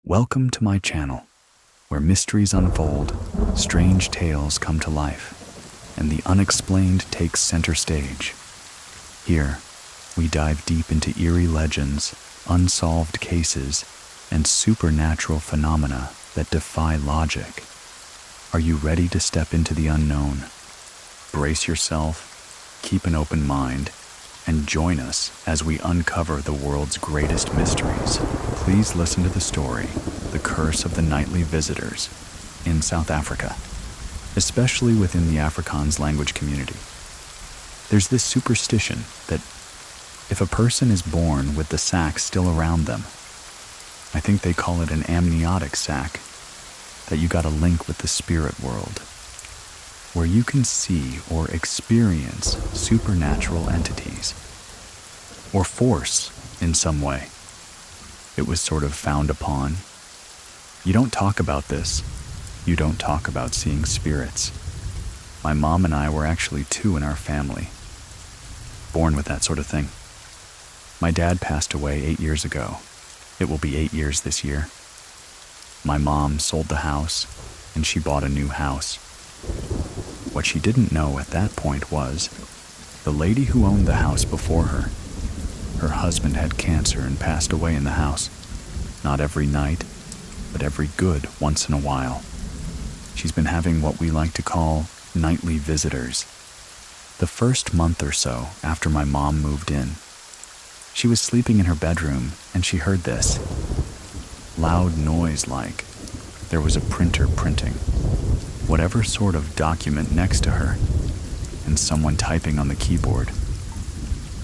Welcome to my channel, where mysteries unfold, strange tales come to life, and the unexplained takes center stage. Here, we dive deep into eerie legends, unsolved cases, and supernatural phenomena that defy logic. Are you ready to step into the unknown? Brace yourself, keep an open mind, and join us as we uncover the world's greatest mysteries. Please listen to the story, The Curse of the Nightly Visitors, in South Africa, especially within the Afrikaans language community. There's this superstition that if a person is born with the sac still around them, I think they call it an amniotic sac, that you got a link with the spirit world, where you can see or experience supernatural entities, or force in some way. It was sort of frowned upon. You don't talk about this. You don't talk about seeing spirits. My mom and I were actually two in our family, born with that sort of thing. My dad passed away 8 years ago. It will be 8 years this year. My mom sold the house, and she bought a new house. What she didn't know at that point was, the lady who owned the house before her husband had cancer and passed away in the house. Not every night, but every good once in a while. She's been having what we like to call nightly visitors. The first month or so after my mom moved in, she was sleeping in her bedroom and she heard this loud noise, like there was a printer printing whatever sort of document next to her and someone typing on the keyboard.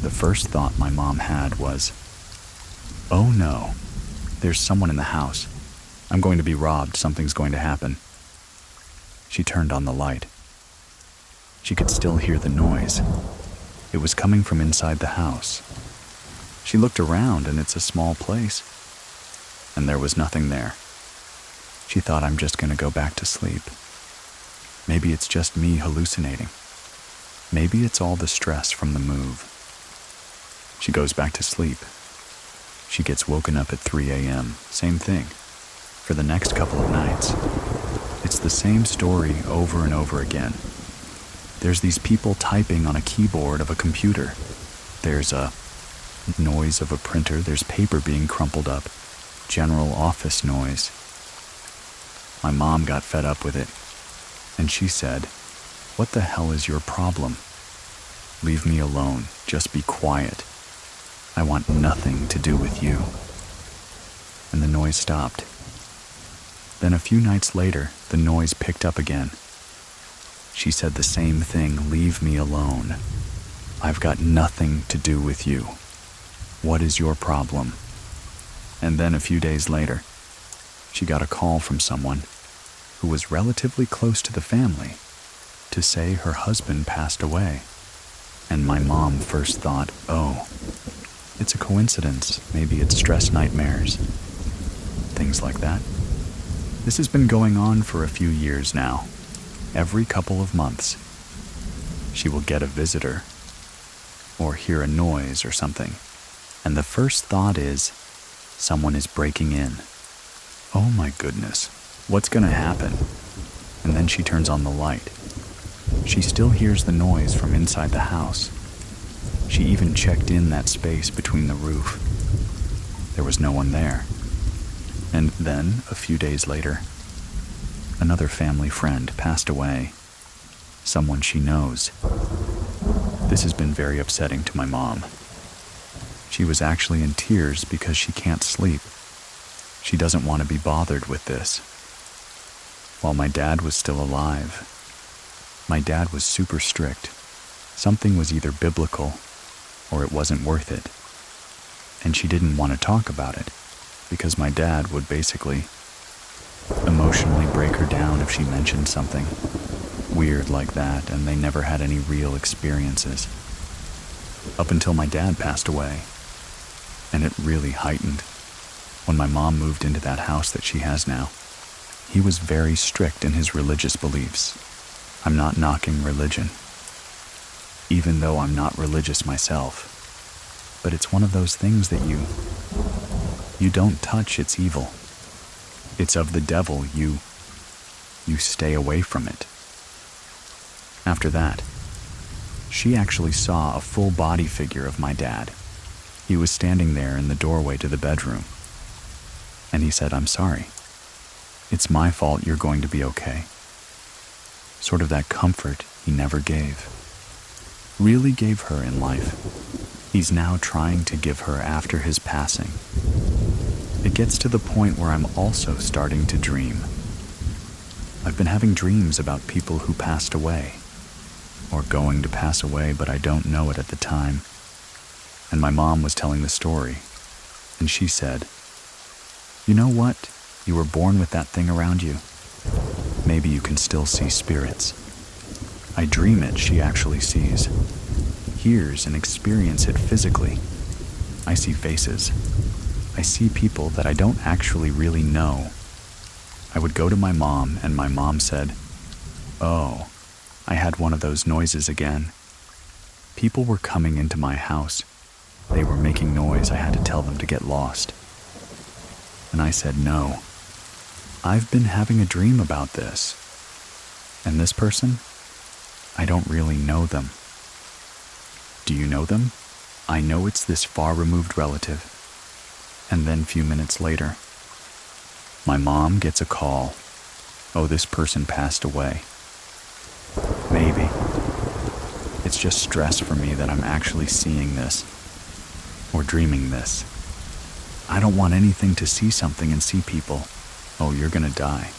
The first thought my mom had was, "Oh no, there's someone in the house. I'm going to be robbed. Something's going to happen." She turned on the light. She could still hear the noise. It was coming from inside the house. She looked around, and it's a small place, and there was nothing there. She thought, "I'm just going to go back to sleep. Maybe it's just me hallucinating. Maybe it's all the stress from the move." She goes back to sleep. She gets woken up at 3 a.m. Same thing. For the next couple of nights, it's the same story over and over again. There's these people typing on a keyboard of a computer. There's a noise of a printer. There's paper being crumpled up. General office noise. My mom got fed up with it, and she said, "What the hell is your problem? Leave me alone. Just be quiet. I want nothing to do with you." And the noise stopped. Then a few nights later, the noise picked up again. She said the same thing, "Leave me alone. I've got nothing to do with you. What is your problem?" And then a few days later, she got a call from someone who was relatively close to the family to say her husband passed away. And my mom first thought, "Oh, it's a coincidence. Maybe it's stress nightmares." Things like that. This has been going on for a few years now. Every couple of months, she will get a visitor or hear a noise or something, and the first thought is, someone is breaking in. Oh my goodness, what's going to happen? And then she turns on the light. She still hears the noise from inside the house. She even checked in that space between the roof. There was no one there. And then, a few days later, another family friend passed away. Someone she knows. This has been very upsetting to my mom. She was actually in tears because she can't sleep. She doesn't want to be bothered with this. While my dad was still alive, my dad was super strict. Something was either biblical or it wasn't worth it. And she didn't want to talk about it because my dad would basically emotionally break her down if she mentioned something weird like that, and they never had any real experiences. Up until my dad passed away. And it really heightened when my mom moved into that house that she has now. He was very strict in his religious beliefs. I'm not knocking religion, even though I'm not religious myself. But it's one of those things that you don't touch, it's evil. It's of the devil. You stay away from it. After that, she actually saw a full body figure of my dad. He was standing there in the doorway to the bedroom. And he said, "I'm sorry. It's my fault. You're going to be okay." Sort of that comfort he never gave. Really gave her in life. He's now trying to give her after his passing. It gets to the point where I'm also starting to dream. I've been having dreams about people who passed away, or going to pass away, but I don't know it at the time. And my mom was telling the story, and she said, "You know what? You were born with that thing around you. Maybe you can still see spirits." I dream it, she actually sees, hears and experience it physically. I see faces. I see people that I don't actually really know. I would go to my mom, and my mom said, "Oh, I had one of those noises again." People were coming into my house. They were making noise. I had to tell them to get lost. And I said, "No, I've been having a dream about this. And this person, I don't really know them." "Do you know them?" "I know it's this far-removed relative." And then a few minutes later, my mom gets a call. "Oh, this person passed away." Maybe. It's just stress for me that I'm actually seeing this, or dreaming this. I don't want anything to see something and see people. "Oh, you're gonna die."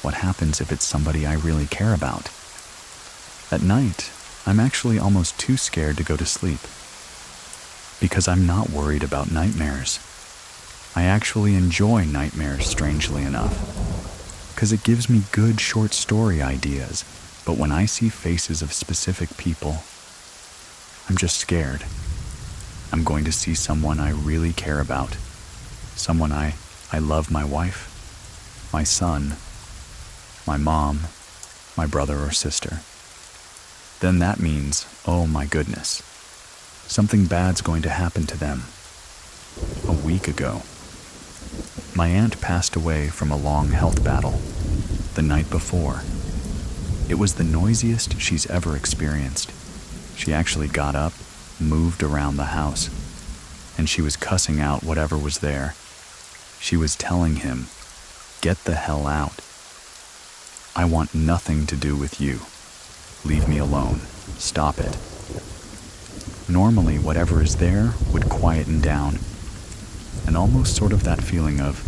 What happens if it's somebody I really care about? At night, I'm actually almost too scared to go to sleep, because I'm not worried about nightmares. I actually enjoy nightmares, strangely enough, because it gives me good short story ideas. But when I see faces of specific people, I'm just scared. I'm going to see someone I really care about. Someone I love, my wife, my son, my mom, my brother or sister. Then that means, oh my goodness, something bad's going to happen to them. A week ago, my aunt passed away from a long health battle. The night before, it was the noisiest she's ever experienced. She actually got up, moved around the house, and she was cussing out whatever was there. She was telling him, "Get the hell out. I want nothing to do with you. Leave me alone. Stop it." Normally, whatever is there would quieten down, and almost sort of that feeling of,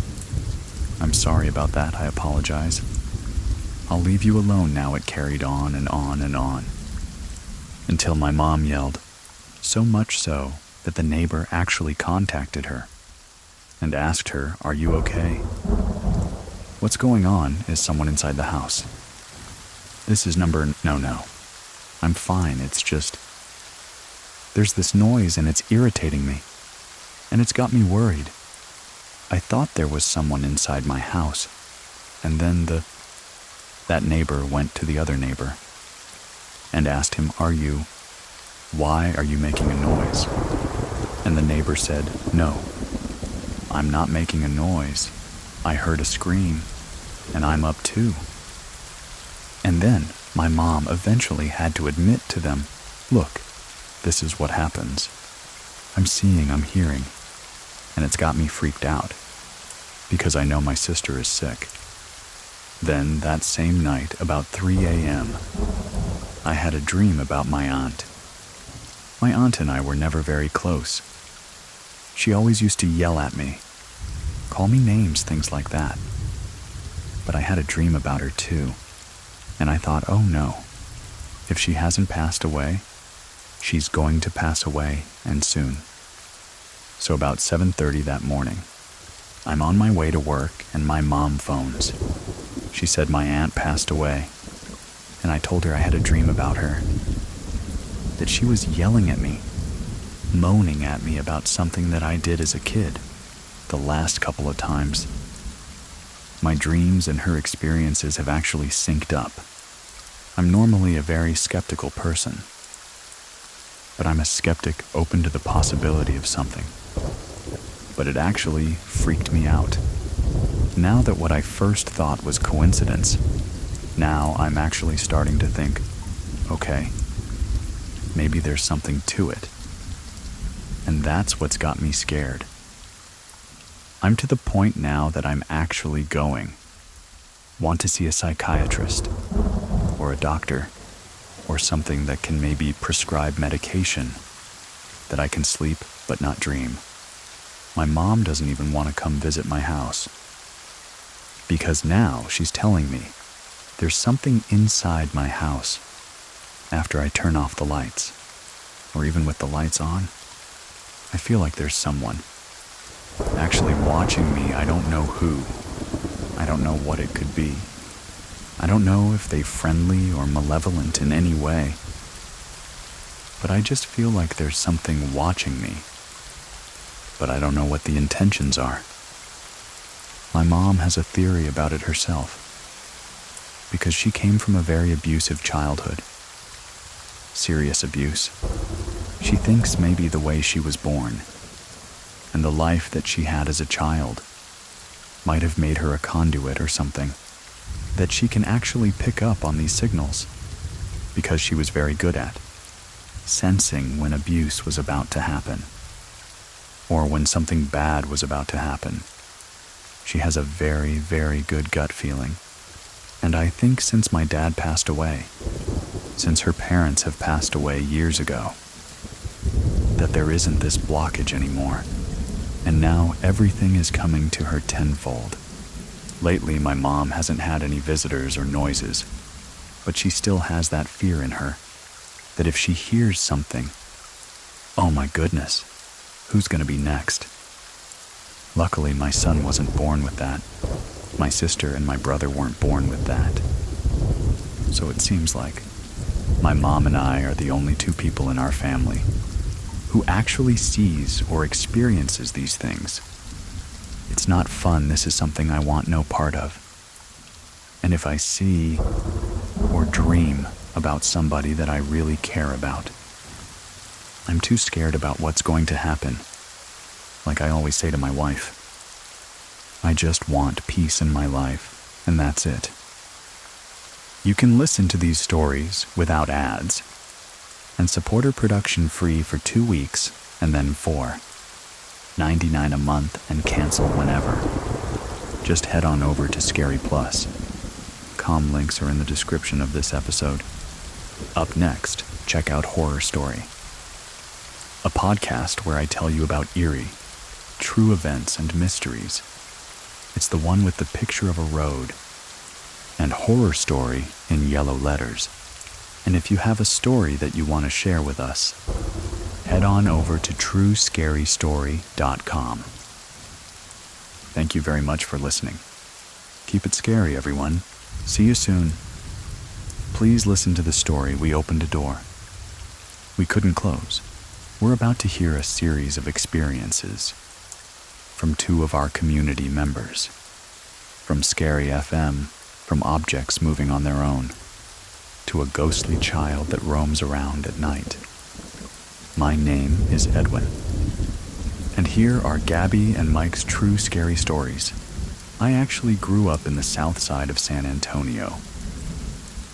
"I'm sorry about that, I apologize. I'll leave you alone now." It carried on and on and on, until my mom yelled, so much so that the neighbor actually contacted her and asked her, "Are you okay? What's going on? Is someone inside the house? This is number..." No. I'm fine. It's just, there's this noise and it's irritating me, and it's got me worried. I thought there was someone inside my house, and then that neighbor went to the other neighbor and asked him, "Why are you making a noise?" And the neighbor said, "No, I'm not making a noise. I heard a scream, and I'm up too." And then my mom eventually had to admit to them, "Look, this is what happens. I'm seeing, I'm hearing, and it's got me freaked out, because I know my sister is sick." Then that same night, about 3 a.m., I had a dream about my aunt. My aunt and I were never very close. She always used to yell at me, call me names, things like that. But I had a dream about her too, and I thought, oh no, if she hasn't passed away, she's going to pass away, and soon. So about 7:30 that morning, I'm on my way to work and my mom phones. She said my aunt passed away, and I told her I had a dream about her, that she was yelling at me, moaning at me about something that I did as a kid the last couple of times. My dreams and her experiences have actually synced up. I'm normally a very skeptical person, but I'm a skeptic open to the possibility of something. But it actually freaked me out. Now that what I first thought was coincidence, now I'm actually starting to think, okay, maybe there's something to it. And that's what's got me scared. I'm to the point now that I'm actually want to see a psychiatrist, or a doctor, or something that can maybe prescribe medication, that I can sleep but not dream. My mom doesn't even want to come visit my house, because now she's telling me there's something inside my house after I turn off the lights, or even with the lights on. I feel like there's someone actually watching me. I don't know who. I don't know what it could be. I don't know if they're friendly or malevolent in any way. But I just feel like there's something watching me. But I don't know what the intentions are. My mom has a theory about it herself, because she came from a very abusive childhood. Serious abuse. She thinks maybe the way she was born, and the life that she had as a child, might have made her a conduit or something, that she can actually pick up on these signals, because she was very good at sensing when abuse was about to happen, or when something bad was about to happen. She has a very, very good gut feeling. And I think since my dad passed away, since her parents have passed away years ago, that there isn't this blockage anymore. And now everything is coming to her tenfold. Lately, my mom hasn't had any visitors or noises, but she still has that fear in her, that if she hears something, oh my goodness, who's going to be next? Luckily, my son wasn't born with that. My sister and my brother weren't born with that. So it seems like my mom and I are the only two people in our family who actually sees or experiences these things. It's not fun. This is something I want no part of. And if I see or dream about somebody that I really care about, I'm too scared about what's going to happen. Like I always say to my wife, I just want peace in my life, and that's it. You can listen to these stories without ads and support our production free for 2 weeks and then $4.99 a month and cancel whenever. Just head on over to Scary Plus. Com links are in the description of this episode. Up next, check out Horror Story, a podcast where I tell you about eerie, true events and mysteries. It's the one with the picture of a road and Horror Story in yellow letters. And if you have a story that you want to share with us, head on over to truescarystory.com. Thank you very much for listening. Keep it scary, everyone. See you soon. Please listen to the story We Opened a Door. We couldn't close. We're about to hear a series of experiences from 2 of our community members. From Scary FM, from objects moving on their own, to a ghostly child that roams around at night. My name is Edwin, and here are Gabby and Mike's true scary stories. I actually grew up in the south side of San Antonio.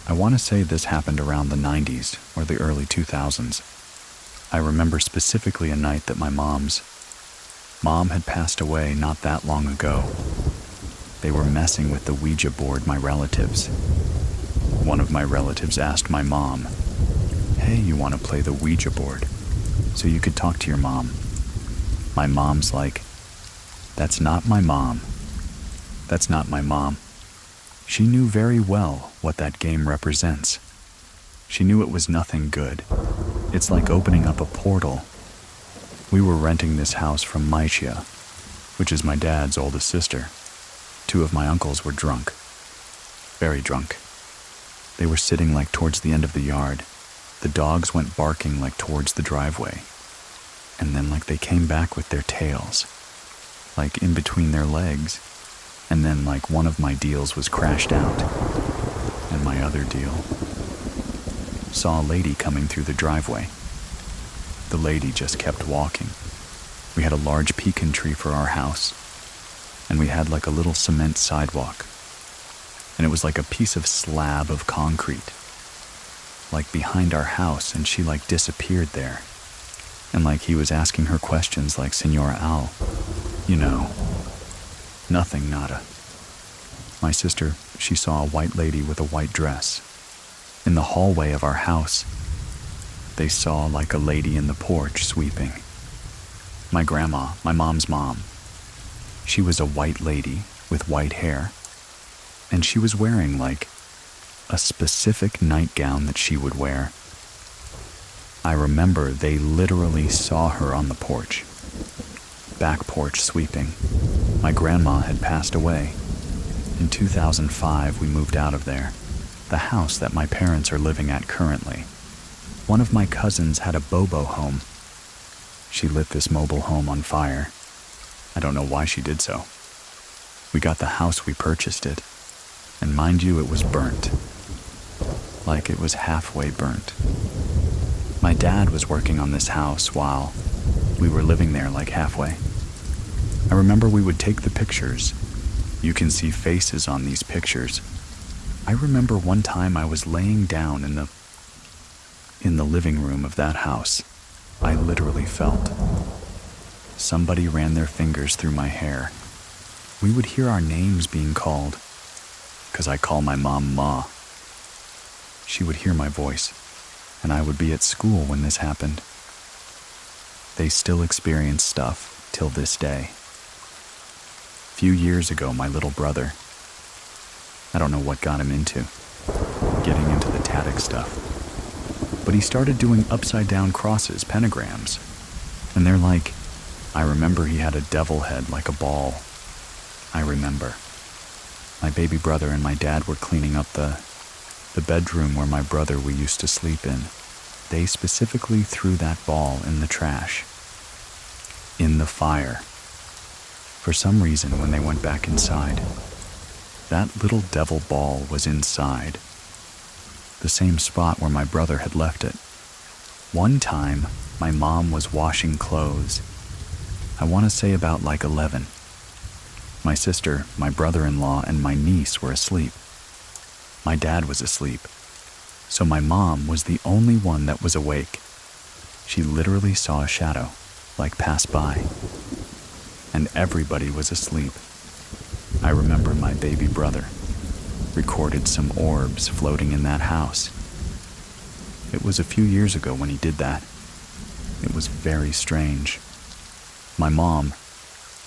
I want to say this happened around the 90s or the early 2000s. I remember specifically a night that my mom's mom had passed away not that long ago. They were messing with the Ouija board, my relatives. One of my relatives asked my mom, "Hey, you want to play the Ouija board so you could talk to your mom?" My mom's like, "That's not my mom. That's not my mom." She knew very well what that game represents. She knew it was nothing good. It's like opening up a portal. We were renting this house from Maisha, which is my dad's oldest sister. 2 of my uncles were drunk. Very drunk. They were sitting like towards the end of the yard. The dogs went barking like towards the driveway. And then like they came back with their tails, like in between their legs. And then like one of my deals was crashed out. And my other deal saw a lady coming through the driveway. The lady just kept walking. We had a large pecan tree for our house, and we had like a little cement sidewalk. And it was like a piece of slab of concrete, like behind our house, and she like disappeared there. And like he was asking her questions like, Senora Al, you know, nothing, nada. My sister, she saw a white lady with a white dress. In the hallway of our house, they saw like a lady in the porch sweeping. My grandma, my mom's mom, she was a white lady with white hair, and she was wearing like a specific nightgown that she would wear. I remember they literally saw her on the porch, back porch sweeping. My grandma had passed away. In 2005, we moved out of there, the house that my parents are living at currently. One of my cousins had a Bobo home. She lit this mobile home on fire. I don't know why she did so. We got the house, we purchased it, and mind you, it was burnt. Like it was halfway burnt. My dad was working on this house while we were living there like halfway. I remember we would take the pictures. You can see faces on these pictures. I remember one time I was laying down in the living room of that house. I literally felt somebody ran their fingers through my hair. We would hear our names being called, because I call my mom Ma. She would hear my voice, and I would be at school when this happened. They still experience stuff till this day. A few years ago, my little brother, I don't know what got him into, getting into the Tatic stuff, but he started doing upside down crosses, pentagrams, and they're like, I remember he had a devil head like a ball. I remember. My baby brother and my dad were cleaning up the bedroom where my brother we used to sleep in. They specifically threw that ball in the trash, in the fire. For some reason, when they went back inside, that little devil ball was inside, the same spot where my brother had left it. One time, my mom was washing clothes. I want to say about like 11. My sister, my brother-in-law, and my niece were asleep. My dad was asleep, so my mom was the only one that was awake. She literally saw a shadow, like pass by, and everybody was asleep. I remember my baby brother recorded some orbs floating in that house. It was a few years ago when he did that. It was very strange. My mom,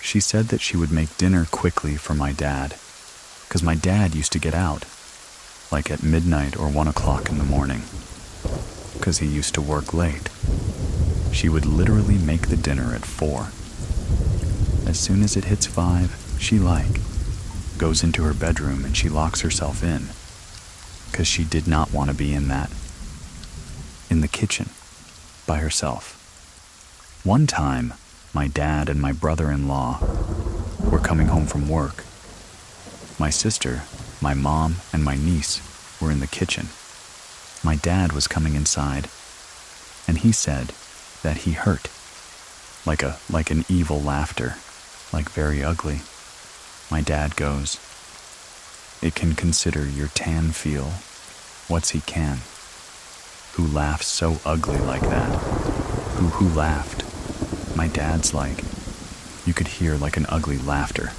she said that she would make dinner quickly for my dad, because my dad used to get out, like at midnight or 1 o'clock in the morning, because he used to work late. She would literally make the dinner at 4. As soon as it hits 5, she goes into her bedroom and she locks herself in, because she did not want to be in the kitchen, by herself. One time, my dad and my brother-in-law were coming home from work. My sister, my mom, and my niece were in the kitchen. My dad was coming inside, and he said that he hurt, like an evil laughter, like very ugly. My dad goes, "It can consider your tan feel. What's he can? Who laughs so ugly like that? Who laughed?" My dad's like, you could hear like an ugly laughter.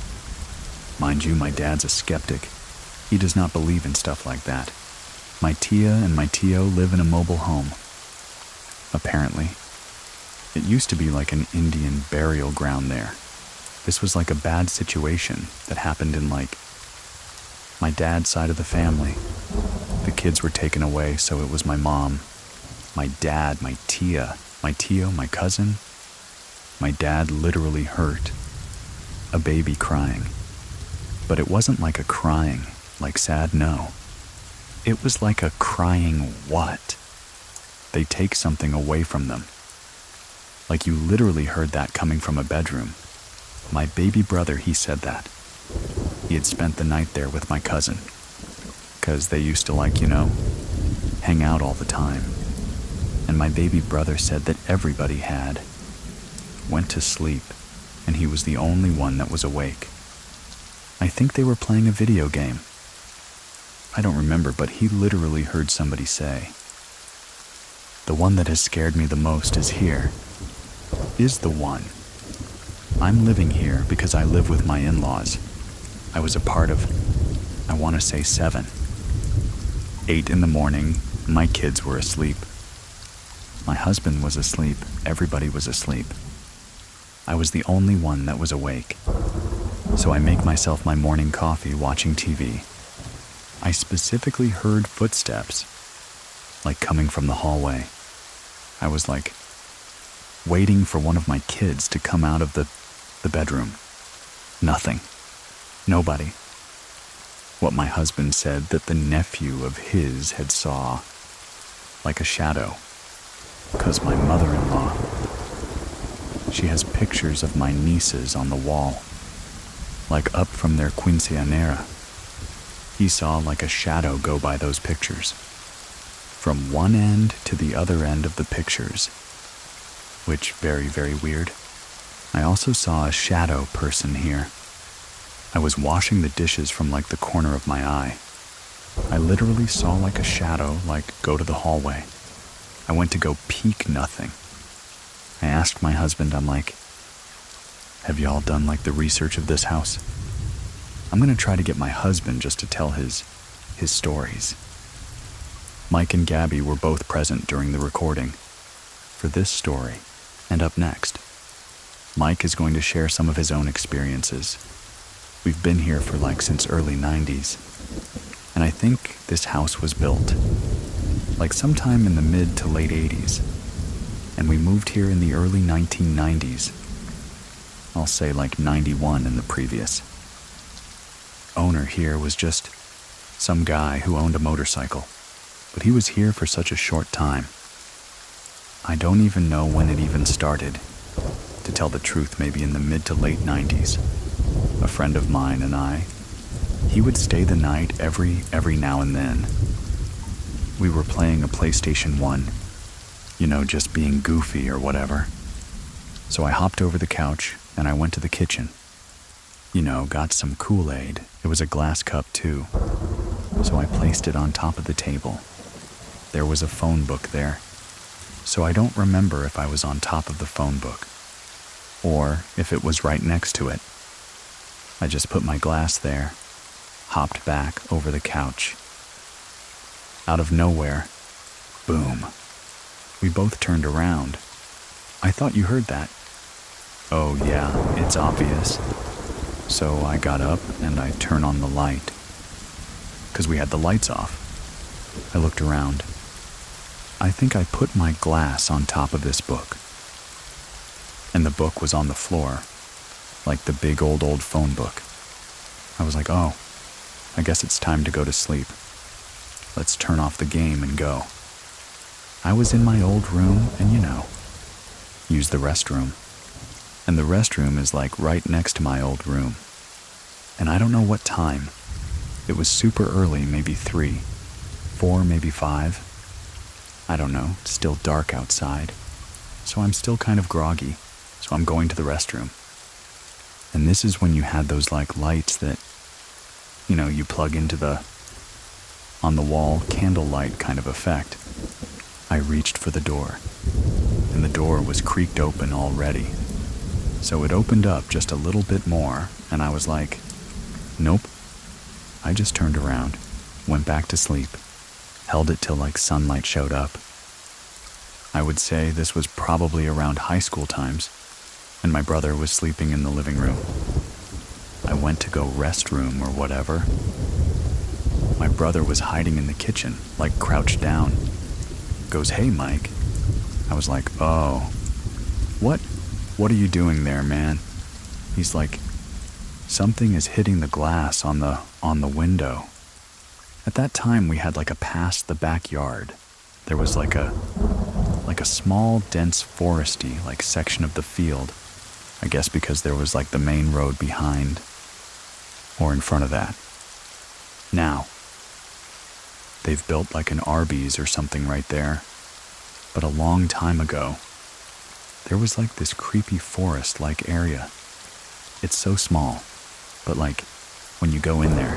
Mind you, my dad's a skeptic. He does not believe in stuff like that. My tia and my tio live in a mobile home. Apparently, it used to be like an Indian burial ground there. This was like a bad situation that happened in like my dad's side of the family. The kids were taken away, so it was my mom, my dad, my tia, my tio, my cousin. My dad literally heard a baby crying. But it wasn't like a crying, like sad, no. It was like a crying what? They take something away from them. Like you literally heard that coming from a bedroom. My baby brother, he said that. He had spent the night there with my cousin, because they used to hang out all the time. And my baby brother said that everybody went to sleep, and he was the only one that was awake. I think they were playing a video game. I don't remember, but he literally heard somebody say, "The one that has scared me the most is here. Is the one. I'm living here because I live with my in-laws. I was a part of, I want to say 7. 8 in the morning, my kids were asleep. My husband was asleep, everybody was asleep. I was the only one that was awake. So I make myself my morning coffee watching TV. I specifically heard footsteps, like coming from the hallway. I was like, waiting for one of my kids to come out of the bedroom. Nothing. Nobody. What my husband said that the nephew of his had saw, like a shadow, 'cause my mother-in-law, she has pictures of my nieces on the wall, like up from their quinceanera. He saw like a shadow go by those pictures, from one end to the other end of the pictures, which very, very weird. I also saw a shadow person here. I was washing the dishes from like the corner of my eye. I literally saw like a shadow, like go to the hallway. I went to go peek, nothing. I asked my husband, I'm like, have y'all done like the research of this house? I'm gonna try to get my husband just to tell his stories. Mike and Gabby were both present during the recording for this story. And up next, Mike is going to share some of his own experiences. We've been here for like since early 90s, and I think this house was built like sometime in the mid to late 80s, and we moved here in the early 1990s. I'll say like 91 in the previous. Owner here was just some guy who owned a motorcycle, but he was here for such a short time. I don't even know when it even started. To tell the truth, maybe in the mid to late 90s. A friend of mine and I, he would stay the night every now and then. We were playing a PlayStation 1, just being goofy or whatever. So I hopped over the couch and I went to the kitchen. Got some Kool-Aid. It was a glass cup too. So I placed it on top of the table. There was a phone book there. So I don't remember if I was on top of the phone book or if it was right next to it. I just put my glass there, hopped back over the couch. Out of nowhere, boom. We both turned around. I thought you heard that. Oh yeah, it's obvious. So I got up and I turned on the light, 'cause we had the lights off. I looked around. I think I put my glass on top of this book, and the book was on the floor, like the big old phone book. I was like, oh, I guess it's time to go to sleep. Let's turn off the game and go. I was in my old room and use the restroom. And the restroom is like right next to my old room. And I don't know what time. It was super early, maybe 3, 4, maybe 5. I don't know, it's still dark outside. So I'm still kind of groggy. So I'm going to the restroom. And this is when you had those like lights that, you plug into the on the wall candlelight kind of effect. I reached for the door, and the door was creaked open already. So it opened up just a little bit more, and I was like, nope. I just turned around, went back to sleep, held it till like sunlight showed up. I would say this was probably around high school times, and my brother was sleeping in the living room. I went to go restroom or whatever. My brother was hiding in the kitchen, like crouched down. Goes, hey, Mike. I was like, oh, what are you doing there, man? He's like, something is hitting the glass on the window. At that time, we had like a past the backyard. There was like a small, dense foresty, like section of the field. I guess because there was like the main road behind or in front of that. Now, they've built like an Arby's or something right there. But a long time ago, there was like this creepy forest-like area. It's so small, but like when you go in there.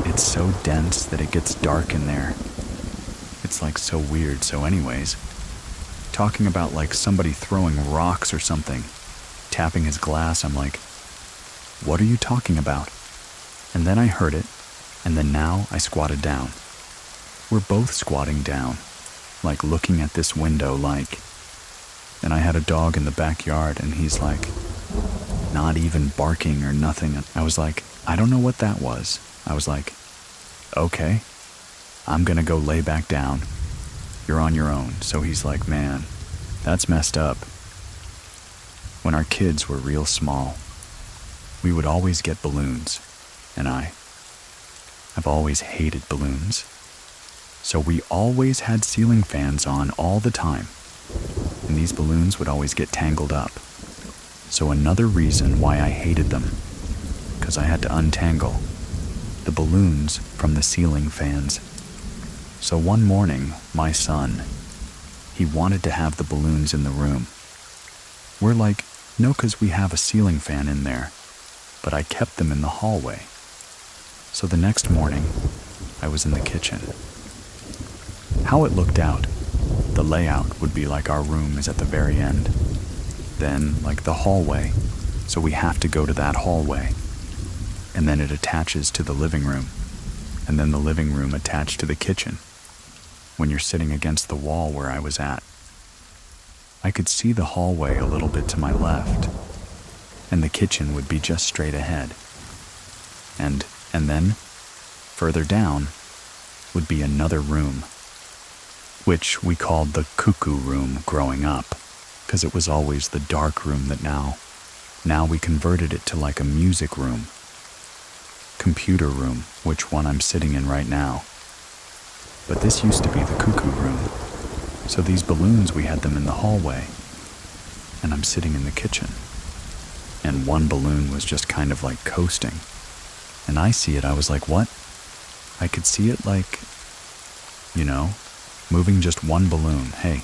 It's so dense that it gets dark in there. It's like so weird. So anyways, talking about like somebody throwing rocks or something, tapping his glass, I'm like, what are you talking about? And then I heard it, and then now I squatted down. We're both squatting down, like looking at this window like, and I had a dog in the backyard and he's like, not even barking or nothing. I was like, I don't know what that was. I was like, okay, I'm gonna go lay back down. You're on your own. So he's like, man, that's messed up. When our kids were real small, we would always get balloons, and I've always hated balloons. So we always had ceiling fans on all the time, and these balloons would always get tangled up. So another reason why I hated them, because I had to untangle the balloons from the ceiling fans. So one morning, my son, he wanted to have the balloons in the room. We're like, no, because we have a ceiling fan in there, but I kept them in the hallway. So the next morning, I was in the kitchen. How it looked out, the layout would be like our room is at the very end. Then, like the hallway, so we have to go to that hallway. And then it attaches to the living room, and then the living room attached to the kitchen. When you're sitting against the wall where I was at, I could see the hallway a little bit to my left, and the kitchen would be just straight ahead. And then, further down, would be another room, which we called the cuckoo room growing up, because it was always the dark room that now we converted it to like a music room, computer room, which one I'm sitting in right now. But this used to be the cuckoo room. So these balloons, we had them in the hallway, and I'm sitting in the kitchen. And one balloon was just kind of like coasting. And I see it, I was like, what? I could see it like, moving just one balloon. Hey,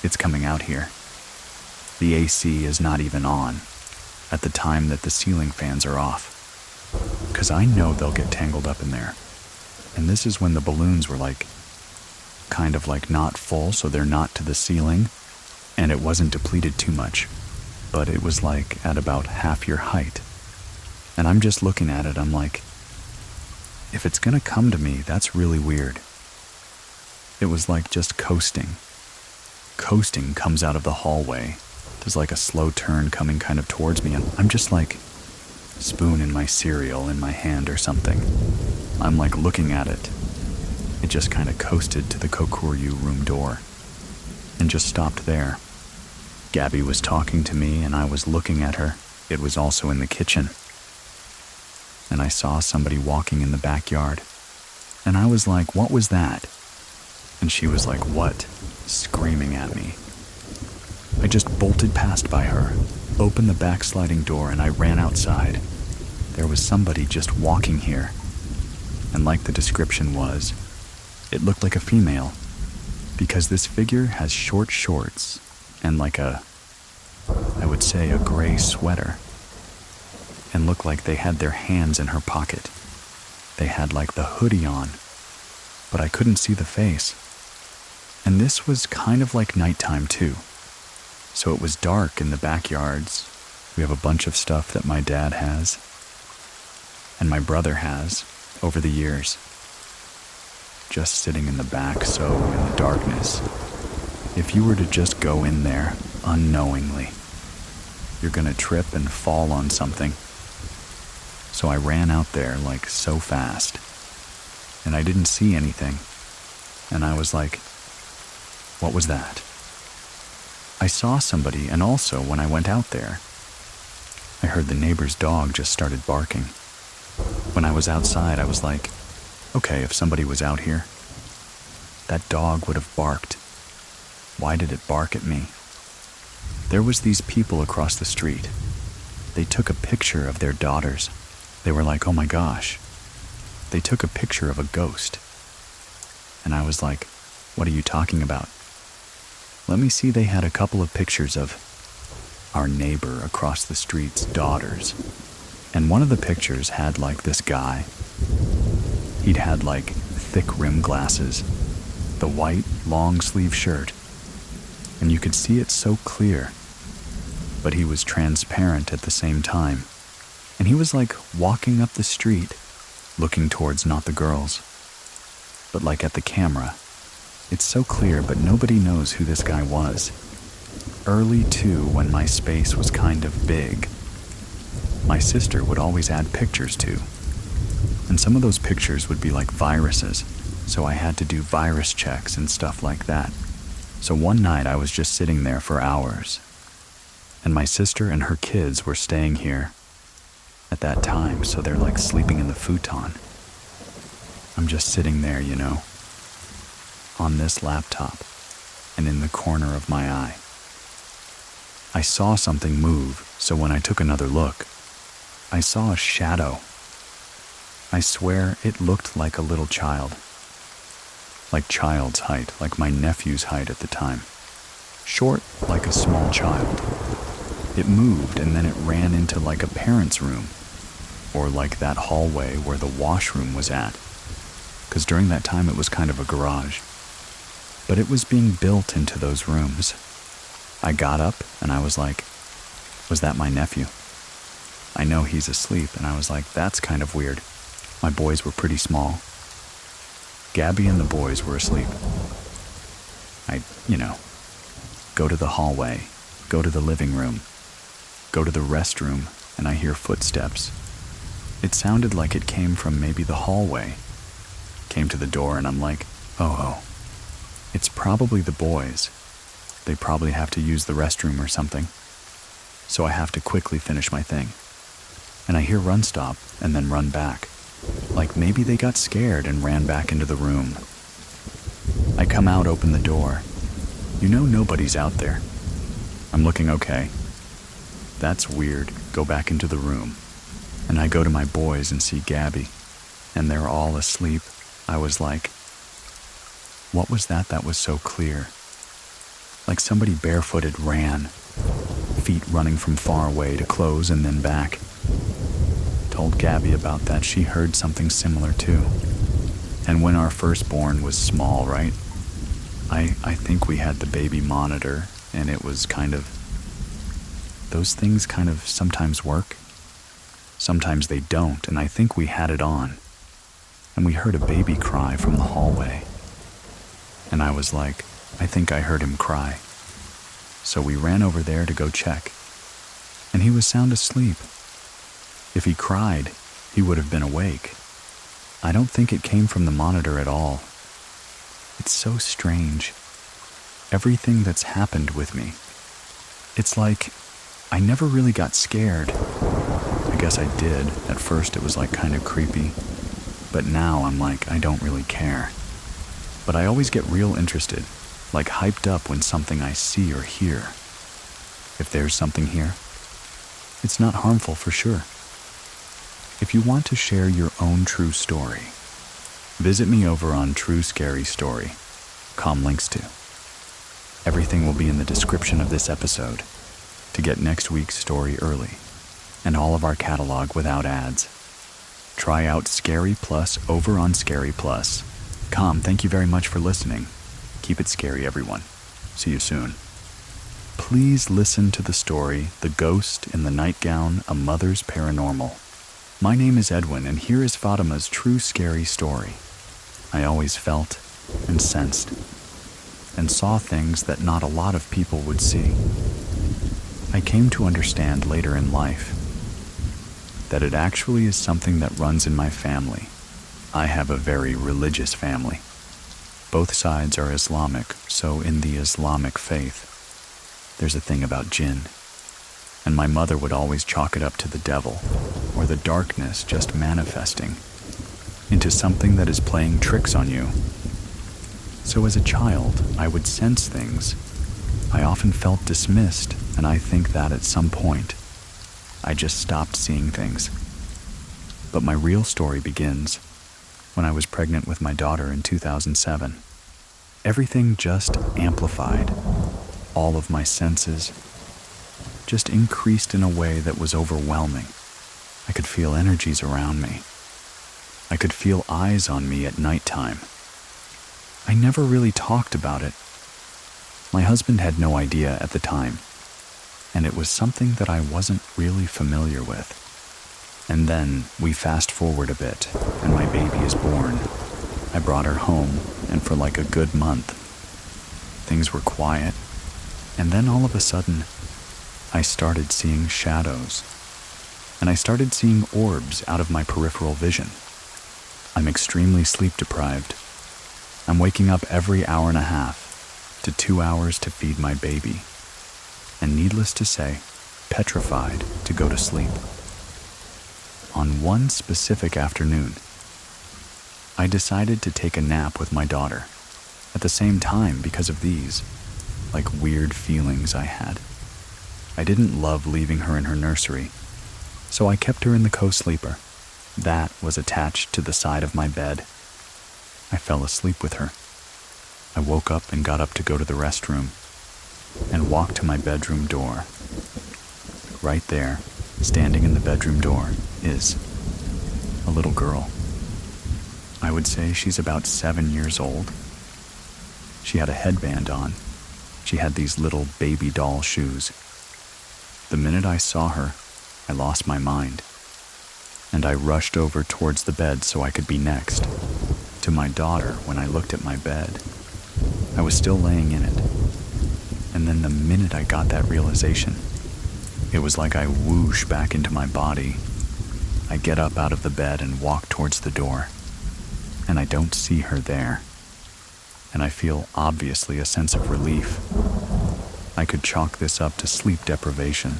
it's coming out here. The AC is not even on at the time that the ceiling fans are off, because I know they'll get tangled up in there. And this is when the balloons were like, kind of like not full, so they're not to the ceiling, and it wasn't depleted too much, but it was like at about half your height. And I'm just looking at it, I'm like, if it's gonna come to me, that's really weird. It was like just coasting. Coasting comes out of the hallway. There's like a slow turn coming kind of towards me, and I'm just like, spoon in my cereal in my hand or something. I'm like looking at it. It just kind of coasted to the Kokuryu room door and just stopped there. Gabby was talking to me and I was looking at her. It was also in the kitchen. And I saw somebody walking in the backyard. And I was like, what was that? And she was like, what? Screaming at me. I just bolted past by her, opened the back sliding door, and I ran outside. There was somebody just walking here. And like the description was, it looked like a female, because this figure has short shorts and like I would say a gray sweater, and looked like they had their hands in her pocket. They had like the hoodie on, but I couldn't see the face. And this was kind of like nighttime too. So it was dark in the backyards. We have a bunch of stuff that my dad has, and my brother has, over the years. Just sitting in the back, so in the darkness. If you were to just go in there unknowingly, you're gonna trip and fall on something. So I ran out there like so fast, and I didn't see anything. And I was like, what was that? I saw somebody, and also when I went out there, I heard the neighbor's dog just started barking. When I was outside, I was like, okay, if somebody was out here, that dog would have barked. Why did it bark at me? There was these people across the street. They took a picture of their daughters. They were like, oh my gosh. They took a picture of a ghost. And I was like, what are you talking about? Let me see. They had a couple of pictures of our neighbor across the street's daughters. And one of the pictures had like this guy. He'd had like thick rim glasses, the white long sleeve shirt, and you could see it so clear, but he was transparent at the same time. And he was like walking up the street, looking towards not the girls, but like at the camera. It's so clear, but nobody knows who this guy was. Early too, when my space was kind of big, my sister would always add pictures too. And some of those pictures would be like viruses, so I had to do virus checks and stuff like that. So one night I was just sitting there for hours, and my sister and her kids were staying here at that time, so they're like sleeping in the futon. I'm just sitting there, you know, on this laptop, and in the corner of my eye. I saw something move, so when I took another look, I saw a shadow. I swear it looked like a little child. Like child's height, like my nephew's height at the time. Short like a small child. It moved and then it ran into like a parent's room, or like that hallway where the washroom was at, because during that time it was kind of a garage. But it was being built into those rooms. I got up and I was like, was that my nephew? I know he's asleep, and I was like, that's kind of weird. My boys were pretty small. Gabby and the boys were asleep. I, go to the hallway, go to the living room, go to the restroom, and I hear footsteps. It sounded like it came from maybe the hallway. Came to the door, and I'm like, oh, it's probably the boys. They probably have to use the restroom or something. So I have to quickly finish my thing. And I hear run stop and then run back. Like maybe they got scared and ran back into the room. I come out, open the door. Nobody's out there. I'm looking okay. That's weird. Go back into the room. And I go to my boys and see Gabby. And they're all asleep. I was like, what was that was so clear? Like somebody barefooted ran. Feet running from far away to close and then back. Told Gabby about that. She heard something similar too. And when our firstborn was small, right? I think we had the baby monitor, and it was kind of, those things kind of sometimes work. Sometimes they don't, and I think we had it on. And we heard a baby cry from the hallway. And I was like, I think I heard him cry. So we ran over there to go check. And he was sound asleep. If he cried, he would have been awake. I don't think it came from the monitor at all. It's so strange. Everything that's happened with me. It's like I never really got scared. I guess I did. At first it was like kind of creepy. But now I'm like, I don't really care. But I always get real interested, like hyped up when something I see or hear. If there's something here, it's not harmful for sure. If you want to share your own true story, visit me over on True Scary Story. Links to. Everything will be in the description of this episode to get next week's story early, and all of our catalog without ads. Try out Scary Plus over on Scary Plus. Thank you very much for listening. Keep it scary, everyone. See you soon. Please listen to the story, The Ghost in the Nightgown, A Mother's Paranormal. My name is Edwin, and here is Fatima's true scary story. I always felt and sensed and saw things that not a lot of people would see. I came to understand later in life that it actually is something that runs in my family. I have a very religious family. Both sides are Islamic, so in the Islamic faith, there's a thing about jinn. And my mother would always chalk it up to the devil, or the darkness just manifesting into something that is playing tricks on you. So as a child, I would sense things. I often felt dismissed, and I think that at some point, I just stopped seeing things. But my real story begins when I was pregnant with my daughter in 2007. Everything just amplified. All of my senses just increased in a way that was overwhelming. I could feel energies around me. I could feel eyes on me at nighttime. I never really talked about it. My husband had no idea at the time, and it was something that I wasn't really familiar with. And then we fast forward a bit, and my baby is born. I brought her home, and for like a good month, things were quiet. And then all of a sudden, I started seeing shadows. And I started seeing orbs out of my peripheral vision. I'm extremely sleep deprived. I'm waking up every hour and a half to 2 hours to feed my baby. And needless to say, petrified to go to sleep. On one specific afternoon, I decided to take a nap with my daughter at the same time because of these, like, weird feelings I had. I didn't love leaving her in her nursery, so I kept her in the co-sleeper. That was attached to the side of my bed. I fell asleep with her. I woke up and got up to go to the restroom and walked to my bedroom door. Right there, standing in the bedroom door, is a little girl. I would say she's about 7 years old. She had a headband on. She had these little baby doll shoes. The minute I saw her, I lost my mind, and I rushed over towards the bed so I could be next to my daughter. When I looked at my bed, I was still laying in it, and then the minute I got that realization, it was like I whoosh back into my body. I get up out of the bed and walk towards the door, and I don't see her there, and I feel obviously a sense of relief. I could chalk this up to sleep deprivation,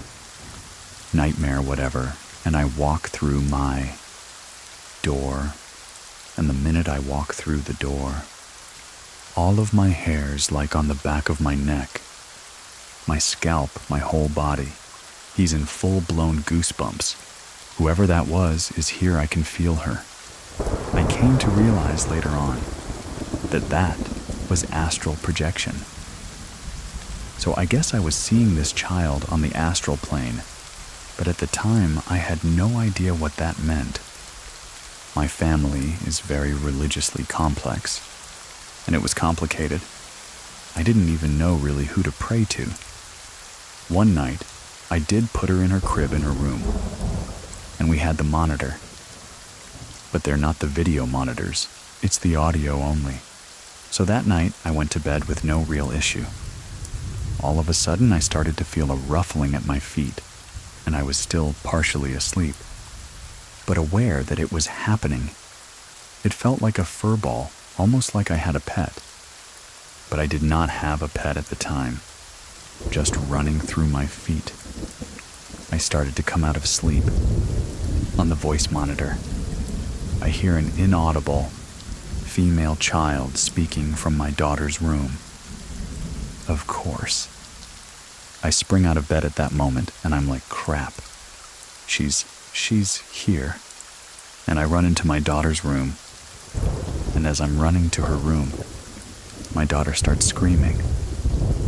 nightmare, whatever, and I walk through my door, and the minute I walk through the door, all of my hairs, like on the back of my neck, my scalp, my whole body, he's in full-blown goosebumps. Whoever that was is here. I can feel her. I came to realize later on that that was astral projection. So I guess I was seeing this child on the astral plane, but at the time I had no idea what that meant. My family is very religiously complex, and it was complicated. I didn't even know really who to pray to. One night, I did put her in her crib in her room, and we had the monitor. But they're not the video monitors, it's the audio only. So that night, I went to bed with no real issue. All of a sudden, I started to feel a ruffling at my feet, and I was still partially asleep, but aware that it was happening. It felt like a fur ball, almost like I had a pet. But I did not have a pet at the time, just running through my feet. I started to come out of sleep. On the voice monitor, I hear an inaudible female child speaking from my daughter's room. Of course. I spring out of bed at that moment, and I'm like, crap. She's here. And I run into my daughter's room. And as I'm running to her room, my daughter starts screaming.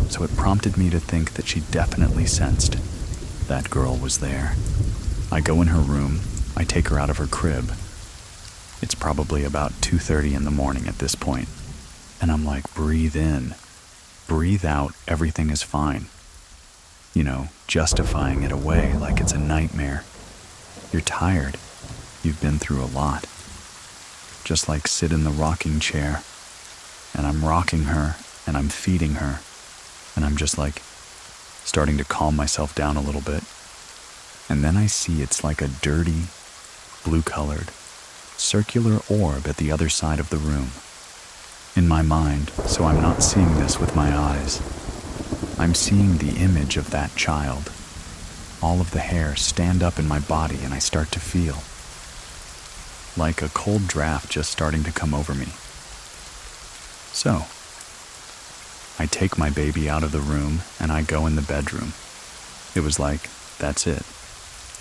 So it prompted me to think that she definitely sensed that girl was there. I go in her room. I take her out of her crib. It's probably about 2:30 in the morning at this point. And I'm like, breathe in. Breathe out, everything is fine. You know, justifying it away like it's a nightmare. You're tired. You've been through a lot. Just like sit in the rocking chair, and I'm rocking her, and I'm feeding her, and I'm just like starting to calm myself down a little bit. And then I see it's like a dirty, blue-colored, circular orb at the other side of the room. In my mind, so I'm not seeing this with my eyes. I'm seeing the image of that child. All of the hair stand up in my body, and I start to feel like a cold draft just starting to come over me. So, I take my baby out of the room, and I go in the bedroom. It was like, that's it.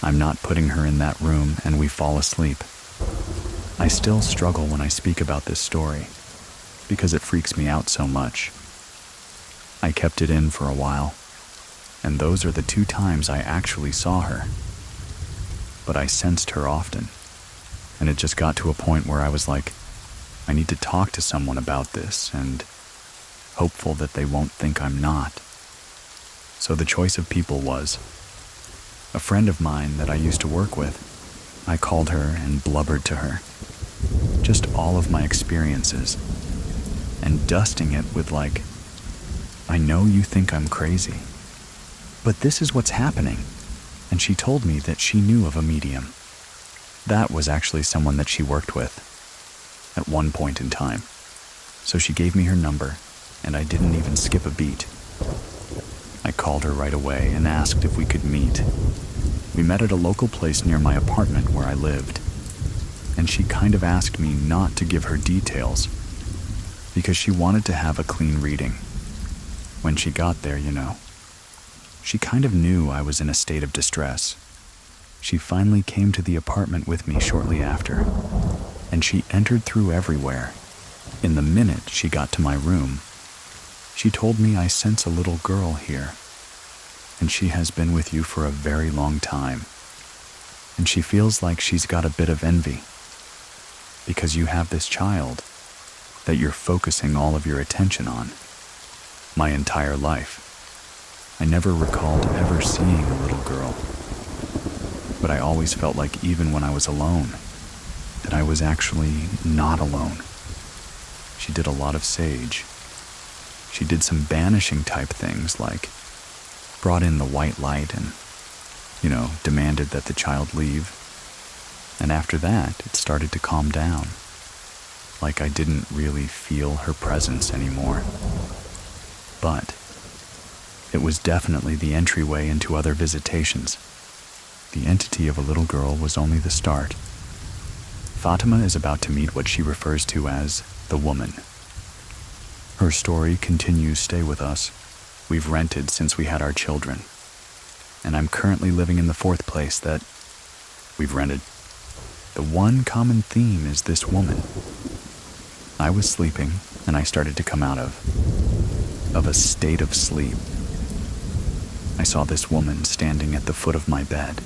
I'm not putting her in that room, and we fall asleep. I still struggle when I speak about this story, because it freaks me out so much. I kept it in for a while, and those are the 2 times I actually saw her. but I sensed her often. And it just got to a point where I was like, I need to talk to someone about this, and hopeful that they won't think I'm not. So the choice of people was a friend of mine that I used to work with. I called her and blubbered to her. Just all of my experiences, and dusting it with like, I know you think I'm crazy, but this is what's happening. And she told me that she knew of a medium. That was actually someone that she worked with at one point in time. So she gave me her number, and I didn't even skip a beat. I called her right away and asked if we could meet. We met at a local place near my apartment where I lived, and she kind of asked me not to give her details because she wanted to have a clean reading. When she got there, she kind of knew I was in a state of distress. She finally came to the apartment with me shortly after, and she entered through everywhere. In the minute she got to my room, she told me, I sense a little girl here, and she has been with you for a very long time, and she feels like she's got a bit of envy because you have this child that you're focusing all of your attention on. My entire life, I never recalled ever seeing a little girl, but I always felt like even when I was alone, that I was actually not alone. She did a lot of sage. She did some banishing type things, like brought in the white light and, demanded that the child leave. And after that, it started to calm down, like I didn't really feel her presence anymore. But it was definitely the entryway into other visitations. The entity of a little girl was only the start. Fatima is about to meet what she refers to as the woman. Her story continues stay with us. We've rented since we had our children, and I'm currently living in the fourth place that we've rented. The one common theme is this woman. I was sleeping, and I started to come out of a state of sleep. I saw this woman standing at the foot of my bed.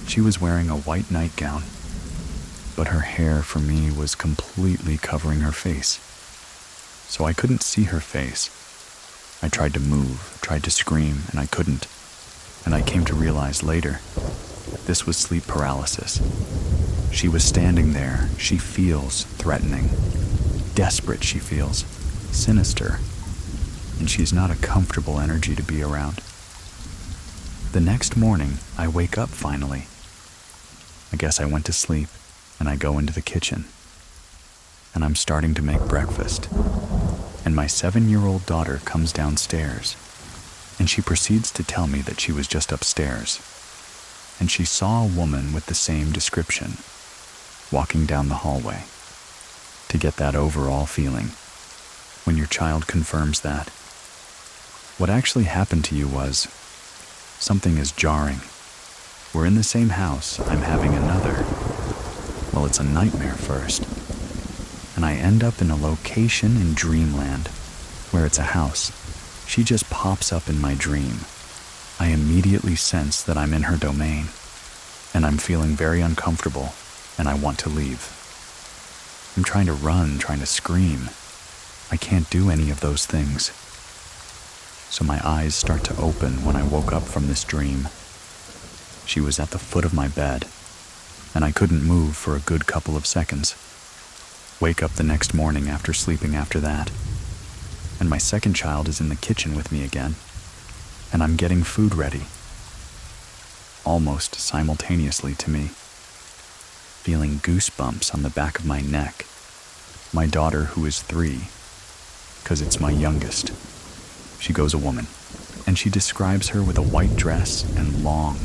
She was wearing a white nightgown, but her hair for me was completely covering her face, so I couldn't see her face. I tried to move, tried to scream, and I couldn't, and I came to realize later, this was sleep paralysis. She was standing there. She feels threatening, desperate she feels, sinister, and she's not a comfortable energy to be around. The next morning, I wake up finally. I guess I went to sleep, and I go into the kitchen, and I'm starting to make breakfast, and my 7-year-old daughter comes downstairs, and she proceeds to tell me that she was just upstairs, and she saw a woman with the same description walking down the hallway. To get that overall feeling, when your child confirms that, what actually happened to you was, something is jarring. We're in the same house, I'm having another. Well, it's a nightmare first. And I end up in a location in dreamland, where it's a house. She just pops up in my dream. I immediately sense that I'm in her domain, and I'm feeling very uncomfortable, and I want to leave. I'm trying to run, trying to scream. I can't do any of those things. So my eyes start to open when I woke up from this dream. She was at the foot of my bed, and I couldn't move for a good couple of seconds. Wake up the next morning after sleeping after that, and my second child is in the kitchen with me again, and I'm getting food ready. Almost simultaneously to me, feeling goosebumps on the back of my neck. My daughter, who is 3, because it's my youngest, she goes a woman, and she describes her with a white dress and long,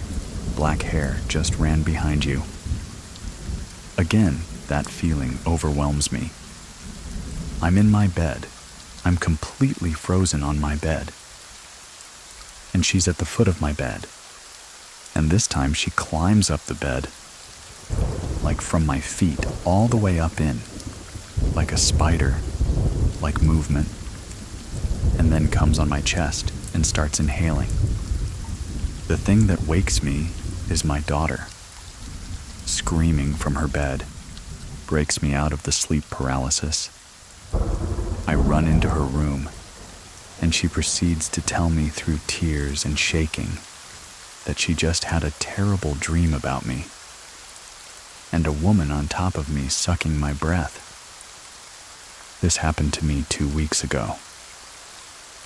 black hair just ran behind you. Again, that feeling overwhelms me. I'm in my bed. I'm completely frozen on my bed. And she's at the foot of my bed. And this time she climbs up the bed, like from my feet all the way up in, like a spider, like movement, and then comes on my chest and starts inhaling. The thing that wakes me is my daughter. screaming from her bed, breaks me out of the sleep paralysis. I run into her room, and she proceeds to tell me through tears and shaking that she just had a terrible dream about me, and a woman on top of me sucking my breath. This happened to me 2 weeks ago.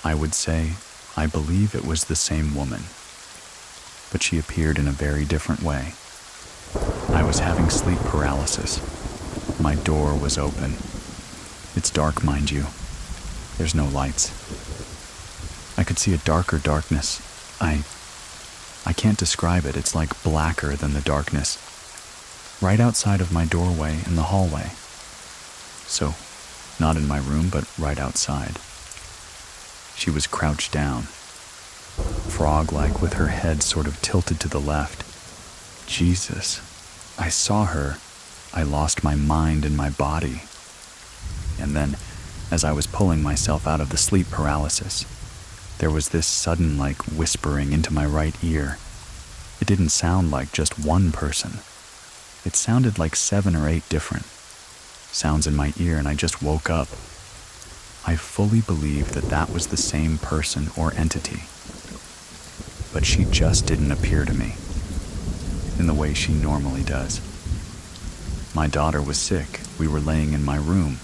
I would say I believe it was the same woman, but she appeared in a very different way. I was having sleep paralysis. My door was open. It's dark, mind you. There's no lights. I could see a darker darkness. I can't describe it. It's like blacker than the darkness, right outside of my doorway in the hallway. So, not in my room, but right outside. She was crouched down, frog-like, with her head sort of tilted to the left. Jesus, I saw her. I lost my mind and my body. And then, as I was pulling myself out of the sleep paralysis, there was this sudden, whispering into my right ear. It didn't sound like just one person. It sounded like 7 or 8 different sounds in my ear, and I just woke up. I fully believed that that was the same person or entity. But she just didn't appear to me in the way she normally does. My daughter was sick. We were laying in my room,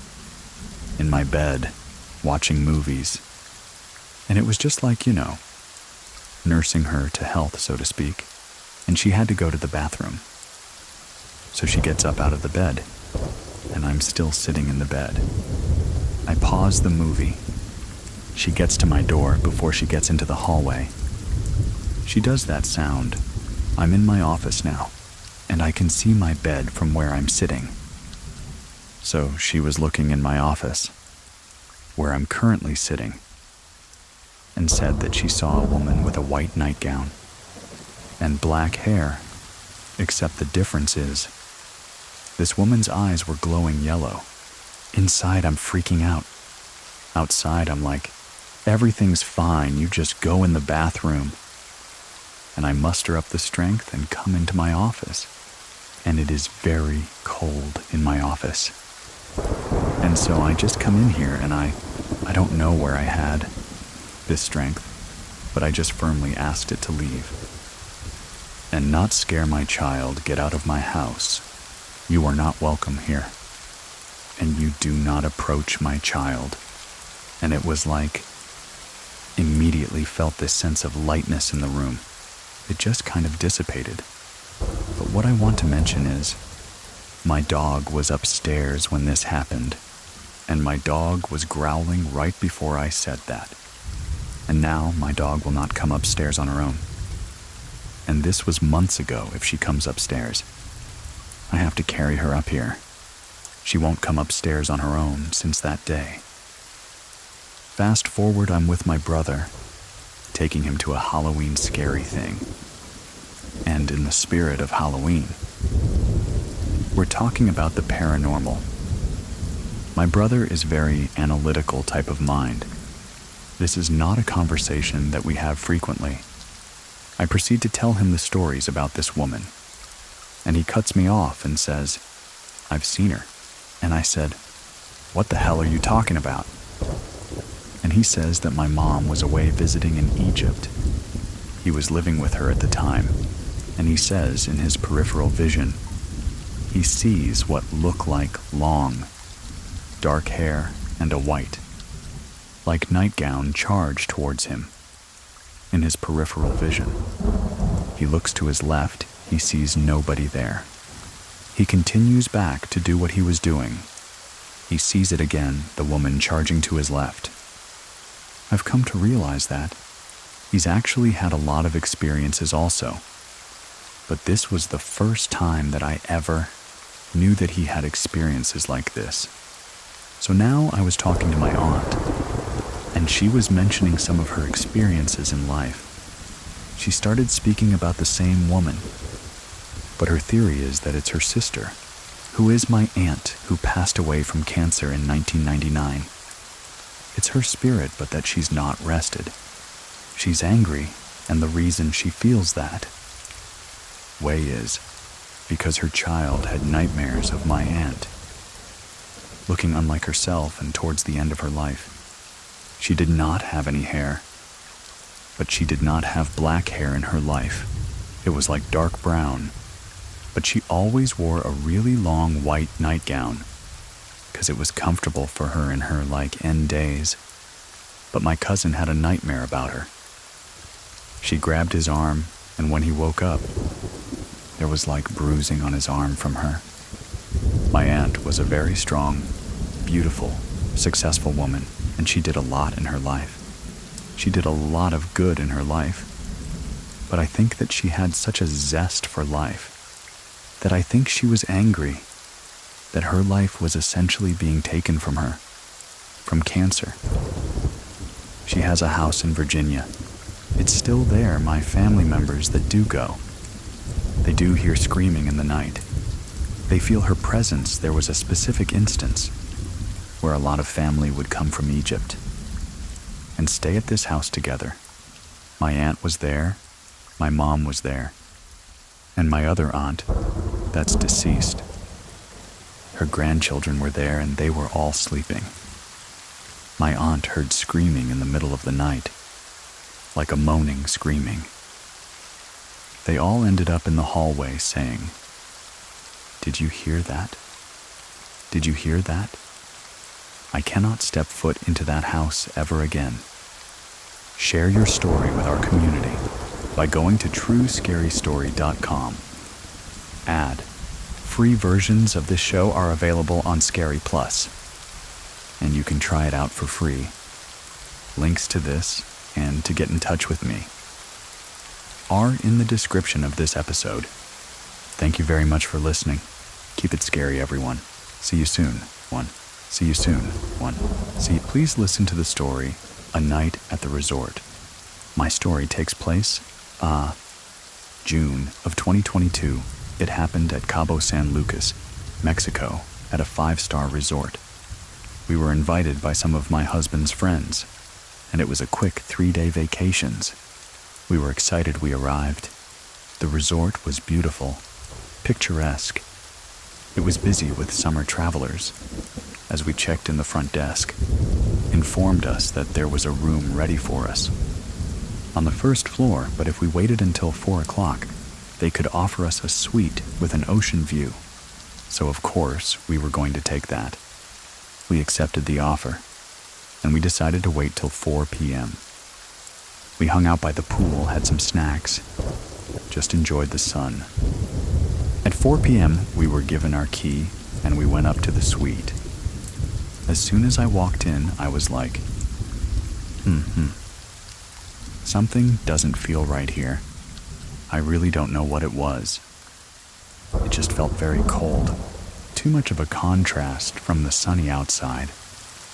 in my bed, watching movies. And it was just like, nursing her to health, so to speak. And she had to go to the bathroom. So she gets up out of the bed, and I'm still sitting in the bed. I pause the movie. She gets to my door before she gets into the hallway. She does that sound. I'm in my office now, and I can see my bed from where I'm sitting. So she was looking in my office, where I'm currently sitting, and said that she saw a woman with a white nightgown and black hair, except the difference is, this woman's eyes were glowing yellow. Inside, I'm freaking out. Outside, I'm like, everything's fine, you just go in the bathroom. And I muster up the strength and come into my office. And it is very cold in my office. And so I just come in here, and I don't know where I had this strength, but I just firmly asked it to leave. And not scare my child, get out of my house. You are not welcome here. And you do not approach my child. And it was like, immediately felt this sense of lightness in the room. It just kind of dissipated. But what I want to mention is, my dog was upstairs when this happened, and my dog was growling right before I said that. And now my dog will not come upstairs on her own. And this was months ago if she comes upstairs. I have to carry her up here. She won't come upstairs on her own since that day. Fast forward, I'm with my brother, taking him to a Halloween scary thing. And in the spirit of Halloween, we're talking about the paranormal. My brother is very analytical type of mind. This is not a conversation that we have frequently. I proceed to tell him the stories about this woman, and he cuts me off and says, I've seen her. And I said, what the hell are you talking about? And he says that my mom was away visiting in Egypt. He was living with her at the time, and he says in his peripheral vision, he sees what look like long, dark hair and a white, like nightgown, charge towards him. In his peripheral vision, he looks to his left, he sees nobody there. He continues back to do what he was doing. He sees it again, the woman charging to his left. I've come to realize that he's actually had a lot of experiences also, but this was the first time that I ever knew that he had experiences like this. So now I was talking to my aunt, and she was mentioning some of her experiences in life. She started speaking about the same woman, but her theory is that it's her sister, who is my aunt who passed away from cancer in 1999. It's her spirit, but that she's not rested. She's angry, and the reason she feels that way is, because her child had nightmares of my aunt. Looking unlike herself and towards the end of her life. She did not have any hair, but she did not have black hair in her life. It was like dark brown, but she always wore a really long white nightgown, because it was comfortable for her in her end days. But my cousin had a nightmare about her. She grabbed his arm, and when he woke up, there was bruising on his arm from her. My aunt was a very strong, beautiful, successful woman, and she did a lot in her life. She did a lot of good in her life. But I think that she had such a zest for life that I think she was angry that her life was essentially being taken from her, from cancer. She has a house in Virginia. It's still there, my family members that do go. They do hear screaming in the night. They feel her presence. There was a specific instance where a lot of family would come from Egypt and stay at this house together. My aunt was there, my mom was there, and my other aunt, that's deceased. Her grandchildren were there and they were all sleeping. My aunt heard screaming in the middle of the night, like a moaning screaming. They all ended up in the hallway saying, "Did you hear that? Did you hear that?" I cannot step foot into that house ever again. Share your story with our community by going to truescarystory.com. Free versions of this show are available on Scary Plus, and you can try it out for free. Links to this and to get in touch with me are in the description of this episode. Thank you very much for listening. Keep it scary, everyone. See you soon. See you soon. Please listen to the story, A Night at the Resort. My story takes place, June of 2022. It happened at Cabo San Lucas, Mexico, at a 5-star resort. We were invited by some of my husband's friends, and it was a quick 3-day vacations. We were excited we arrived. The resort was beautiful, picturesque. It was busy with summer travelers. As we checked in, the front desk informed us that there was a room ready for us on the first floor, but if we waited until 4 o'clock, they could offer us a suite with an ocean view. So of course, we were going to take that. We accepted the offer, and we decided to wait till 4 p.m. We hung out by the pool, had some snacks, just enjoyed the sun. At 4 p.m., we were given our key, and we went up to the suite. As soon as I walked in, I was like, something doesn't feel right here. I really don't know what it was. It just felt very cold. Too much of a contrast from the sunny outside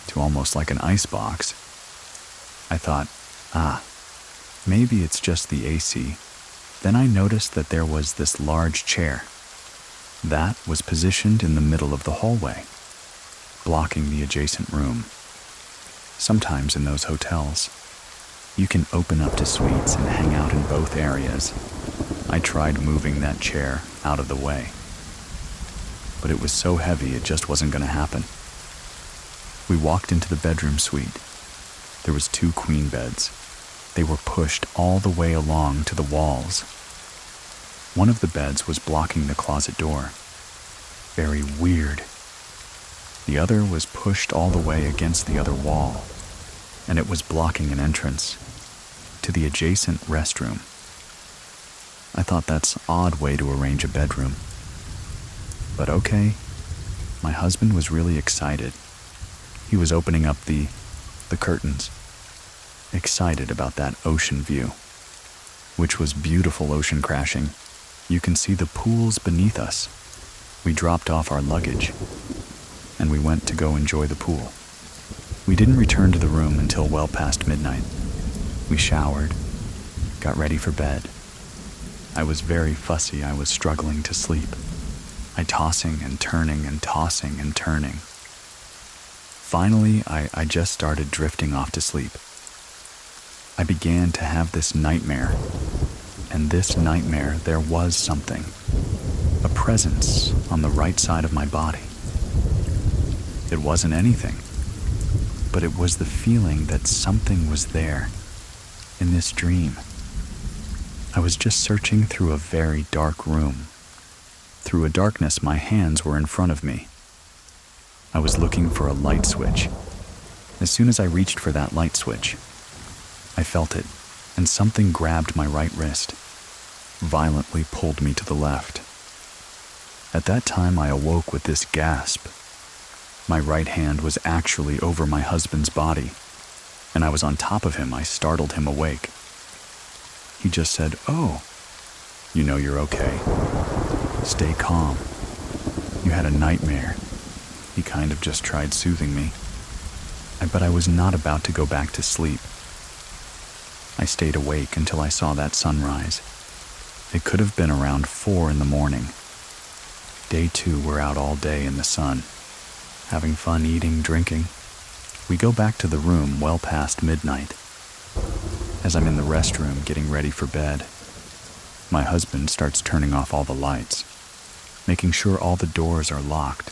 to almost like an icebox. I thought, maybe it's just the AC. Then I noticed that there was this large chair. That was positioned in the middle of the hallway, blocking the adjacent room. Sometimes in those hotels, you can open up to suites and hang out in both areas. I tried moving that chair out of the way, but it was so heavy it just wasn't going to happen. We walked into the bedroom suite. There was 2 queen beds. They were pushed all the way along to the walls. One of the beds was blocking the closet door. Very weird. The other was pushed all the way against the other wall, and it was blocking an entrance to the adjacent restroom. I thought that's an odd way to arrange a bedroom. But okay, my husband was really excited. He was opening up the curtains, excited about that ocean view, which was beautiful ocean crashing. You can see the pools beneath us. We dropped off our luggage, and we went to go enjoy the pool. We didn't return to the room until well past midnight. We showered, got ready for bed. I was very fussy. I was struggling to sleep. I tossing and turning and tossing and turning. Finally, I just started drifting off to sleep. I began to have this nightmare, and this nightmare, there was something. a presence on the right side of my body. It wasn't anything, but it was the feeling that something was there in this dream. I was just searching through a very dark room. Through a darkness, my hands were in front of me. I was looking for a light switch. As soon as I reached for that light switch, I felt it, and something grabbed my right wrist, violently pulled me to the left. At that time, I awoke with this gasp. My right hand was actually over my husband's body, and I was on top of him. I startled him awake. He just said, "Oh, you know you're okay. Stay calm. You had a nightmare." He kind of just tried soothing me. But I was not about to go back to sleep. I stayed awake until I saw that sunrise. It could have been around 4 in the morning. Day 2, we're out all day in the sun, having fun eating, drinking. We go back to the room well past midnight. As I'm in the restroom getting ready for bed, my husband starts turning off all the lights, making sure all the doors are locked,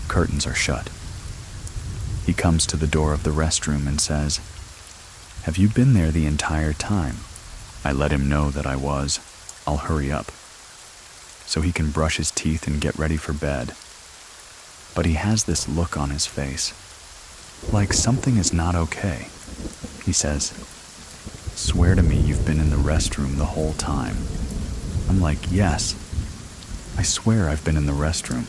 curtains are shut. He comes to the door of the restroom and says, "Have you been there the entire time?" I let him know that I was. I'll hurry up, so he can brush his teeth and get ready for bed. But he has this look on his face, like something is not okay. He says, "Swear to me you've been in the restroom the whole time." I'm like, "Yes, I swear I've been in the restroom.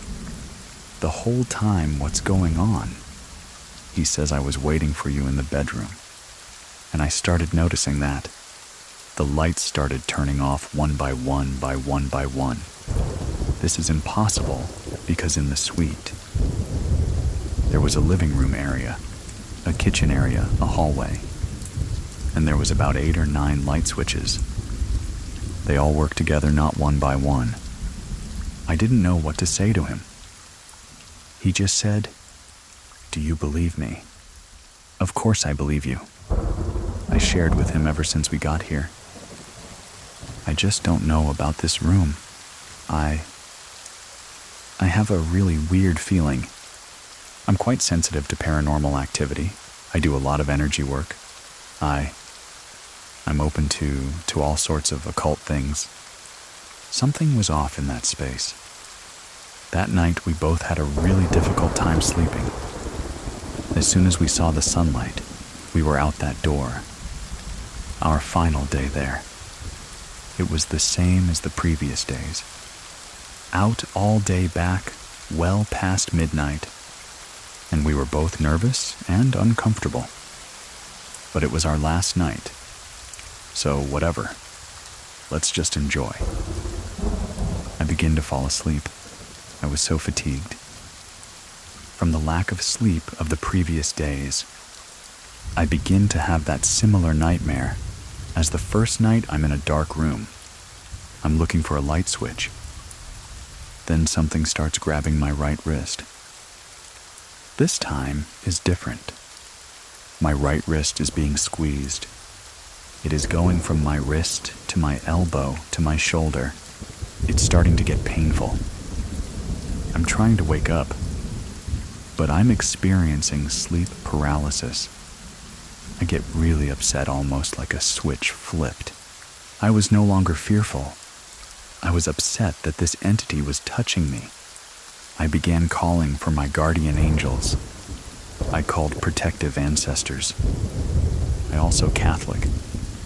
The whole time, what's going on?" He says, "I was waiting for you in the bedroom." And I started noticing that. The lights started turning off one by one by one by one. This is impossible because in the suite, there was a living room area, a kitchen area, a hallway, and there was about 8 or 9 light switches. They all worked together, not one by one. I didn't know what to say to him. He just said, "Do you believe me?" Of course I believe you. I shared with him ever since we got here. I just don't know about this room. I have a really weird feeling. I'm quite sensitive to paranormal activity. I do a lot of energy work. I'm open to all sorts of occult things. Something was off in that space. That night, we both had a really difficult time sleeping. As soon as we saw the sunlight, we were out that door. Our final day there. It was the same as the previous days. Out all day back, well past midnight, and we were both nervous and uncomfortable. But it was our last night, so whatever. Let's just enjoy. I begin to fall asleep. I was so fatigued. From the lack of sleep of the previous days, I begin to have that similar nightmare as the first night. I'm in a dark room. I'm looking for a light switch. Then something starts grabbing my right wrist. This time is different. My right wrist is being squeezed. It is going from my wrist to my elbow to my shoulder. It's starting to get painful. I'm trying to wake up, but I'm experiencing sleep paralysis. I get really upset, almost like a switch flipped. I was no longer fearful. I was upset that this entity was touching me. I began calling for my guardian angels. I called protective ancestors. I also Catholic,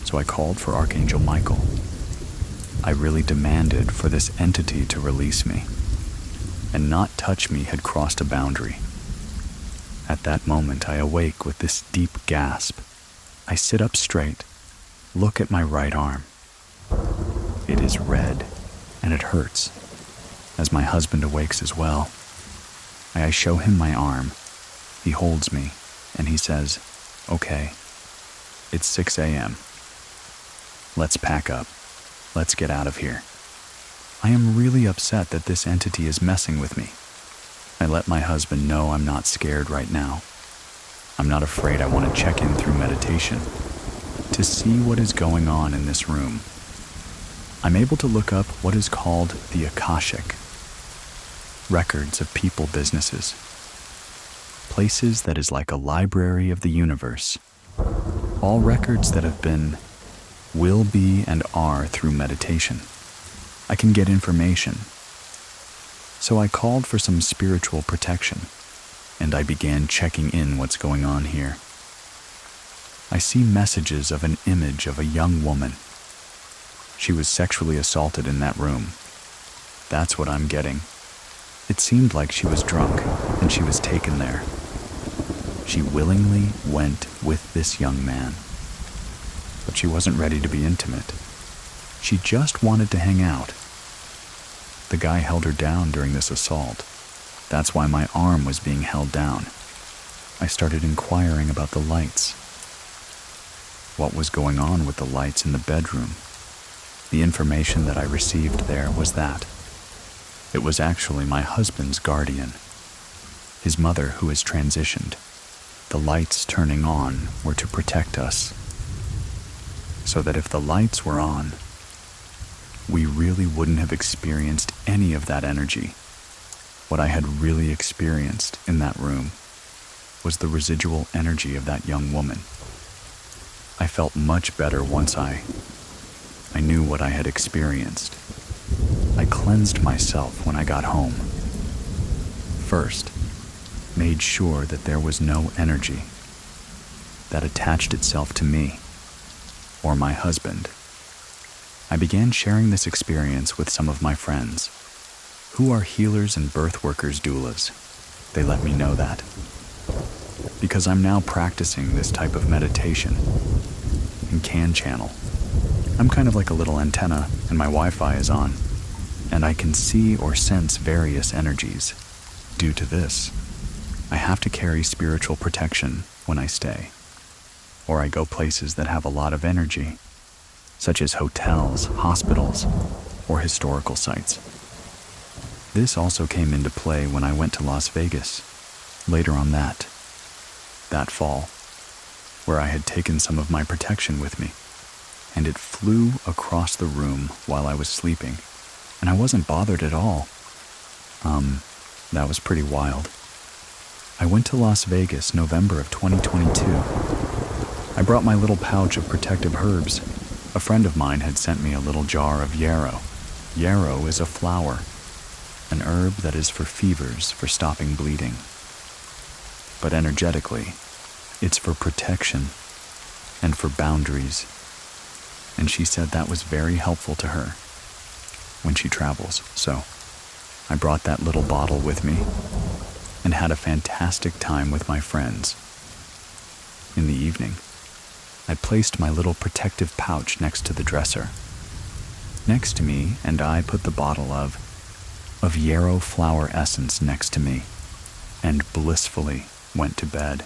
so I called for Archangel Michael. I really demanded for this entity to release me, and not touch me had crossed a boundary. At that moment, I awake with this deep gasp. I sit up straight, look at my right arm. It is red, and it hurts, as my husband awakes as well. I show him my arm. He holds me, and he says, "Okay, it's 6 a.m. Let's pack up. Let's get out of here." I am really upset that this entity is messing with me. I let my husband know I'm not scared right now. I'm not afraid. I want to check in through meditation to see what is going on in this room. I'm able to look up what is called the Akashic, records of people businesses, places that is like a library of the universe, all records that have been, will be, and are through meditation. I can get information. So I called for some spiritual protection, and I began checking in what's going on here. I see messages of an image of a young woman. She was sexually assaulted in that room. That's what I'm getting. It seemed like she was drunk, and she was taken there. She willingly went with this young man. But she wasn't ready to be intimate. She just wanted to hang out. The guy held her down during this assault. That's why my arm was being held down. I started inquiring about the lights. What was going on with the lights in the bedroom? The information that I received there was that it was actually my husband's guardian, his mother who has transitioned. The lights turning on were to protect us, so that if the lights were on, we really wouldn't have experienced any of that energy. What I had really experienced in that room was the residual energy of that young woman. I felt much better once I knew what I had experienced. I cleansed myself when I got home. First, made sure that there was no energy that attached itself to me or my husband. I began sharing this experience with some of my friends, who are healers and birth workers doulas. They let me know that. Because I'm now practicing this type of meditation and can channel. I'm kind of like a little antenna, and my Wi-Fi is on, and I can see or sense various energies. Due to this, I have to carry spiritual protection when I stay, or I go places that have a lot of energy, such as hotels, hospitals, or historical sites. This also came into play when I went to Las Vegas, later on that fall, where I had taken some of my protection with me, and it flew across the room while I was sleeping, and I wasn't bothered at all. That was pretty wild. I went to Las Vegas November of 2022. I brought my little pouch of protective herbs. A friend of mine had sent me a little jar of yarrow. Yarrow is a flower, an herb that is for fevers, for stopping bleeding. But energetically, it's for protection and for boundaries. And she said that was very helpful to her when she travels. So I brought that little bottle with me and had a fantastic time with my friends. In the evening, I placed my little protective pouch next to the dresser. Next to me, and I put the bottle of yarrow flower essence next to me, and blissfully went to bed.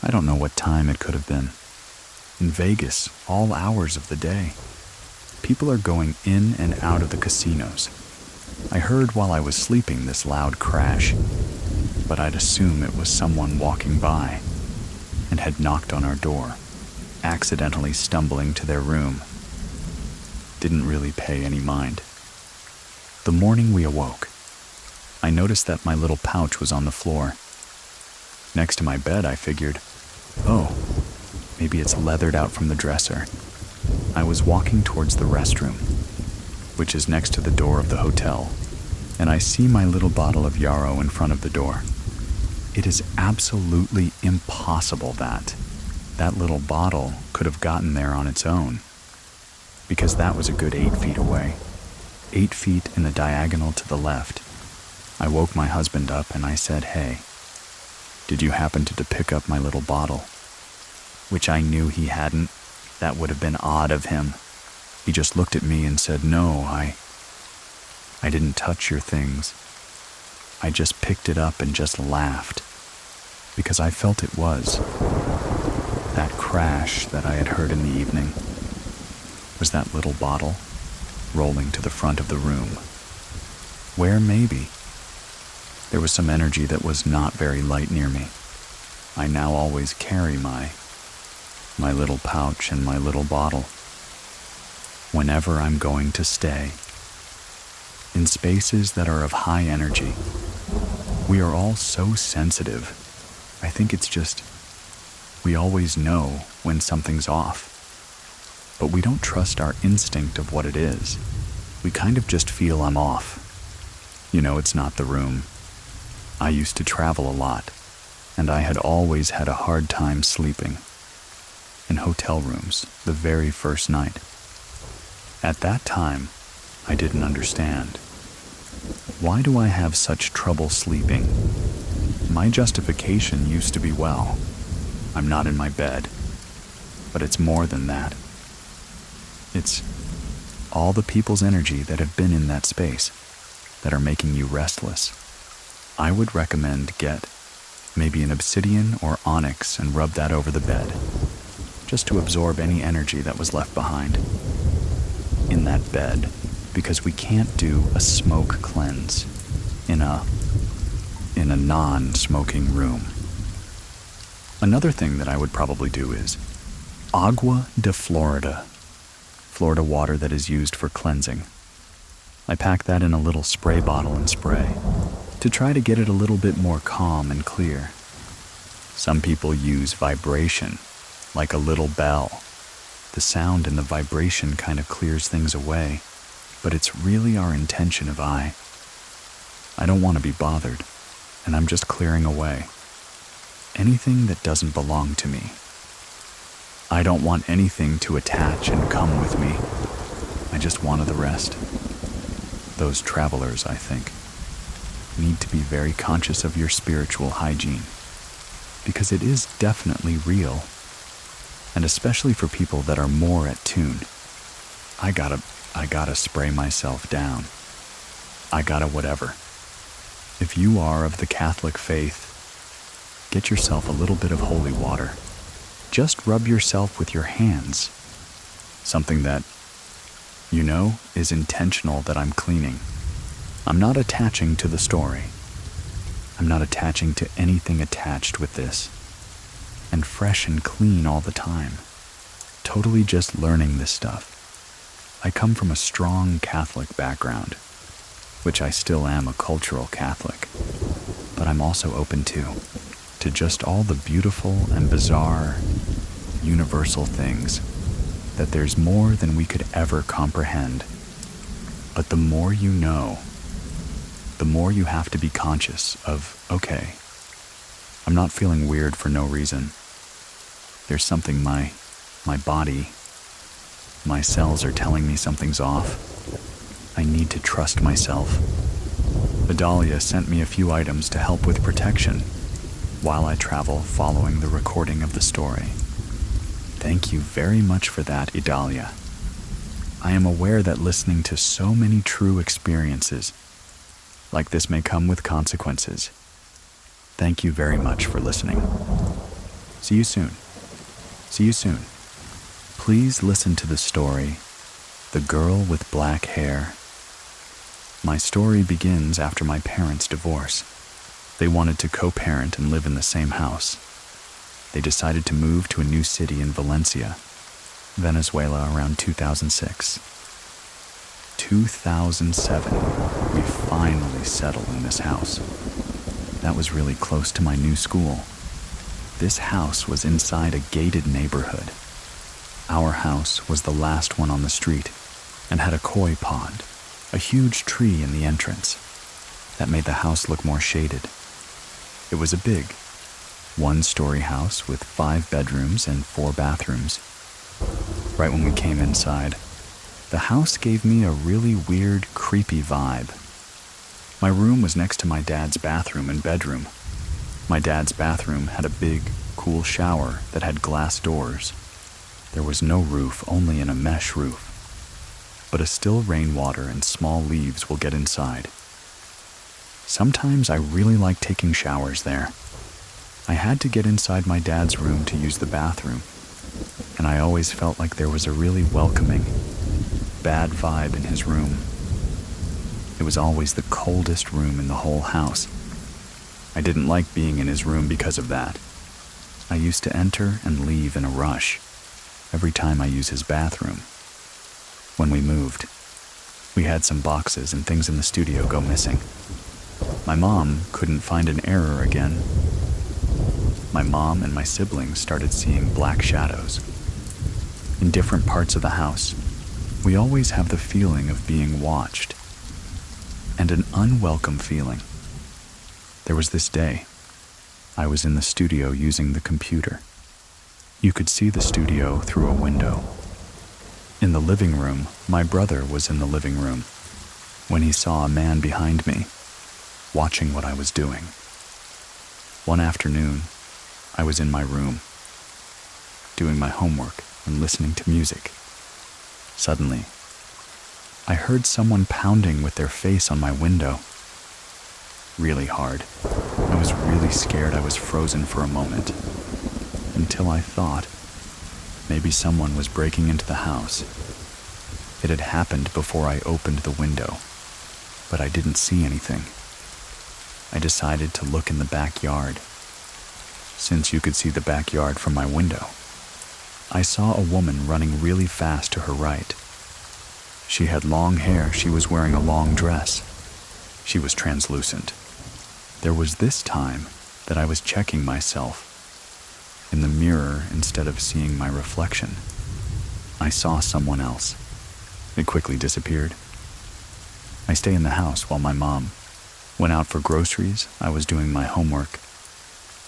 I don't know what time it could have been. In Vegas, all hours of the day, people are going in and out of the casinos. I heard while I was sleeping this loud crash, but I'd assume it was someone walking by and had knocked on our door, accidentally stumbling to their room. Didn't really pay any mind. The morning we awoke, I noticed that my little pouch was on the floor. Next to my bed, I figured, oh, maybe it's leathered out from the dresser. I was walking towards the restroom, which is next to the door of the hotel, and I see my little bottle of yarrow in front of the door. It is absolutely impossible that little bottle could have gotten there on its own, because that was a good 8 feet away, 8 feet in the diagonal to the left. I woke my husband up and I said, "Hey, did you happen to pick up my little bottle?" Which I knew he hadn't. That would have been odd of him. He just looked at me and said, "No, I didn't touch your things. I just picked it up and just laughed, because I felt it was. That crash that I had heard in the evening was that little bottle rolling to the front of the room, where maybe there was some energy that was not very light near me. I now always carry my little pouch and my little bottle. whenever I'm going to stay. In spaces that are of high energy, we are all so sensitive. I think it's just, we always know when something's off, but we don't trust our instinct of what it is. We kind of just feel I'm off. You know, it's not the room. I used to travel a lot, and I had always had a hard time sleeping in hotel rooms the very first night. At that time, I didn't understand. Why do I have such trouble sleeping? My justification used to be, well, I'm not in my bed. But it's more than that. It's all the people's energy that have been in that space that are making you restless. I would recommend get maybe an obsidian or onyx and rub that over the bed, just to absorb any energy that was left behind in that bed, because we can't do a smoke cleanse in a non-smoking room. Another thing that I would probably do is agua de Florida water that is used for cleansing. I pack that in a little spray bottle and spray to try to get it a little bit more calm and clear. Some people use vibration, like a little bell. The sound and the vibration kind of clears things away, but it's really our intention of I don't want to be bothered, and I'm just clearing away anything that doesn't belong to me. I don't want anything to attach and come with me. I just wanted the rest. Those travelers, I think, need to be very conscious of your spiritual hygiene, because it is definitely real, and especially for people that are more at tune. I gotta spray myself down. I gotta whatever. If you are of the Catholic faith, get yourself a little bit of holy water. Just rub yourself with your hands. Something that, you know, is intentional that I'm cleaning. I'm not attaching to the story. I'm not attaching to anything attached with this. And fresh and clean all the time. Totally just learning this stuff. I come from a strong Catholic background, which I still am a cultural Catholic, but I'm also open to just all the beautiful and bizarre, universal things, that there's more than we could ever comprehend. But the more you know, the more you have to be conscious of, okay, I'm not feeling weird for no reason. There's something my body, my cells are telling me something's off. I need to trust myself. Idalia sent me a few items to help with protection while I travel following the recording of the story. Thank you very much for that, Idalia. I am aware that listening to so many true experiences like this may come with consequences. Thank you very much for listening. See you soon. See you soon. Please listen to the story, The Girl with Black Hair. My story begins after my parents' divorce. They wanted to co-parent and live in the same house. They decided to move to a new city in Valencia, Venezuela around 2006. 2007, we finally settled in this house. That was really close to my new school. This house was inside a gated neighborhood. Our house was the last one on the street and had a koi pond, a huge tree in the entrance that made the house look more shaded. It was a big, one-story house with 5 bedrooms and 4 bathrooms. Right when we came inside, the house gave me a really weird, creepy vibe. My room was next to my dad's bathroom and bedroom. My dad's bathroom had a big, cool shower that had glass doors. There was no roof, only a mesh roof. But a still rainwater and small leaves will get inside. Sometimes I really like taking showers there. I had to get inside my dad's room to use the bathroom, and I always felt like there was a really welcoming, bad vibe in his room. It was always the coldest room in the whole house. I didn't like being in his room because of that. I used to enter and leave in a rush every time I use his bathroom. When we moved, we had some boxes and things in the studio go missing. My mom couldn't find an error again. My mom and my siblings started seeing black shadows. In different parts of the house, we always have the feeling of being watched, and an unwelcome feeling. There was this day, I was in the studio using the computer. You could see the studio through a window. In the living room, my brother was in the living room when he saw a man behind me, watching what I was doing. One afternoon, I was in my room, doing my homework and listening to music. Suddenly, I heard someone pounding with their face on my window. Really hard. I was really scared. I was frozen for a moment, until I thought maybe someone was breaking into the house. It had happened before I opened the window, but I didn't see anything. I decided to look in the backyard, since you could see the backyard from my window. I saw a woman running really fast to her right. She had long hair. She was wearing a long dress. She was translucent. There was this time that I was checking myself in the mirror instead of seeing my reflection. I saw someone else. It quickly disappeared. I stay in the house while my mom went out for groceries. I was doing my homework,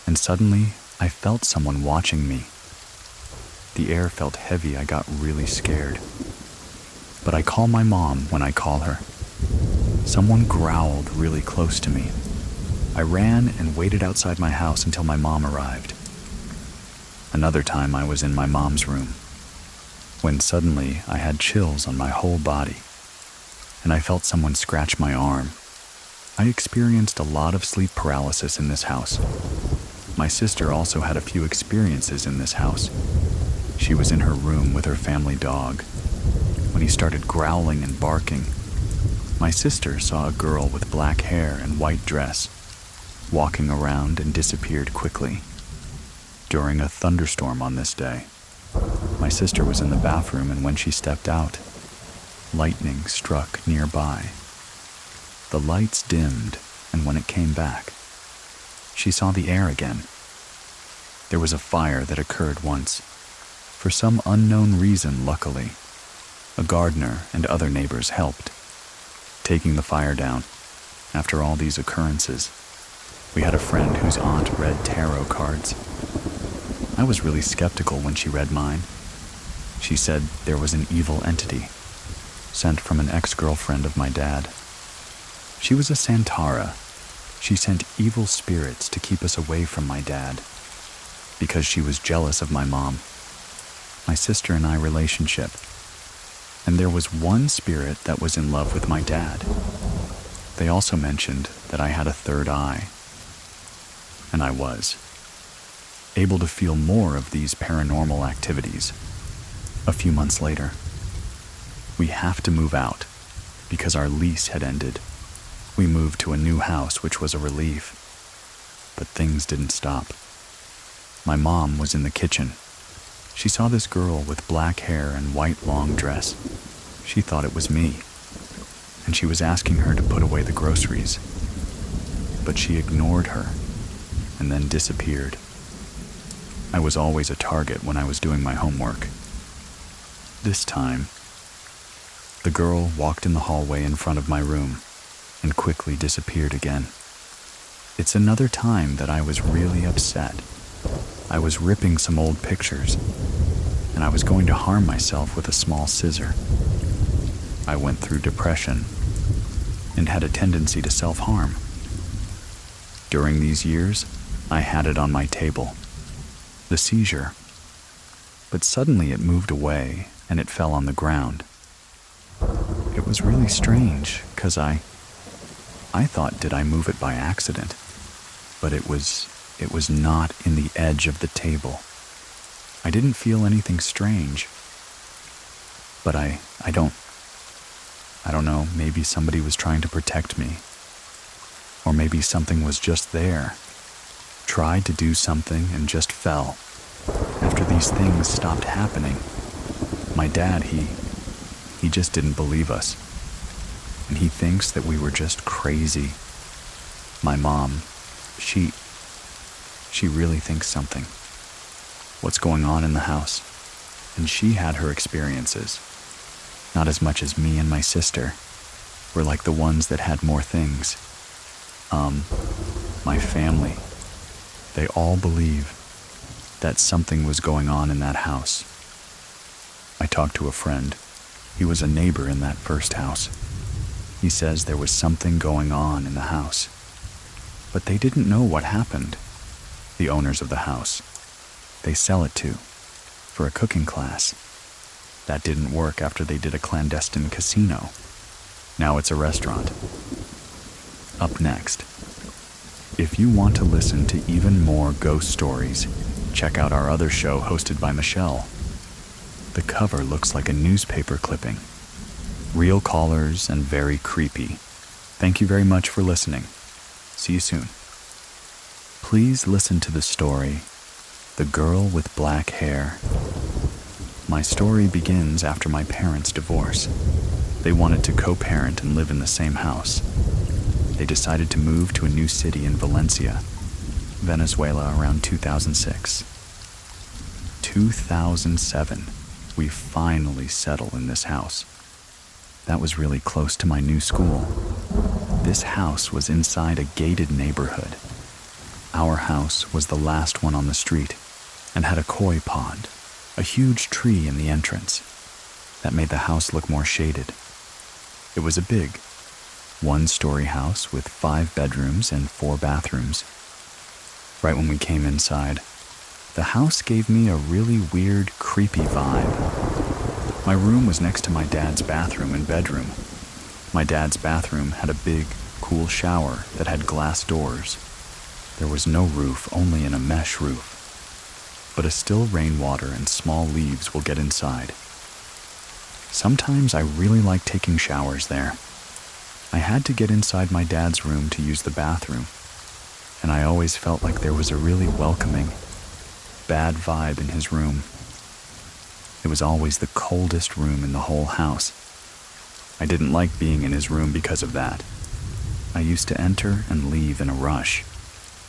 and suddenly I felt someone watching me. The air felt heavy. I got really scared. But I call my mom when I call her. Someone growled really close to me. I ran and waited outside my house until my mom arrived. Another time I was in my mom's room, when suddenly I had chills on my whole body, and I felt someone scratch my arm. I experienced a lot of sleep paralysis in this house. My sister also had a few experiences in this house. She was in her room with her family dog when he started growling and barking. My sister saw a girl with black hair and white dress walking around and disappeared quickly. During a thunderstorm on this day, my sister was in the bathroom, and when she stepped out, lightning struck nearby. The lights dimmed, and when it came back, she saw the air again. There was a fire that occurred once. For some unknown reason, luckily, a gardener and other neighbors helped, taking the fire down. After all these occurrences, we had a friend whose aunt read tarot cards. I was really skeptical when she read mine. She said there was an evil entity sent from an ex-girlfriend of my dad. She was a Santara. She sent evil spirits to keep us away from my dad because she was jealous of my mom, my sister and I relationship. And there was one spirit that was in love with my dad. They also mentioned that I had a third eye, and I was able to feel more of these paranormal activities. A few months later, we have to move out because our lease had ended. We moved to a new house, which was a relief, but things didn't stop. My mom was in the kitchen. She saw this girl with black hair and white long dress. She thought it was me, and she was asking her to put away the groceries, but she ignored her and then disappeared. I was always a target when I was doing my homework. This time, the girl walked in the hallway in front of my room and quickly disappeared again. It's another time that I was really upset. I was ripping some old pictures, and I was going to harm myself with a small scissor. I went through depression and had a tendency to self-harm. During these years, I had it on my table, the seizure, but suddenly it moved away and it fell on the ground. It was really strange, because I thought, did I move it by accident? But it was not in the edge of the table. I didn't feel anything strange, but I don't know, maybe somebody was trying to protect me, or maybe something was just there, tried to do something and just fell. After these things stopped happening, my dad, he He just didn't believe us. And he thinks that we were just crazy. My mom, she really thinks something. What's going on in the house? And she had her experiences. Not as much as me and my sister. We're like the ones that had more things. My family. They all believe that something was going on in that house. I talked to a friend. He was a neighbor in that first house. He says there was something going on in the house. But they didn't know what happened. The owners of the house. They sell it to, for a cooking class. That didn't work after they did a clandestine casino. Now it's a restaurant. Up next. If you want to listen to even more ghost stories, check out our other show hosted by Michelle. The cover looks like a newspaper clipping. Real callers and very creepy. Thank you very much for listening. See you soon. Please listen to the story, The Girl with Black Hair. My story begins after my parents' divorce. They wanted to co-parent and live in the same house. They decided to move to a new city in Valencia, Venezuela, around 2006. 2007, we finally settled in this house. That was really close to my new school. This house was inside a gated neighborhood. Our house was the last one on the street and had a koi pond, a huge tree in the entrance. That made the house look more shaded. It was a big, one-story house with 5 bedrooms and 4 bathrooms. Right when we came inside, the house gave me a really weird, creepy vibe. My room was next to my dad's bathroom and bedroom. My dad's bathroom had a big, cool shower that had glass doors. There was no roof, only a mesh roof. But a still rainwater and small leaves will get inside. Sometimes I really like taking showers there. I had to get inside my dad's room to use the bathroom, and I always felt like there was a really welcoming, bad vibe in his room. It was always the coldest room in the whole house. I didn't like being in his room because of that. I used to enter and leave in a rush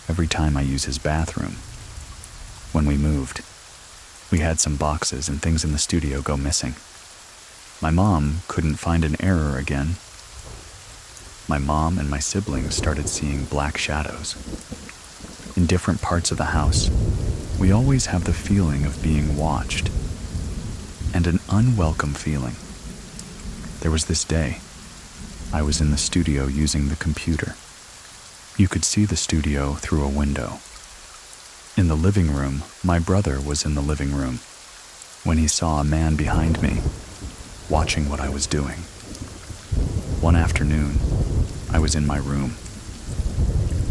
every time I use his bathroom. When we moved, we had some boxes and things in the studio go missing. My mom couldn't find an error again. My mom and my siblings started seeing black shadows. In different parts of the house, we always have the feeling of being watched, and an unwelcome feeling. There was this day, I was in the studio using the computer. You could see the studio through a window. In the living room, my brother was in the living room when he saw a man behind me, watching what I was doing. One afternoon, I was in my room,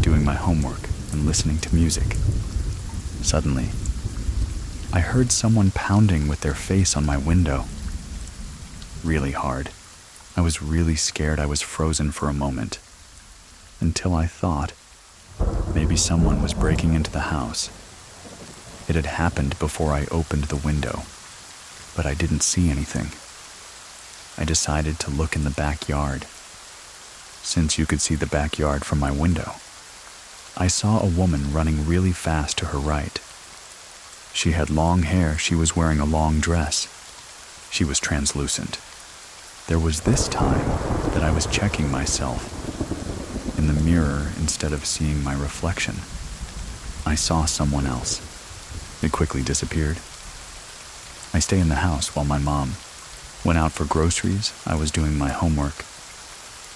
doing my homework and listening to music. Suddenly, I heard someone pounding with their face on my window. Really hard. I was really scared. I was frozen for a moment, until I thought maybe someone was breaking into the house. It had happened before I opened the window, but I didn't see anything. I decided to look in the backyard. Since you could see the backyard from my window, I saw a woman running really fast to her right. She had long hair. She was wearing a long dress. She was translucent. There was this time that I was checking myself in the mirror instead of seeing my reflection. I saw someone else. It quickly disappeared. I stay in the house while my mom went out for groceries. I was doing my homework,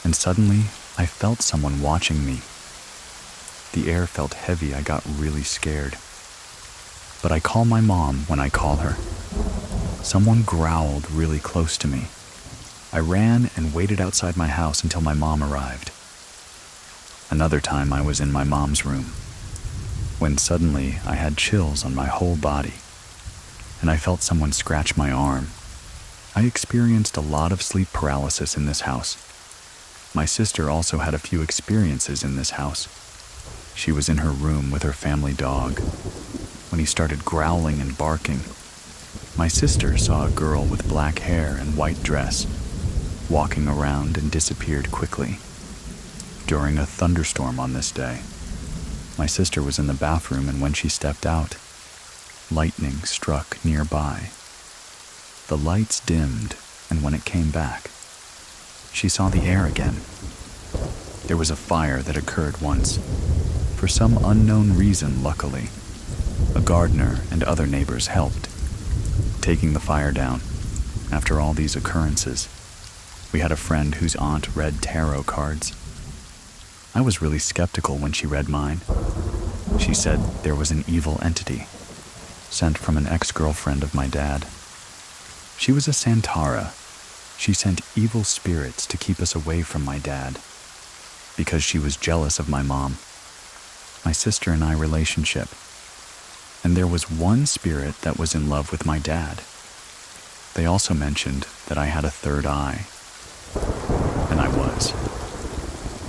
and suddenly I felt someone watching me. The air felt heavy. I got really scared. But I call my mom when I call her. Someone growled really close to me. I ran and waited outside my house until my mom arrived. Another time I was in my mom's room, when suddenly I had chills on my whole body, and I felt someone scratch my arm. I experienced a lot of sleep paralysis in this house. My sister also had a few experiences in this house. She was in her room with her family dog when he started growling and barking. My sister saw a girl with black hair and white dress walking around and disappeared quickly. During a thunderstorm on this day, my sister was in the bathroom, and when she stepped out, lightning struck nearby. The lights dimmed, and when it came back, she saw the air again. There was a fire that occurred once. For some unknown reason, luckily, a gardener and other neighbors helped, taking the fire down. After all these occurrences, we had a friend whose aunt read tarot cards. I was really skeptical when she read mine. She said there was an evil entity sent from an ex-girlfriend of my dad. She was a Santara. She sent evil spirits to keep us away from my dad because she was jealous of my mom, my sister and I relationship. And there was one spirit that was in love with my dad. They also mentioned that I had a third eye, and I was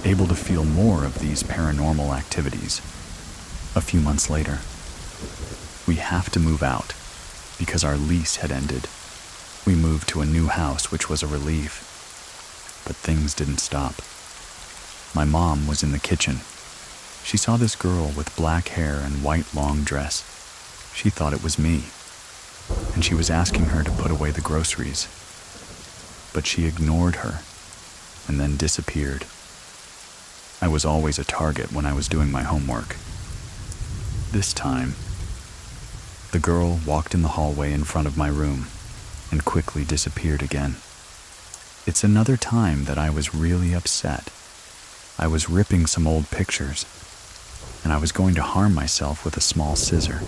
able to feel more of these paranormal activities. A few months later, we have to move out because our lease had ended. We moved to a new house, which was a relief, but things didn't stop. My mom was in the kitchen. She saw this girl with black hair and white long dress. She thought it was me, and she was asking her to put away the groceries. But she ignored her and then disappeared. I was always a target when I was doing my homework. This time, the girl walked in the hallway in front of my room and quickly disappeared again. It's another time that I was really upset. I was ripping some old pictures, and I was going to harm myself with a small scissor.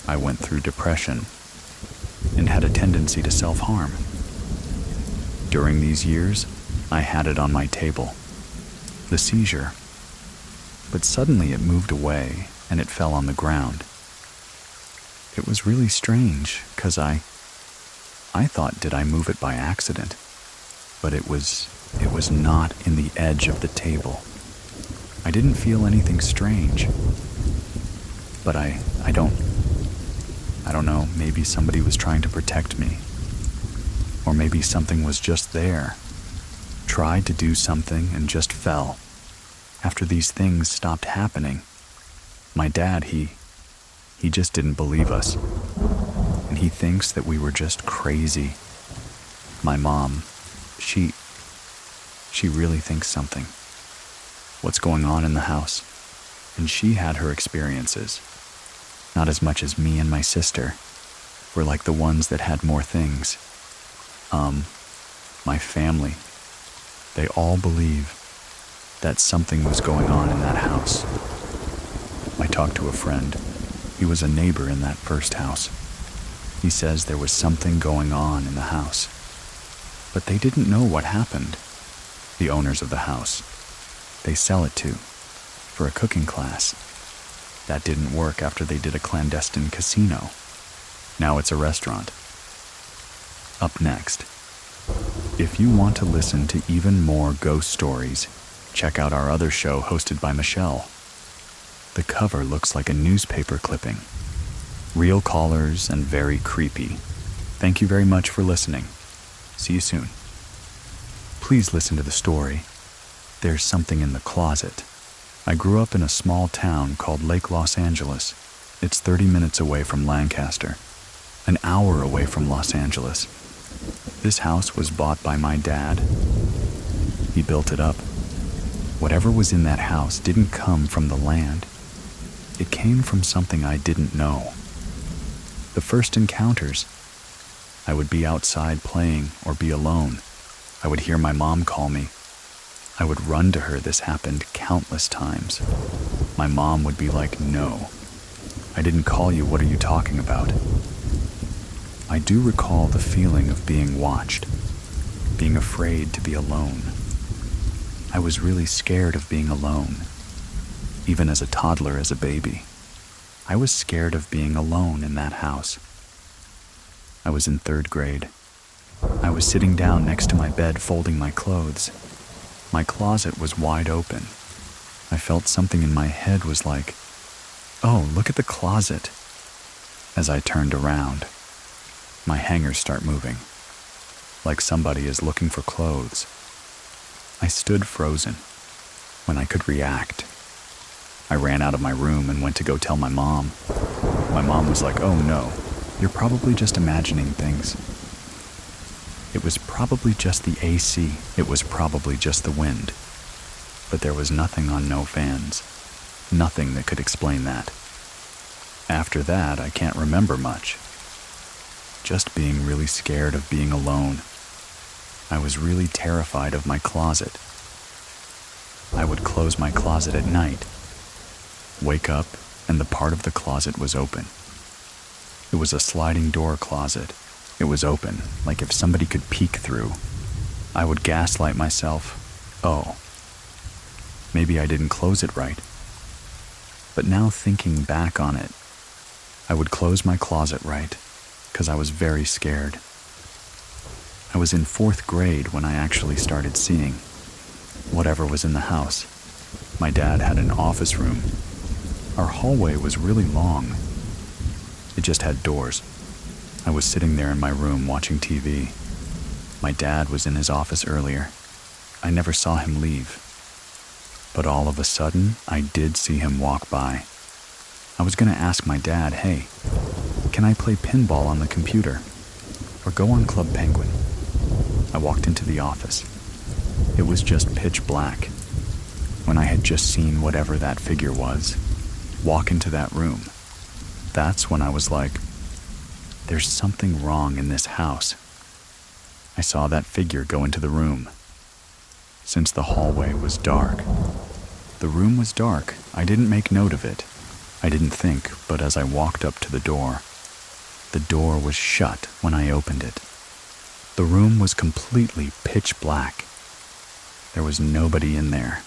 I went through depression and had a tendency to self-harm. During these years, I had it on my table, the seizure, but suddenly it moved away and it fell on the ground. It was really strange, because I thought, did I move it by accident? But it was not in the edge of the table. I didn't feel anything strange. But I don't know, maybe somebody was trying to protect me. Or maybe something was just there, tried to do something and just fell. After these things stopped happening, my dad, he just didn't believe us. And he thinks that we were just crazy. My mom, she really thinks something. What's going on in the house? And she had her experiences. Not as much as me and my sister. We're like the ones that had more things. My family, they all believe that something was going on in that house. I talked to a friend. He was a neighbor in that first house. He says there was something going on in the house. But they didn't know what happened. The owners of the house. They sell it to, for a cooking class. That didn't work after they did a clandestine casino. Now it's a restaurant. Up next, if you want to listen to even more ghost stories, check out our other show hosted by Michelle. The cover looks like a newspaper clipping. Real callers and very creepy. Thank you very much for listening. See you soon. Please listen to the story. There's something in the closet. I grew up in a small town called Lake Los Angeles. It's 30 minutes away from Lancaster, an hour away from Los Angeles. This house was bought by my dad. He built it up. Whatever was in that house didn't come from the land. It came from something I didn't know. The first encounters, I would be outside playing or be alone. I would hear my mom call me. I would run to her. This happened countless times. My mom would be like, "No, I didn't call you. What are you talking about?" I do recall the feeling of being watched, being afraid to be alone. I was really scared of being alone. Even as a toddler, as a baby, I was scared of being alone in that house. I was in 3rd grade. I was sitting down next to my bed folding my clothes. My closet was wide open. I felt something in my head was like, "Oh, look at the closet." As I turned around, My hangers start moving, like somebody is looking for clothes. I stood frozen. When I could react, I ran out of my room and went to go tell my mom. My mom was like, "Oh no, you're probably just imagining things." It was probably just the AC. It was probably just the wind. But there was nothing on No Fans. Nothing that could explain that. After that, I can't remember much. Just being really scared of being alone. I was really terrified of my closet. I would close my closet at night, wake up, and the part of the closet was open. It was a sliding door closet. It was open, like if somebody could peek through. I would gaslight myself. Oh, maybe I didn't close it right. But now thinking back on it, I would close my closet right, because I was very scared. I was in 4th grade when I actually started seeing whatever was in the house. My dad had an office room. Our hallway was really long. It just had doors. I was sitting there in my room watching TV. My dad was in his office earlier. I never saw him leave. But all of a sudden, I did see him walk by. I was going to ask my dad, "Hey, can I play pinball on the computer? Or go on Club Penguin?" I walked into the office. It was just pitch black. When I had just seen whatever that figure was walk into that room, that's when I was like, there's something wrong in this house. I saw that figure go into the room. Since the hallway was dark, the room was dark. I didn't make note of it. I didn't think, but as I walked up to the door was shut when I opened it. The room was completely pitch black. There was nobody in there.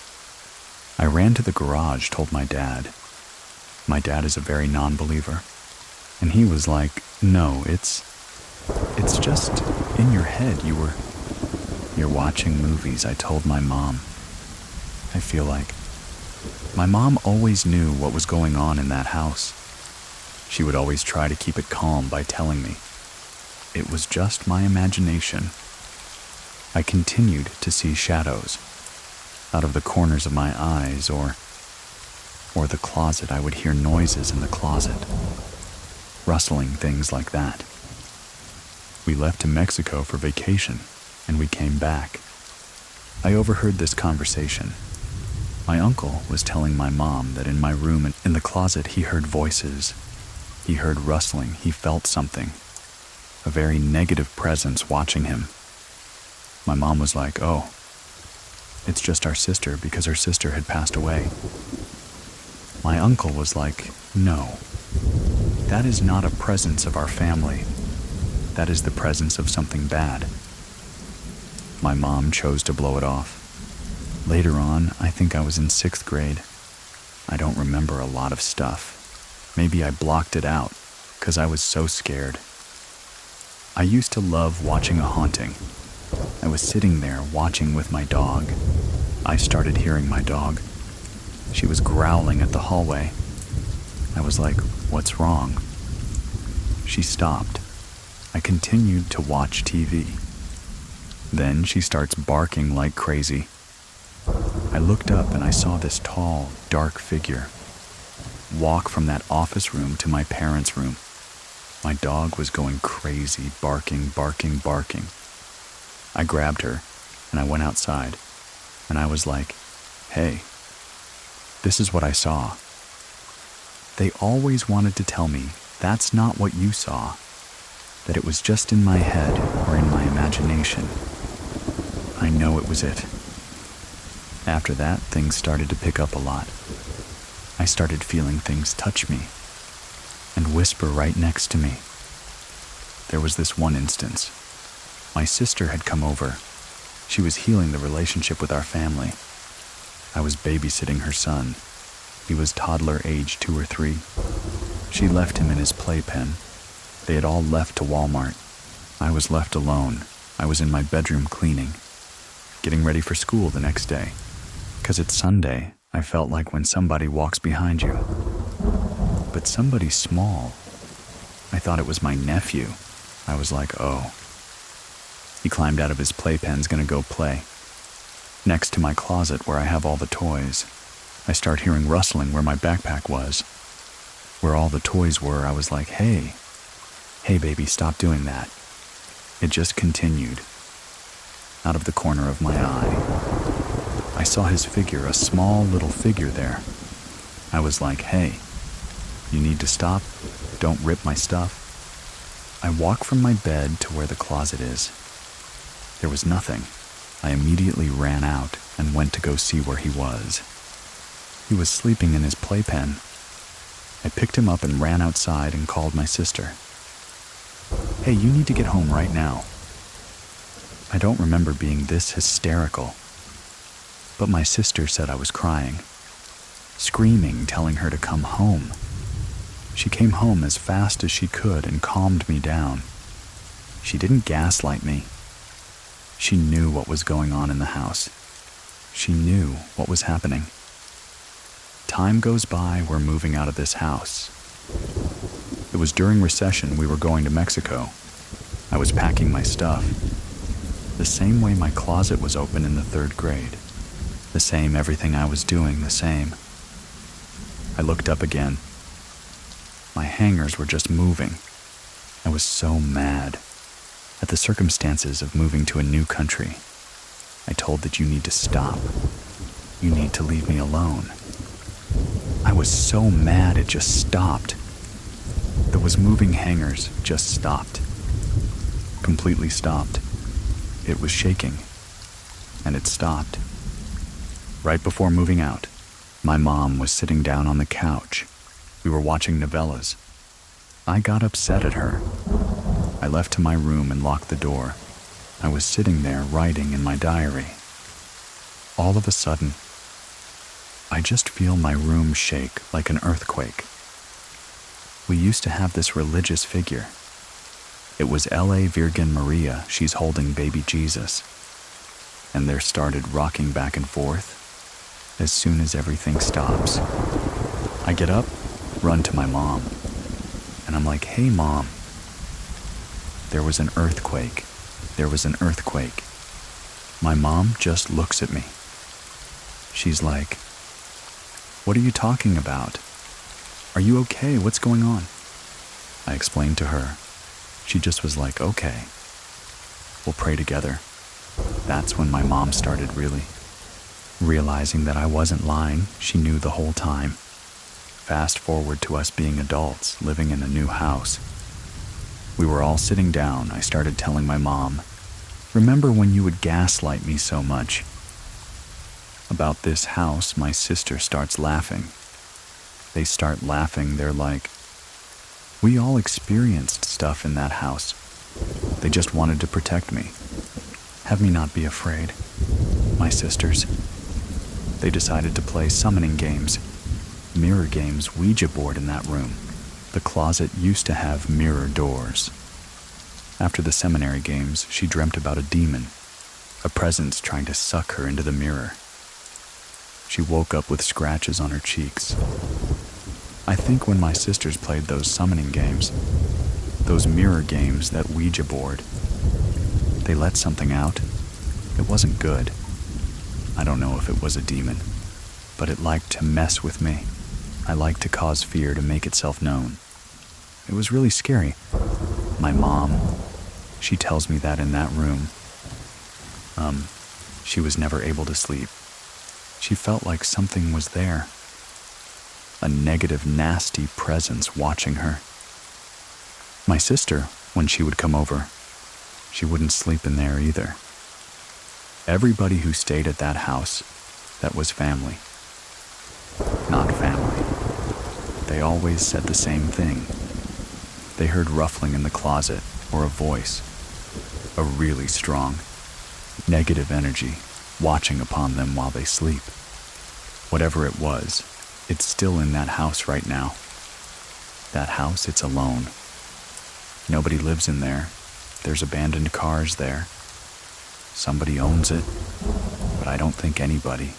I ran to the garage, told my dad. My dad is a very non-believer. And he was like, "No, it's just in your head. You're watching movies," I told my mom. I feel like my mom always knew what was going on in that house. She would always try to keep it calm by telling me it was just my imagination. I continued to see shadows out of the corners of my eyes or the closet. I would hear noises in the closet, rustling, things like that. We left to Mexico for vacation, and we came back. I overheard this conversation. My uncle was telling my mom that in my room and in the closet he heard voices. He heard rustling. He felt something, a very negative presence watching him. My mom was like, "Oh, it's just our sister," because her sister had passed away. My uncle was like, "No, that is not a presence of our family. That is the presence of something bad." My mom chose to blow it off. Later on, I think I was in 6th grade. I don't remember a lot of stuff. Maybe I blocked it out because I was so scared. I used to love watching a haunting. I was sitting there watching with my dog. I started hearing my dog. She was growling at the hallway. I was like, "What's wrong?" She stopped. I continued to watch TV. Then she starts barking like crazy. I looked up and I saw this tall, dark figure walk from that office room to my parents' room. My dog was going crazy, barking, barking, barking. I grabbed her and I went outside and I was like, "Hey, this is what I saw." They always wanted to tell me that's not what you saw, that it was just in my head or in my imagination. I know it was it. After that, things started to pick up a lot. I started feeling things touch me and whisper right next to me. There was this one instance. My sister had come over. She was healing the relationship with our family. I was babysitting her son. He was toddler age 2 or 3. She left him in his playpen. They had all left to Walmart. I was left alone. I was in my bedroom cleaning, getting ready for school the next day. 'Cause it's Sunday, I felt like when somebody walks behind you. But somebody small. I thought it was my nephew. I was like, oh. He climbed out of his playpen's gonna go play. Next to my closet where I have all the toys, I start hearing rustling where my backpack was. Where all the toys were, I was like, hey, baby, stop doing that. It just continued. Out of the corner of my eye, I saw his figure, a small little figure there. I was like, hey, you need to stop. Don't rip my stuff. I walk from my bed to where the closet is. There was nothing. I immediately ran out and went to go see where he was. He was sleeping in his playpen. I picked him up and ran outside and called my sister. Hey, you need to get home right now. I don't remember being this hysterical, but my sister said I was crying, screaming, telling her to come home. She came home as fast as she could and calmed me down. She didn't gaslight me. She knew what was going on in the house. She knew what was happening. Time goes by, we're moving out of this house. It was during recession, we were going to Mexico. I was packing my stuff. The same way my closet was open in the 3rd grade. The same everything I was doing, the same. I looked up again. My hangers were just moving. I was so mad at the circumstances of moving to a new country. I told that you need to stop. You need to leave me alone. I was so mad it just stopped. Those moving hangers just stopped. Completely stopped. It was shaking, and it stopped. Right before moving out, my mom was sitting down on the couch. We were watching novellas. I got upset at her. I left to my room and locked the door. I was sitting there writing in my diary. All of a sudden, I just feel my room shake like an earthquake. We used to have this religious figure. It was L.A. Virgin Maria. She's holding baby Jesus. And they're started rocking back and forth as soon as everything stops. I get up, run to my mom, and I'm like, hey, Mom. There was an earthquake. There was an earthquake. My mom just looks at me. She's like, what are you talking about? Are you okay? What's going on? I explained to her. She just was like, okay, we'll pray together. That's when my mom started really realizing that I wasn't lying. She knew the whole time. Fast forward to us being adults, living in a new house. We were all sitting down. I started telling my mom, remember when you would gaslight me so much? About this house, my sister starts laughing. They start laughing. They're like, we all experienced stuff in that house. They just wanted to protect me. Have me not be afraid. My sisters. They decided to play summoning games. Mirror games, Ouija board in that room. The closet used to have mirror doors. After the seminary games, she dreamt about a demon, a presence trying to suck her into the mirror. She woke up with scratches on her cheeks. I think when my sisters played those summoning games, those mirror games, that Ouija board, they let something out. It wasn't good. I don't know if it was a demon, but it liked to mess with me. I liked to cause fear to make itself known. It was really scary. My mom, she tells me that in that room, she was never able to sleep. She felt like something was there. A negative, nasty presence watching her. My sister, when she would come over, she wouldn't sleep in there either. Everybody who stayed at that house, that was family. Not family. They always said the same thing. They heard ruffling in the closet or a voice, a really strong, negative energy watching upon them while they sleep. Whatever it was, it's still in that house right now. That house, it's alone. Nobody lives in there. There's abandoned cars there. Somebody owns it, but I don't think anybody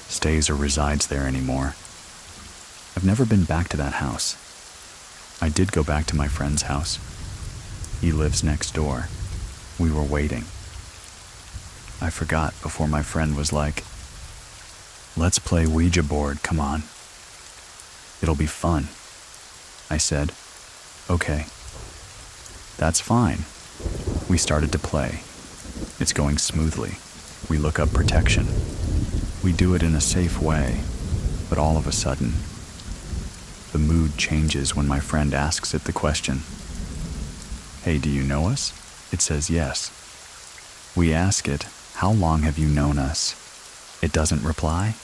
stays or resides there anymore. I've never been back to that house. I did go back to my friend's house. He lives next door. We were waiting. I forgot before my friend was like, "Let's play Ouija board, come on. It'll be fun." I said, "Okay." "That's fine." We started to play. It's going smoothly. We look up protection. We do it in a safe way, but all of a sudden, the mood changes when my friend asks it the question. "Hey, do you know us?" It says yes. We ask it, "How long have you known us?" It doesn't reply.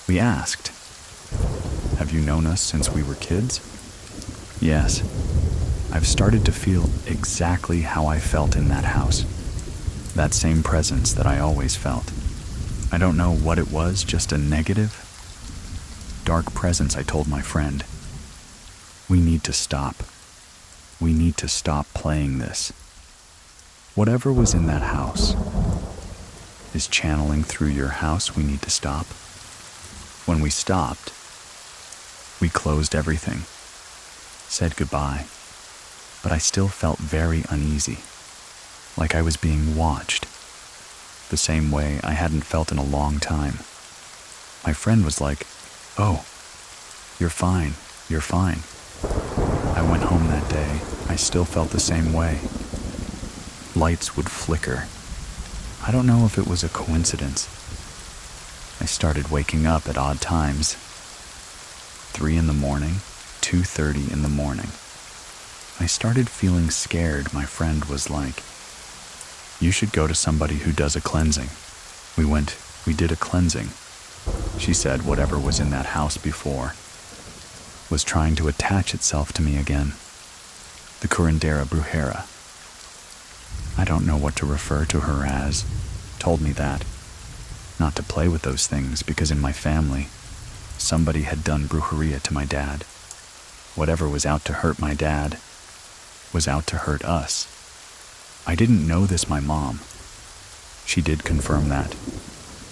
We asked, "Have you known us since we were kids?" Yes. I've started to feel exactly how I felt in that house. That same presence that I always felt. I don't know what it was, just a negative, dark presence. I told my friend, "We need to stop. We need to stop playing this. Whatever was in that house is channeling through your house. We need to stop." When we stopped, we closed everything, said goodbye, but I still felt very uneasy, like I was being watched, the same way I hadn't felt in a long time. My friend was like, "Oh, you're fine, you're fine." I went home that day. I still felt the same way. Lights would flicker. I don't know if it was a coincidence. I started waking up at odd times. 3 in the morning, 2:30 in the morning. I started feeling scared. My friend was like, "You should go to somebody who does a cleansing." We did a cleansing. She said whatever was in that house before was trying to attach itself to me again. The curandera brujera, I don't know what to refer to her as, told me that, not to play with those things because in my family, somebody had done brujeria to my dad. Whatever was out to hurt my dad was out to hurt us. I didn't know this, my mom. She did confirm that.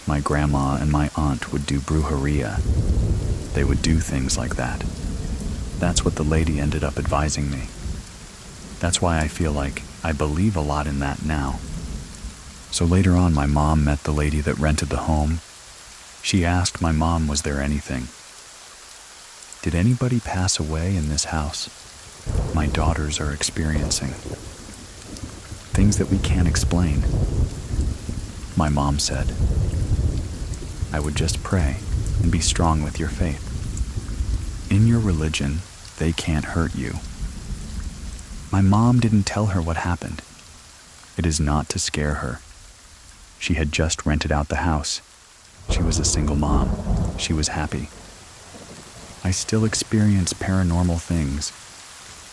My grandma and my aunt would do brujeria. They would do things like that. That's what the lady ended up advising me. That's why I feel like I believe a lot in that now. So later on, my mom met the lady that rented the home. She asked my mom, was there anything? Did anybody pass away in this house? My daughters are experiencing things that we can't explain. My mom said, I would just pray and be strong with your faith. In your religion, they can't hurt you. My mom didn't tell her what happened. It is not to scare her. She had just rented out the house. She was a single mom. She was happy. I still experience paranormal things.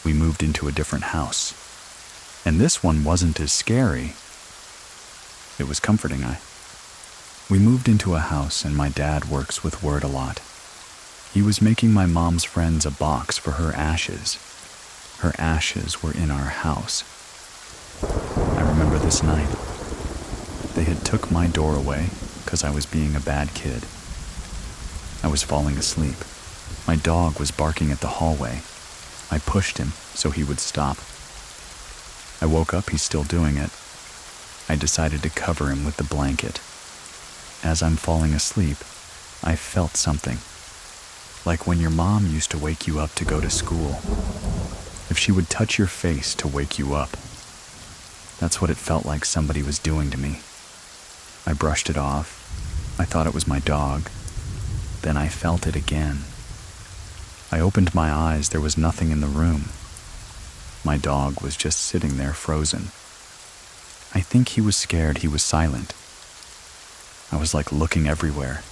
We moved into a different house. And this one wasn't as scary. It was comforting. We moved into a house and my dad works with word a lot. He was making my mom's friends a box for her ashes. Her ashes were in our house. I remember this night. They had took my door away because I was being a bad kid. I was falling asleep. My dog was barking at the hallway. I pushed him so he would stop. I woke up, he's still doing it. I decided to cover him with the blanket. As I'm falling asleep, I felt something. Like when your mom used to wake you up to go to school. If she would touch your face to wake you up. That's what it felt like somebody was doing to me. I brushed it off. I thought it was my dog. Then I felt it again. I opened my eyes. There was nothing in the room. My dog was just sitting there frozen. I think he was scared. He was silent. I was like looking everywhere.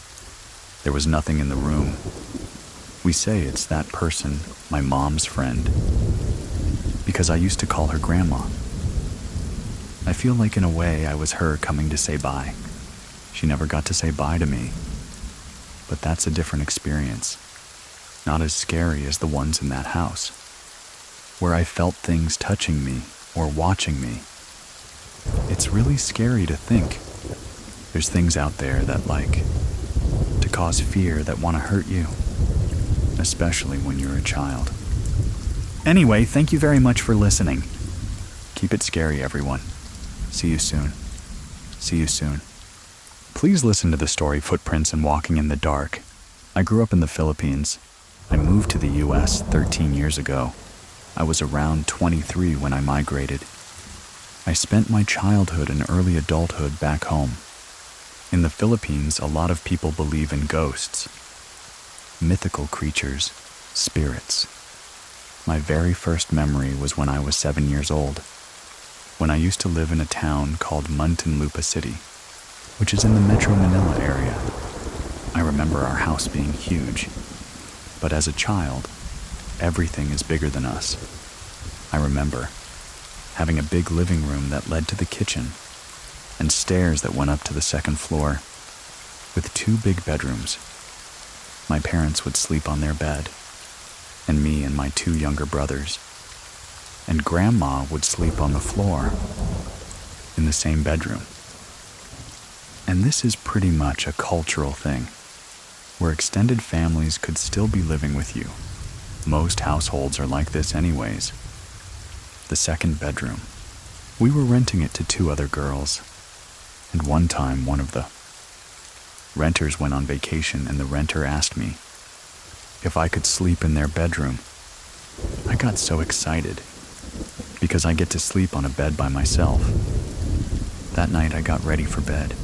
There was nothing in the room. We say it's that person, my mom's friend, because I used to call her Grandma. I feel like in a way I was her coming to say bye. She never got to say bye to me, but that's a different experience. Not as scary as the ones in that house, where I felt things touching me or watching me. It's really scary to think. There's things out there that like to cause fear, that want to hurt you, especially when you're a child. Anyway, thank you very much for listening. Keep it scary, everyone. See you soon. See you soon. Please listen to the story Footprints and Walking in the Dark. I grew up in the Philippines. I moved to the US 13 years ago. I was around 23 when I migrated. I spent my childhood and early adulthood back home. In the Philippines, a lot of people believe in ghosts, mythical creatures, spirits. My very first memory was when I was 7 years old, when I used to live in a town called Muntinlupa City, which is in the Metro Manila area. I remember our house being huge, but as a child, everything is bigger than us. I remember having a big living room that led to the kitchen and stairs that went up to the second floor with 2 big bedrooms. My parents would sleep on their bed, and me and my 2 younger brothers. And Grandma would sleep on the floor in the same bedroom. And this is pretty much a cultural thing, where extended families could still be living with you. Most households are like this anyways. The second bedroom. We were renting it to 2 other girls, and one time one of the renters went on vacation and the renter asked me if I could sleep in their bedroom. I got so excited because I get to sleep on a bed by myself. That night I got ready for bed,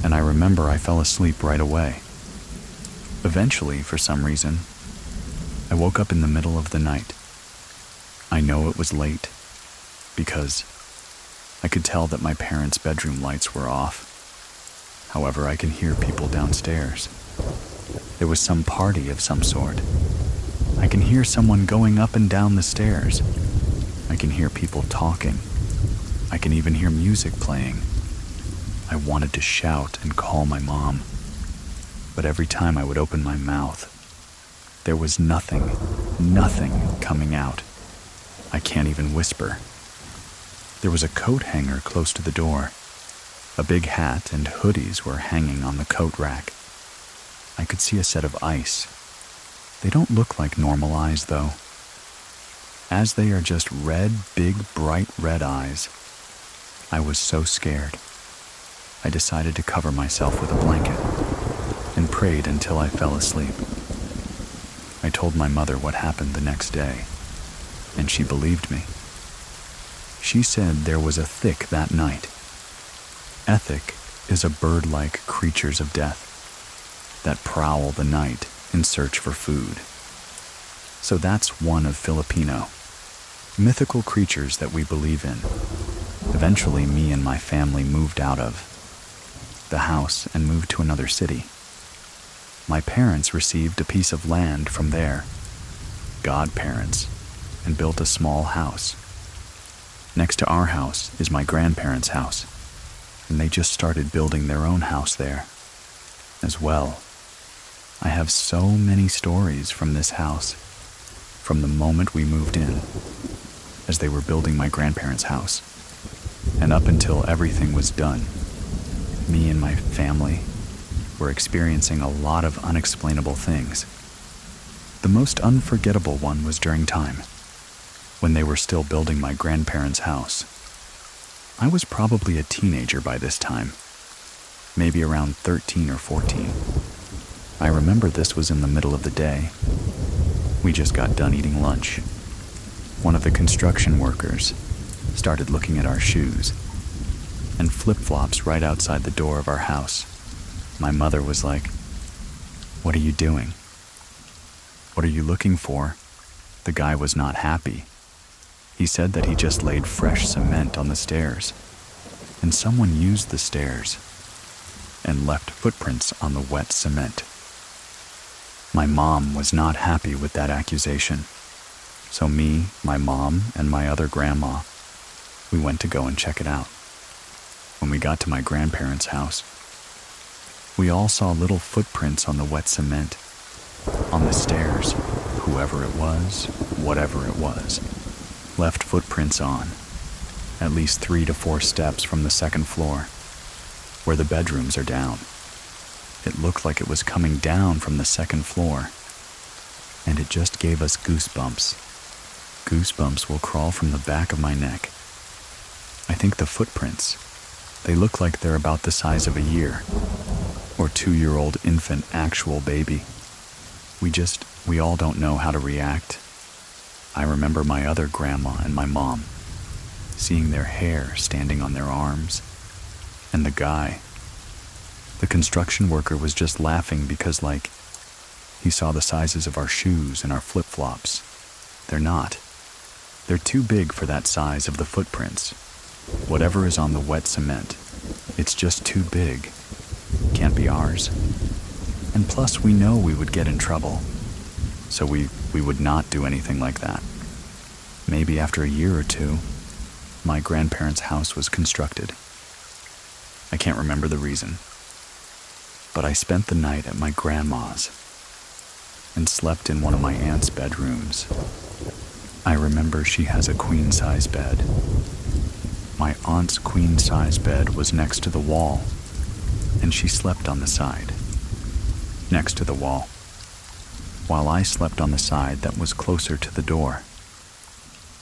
and I remember I fell asleep right away. Eventually, for some reason, I woke up in the middle of the night. I know it was late because I could tell that my parents' bedroom lights were off. However, I can hear people downstairs. There was some party of some sort. I can hear someone going up and down the stairs. I can hear people talking. I can even hear music playing. I wanted to shout and call my mom, but every time I would open my mouth, there was nothing coming out. I can't even whisper. There was a coat hanger close to the door. A big hat and hoodies were hanging on the coat rack. I could see a set of ice. They don't look like normal eyes, though, as they are just red, big, bright red eyes. I was so scared. I decided to cover myself with a blanket and prayed until I fell asleep. I told my mother what happened the next day, and she believed me. She said there was a thick that night. Ethic is a bird-like creatures of death that prowl the night in search for food. So that's one of Filipino mythical creatures that we believe in. Eventually, me and my family moved out of the house and moved to another city. My parents received a piece of land from their godparents and built a small house. Next to our house is my grandparents' house, and they just started building their own house there as well. I have so many stories from this house, from the moment we moved in, as they were building my grandparents' house, and up until everything was done. Me and my family were experiencing a lot of unexplainable things. The most unforgettable one was during time, when they were still building my grandparents' house. I was probably a teenager by this time, maybe around 13 or 14. I remember this was in the middle of the day. We just got done eating lunch. One of the construction workers started looking at our shoes and flip-flops right outside the door of our house. My mother was like, "What are you doing? What are you looking for?" The guy was not happy. He said that he just laid fresh cement on the stairs, and someone used the stairs and left footprints on the wet cement. My mom was not happy with that accusation, so me, my mom, and my other grandma, we went to go and check it out. When we got to my grandparents' house, we all saw little footprints on the wet cement, on the stairs. Whoever it was, whatever it was, left footprints on at least 3 to 4 steps from the second floor, where the bedrooms are down. It looked like it was coming down from the second floor, and it just gave us goosebumps. Goosebumps will crawl from the back of my neck think the footprints, they look like they're about the size of a year, or 2-year-old infant actual baby. We all don't know how to react. I remember my other grandma and my mom, seeing their hair standing on their arms, and the construction worker was just laughing because, he saw the sizes of our shoes and our flip-flops. They're not. They're too big for that size of the footprints. Whatever is on the wet cement, it's just too big. Can't be ours. And plus, we know we would get in trouble. So we would not do anything like that. Maybe after a year or two, my grandparents' house was constructed. I can't remember the reason. But I spent the night at my grandma's and slept in one of my aunt's bedrooms. I remember she has a queen-size bed. My aunt's queen-size bed was next to the wall, and she slept on the side, next to the wall, while I slept on the side that was closer to the door.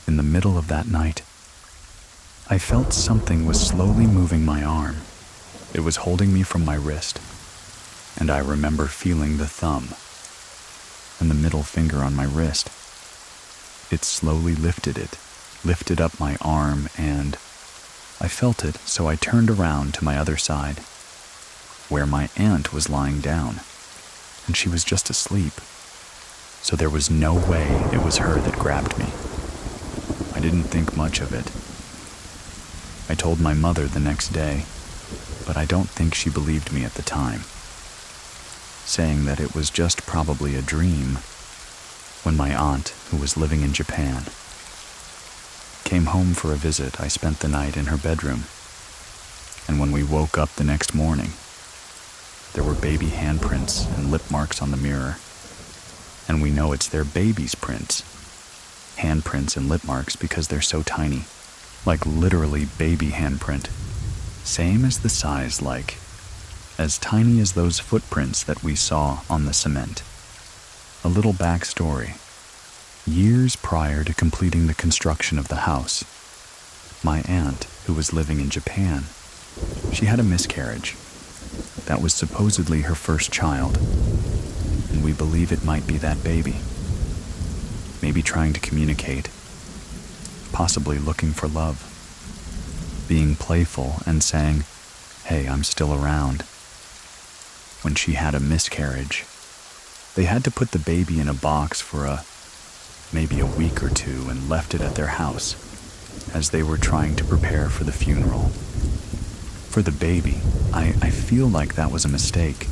In the middle of that night, I felt something was slowly moving my arm. It was holding me from my wrist, and I remember feeling the thumb and the middle finger on my wrist. It slowly lifted up my arm, and I felt it, so I turned around to my other side, where my aunt was lying down, and she was just asleep, so there was no way it was her that grabbed me. I didn't think much of it. I told my mother the next day, but I don't think she believed me at the time, saying that it was just probably a dream. When my aunt, who was living in Japan, came home for a visit, I spent the night in her bedroom, and when we woke up the next morning, there were baby handprints and lip marks on the mirror, and we know it's their baby's prints, handprints and lip marks, because they're so tiny, like literally baby handprint, same as the size, as tiny as those footprints that we saw on the cement. A little backstory. Years prior to completing the construction of the house, my aunt, who was living in Japan, she had a miscarriage. That was supposedly her first child, and we believe it might be that baby. Maybe trying to communicate, possibly looking for love, being playful and saying, "Hey, I'm still around." When she had a miscarriage, they had to put the baby in a box for maybe a week or two and left it at their house as they were trying to prepare for the funeral. For the baby, I feel like that was a mistake,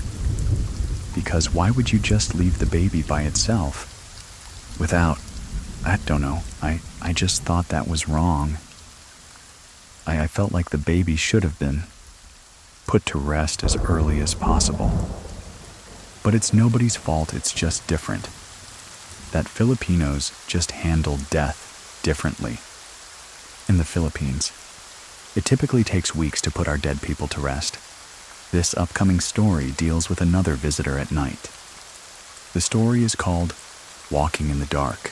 because why would you just leave the baby by itself without, I don't know, I just thought that was wrong. I felt like the baby should have been put to rest as early as possible. But it's nobody's fault, it's just different. That Filipinos just handle death differently. In the Philippines, it typically takes weeks to put our dead people to rest. This upcoming story deals with another visitor at night. The story is called Walking in the Dark,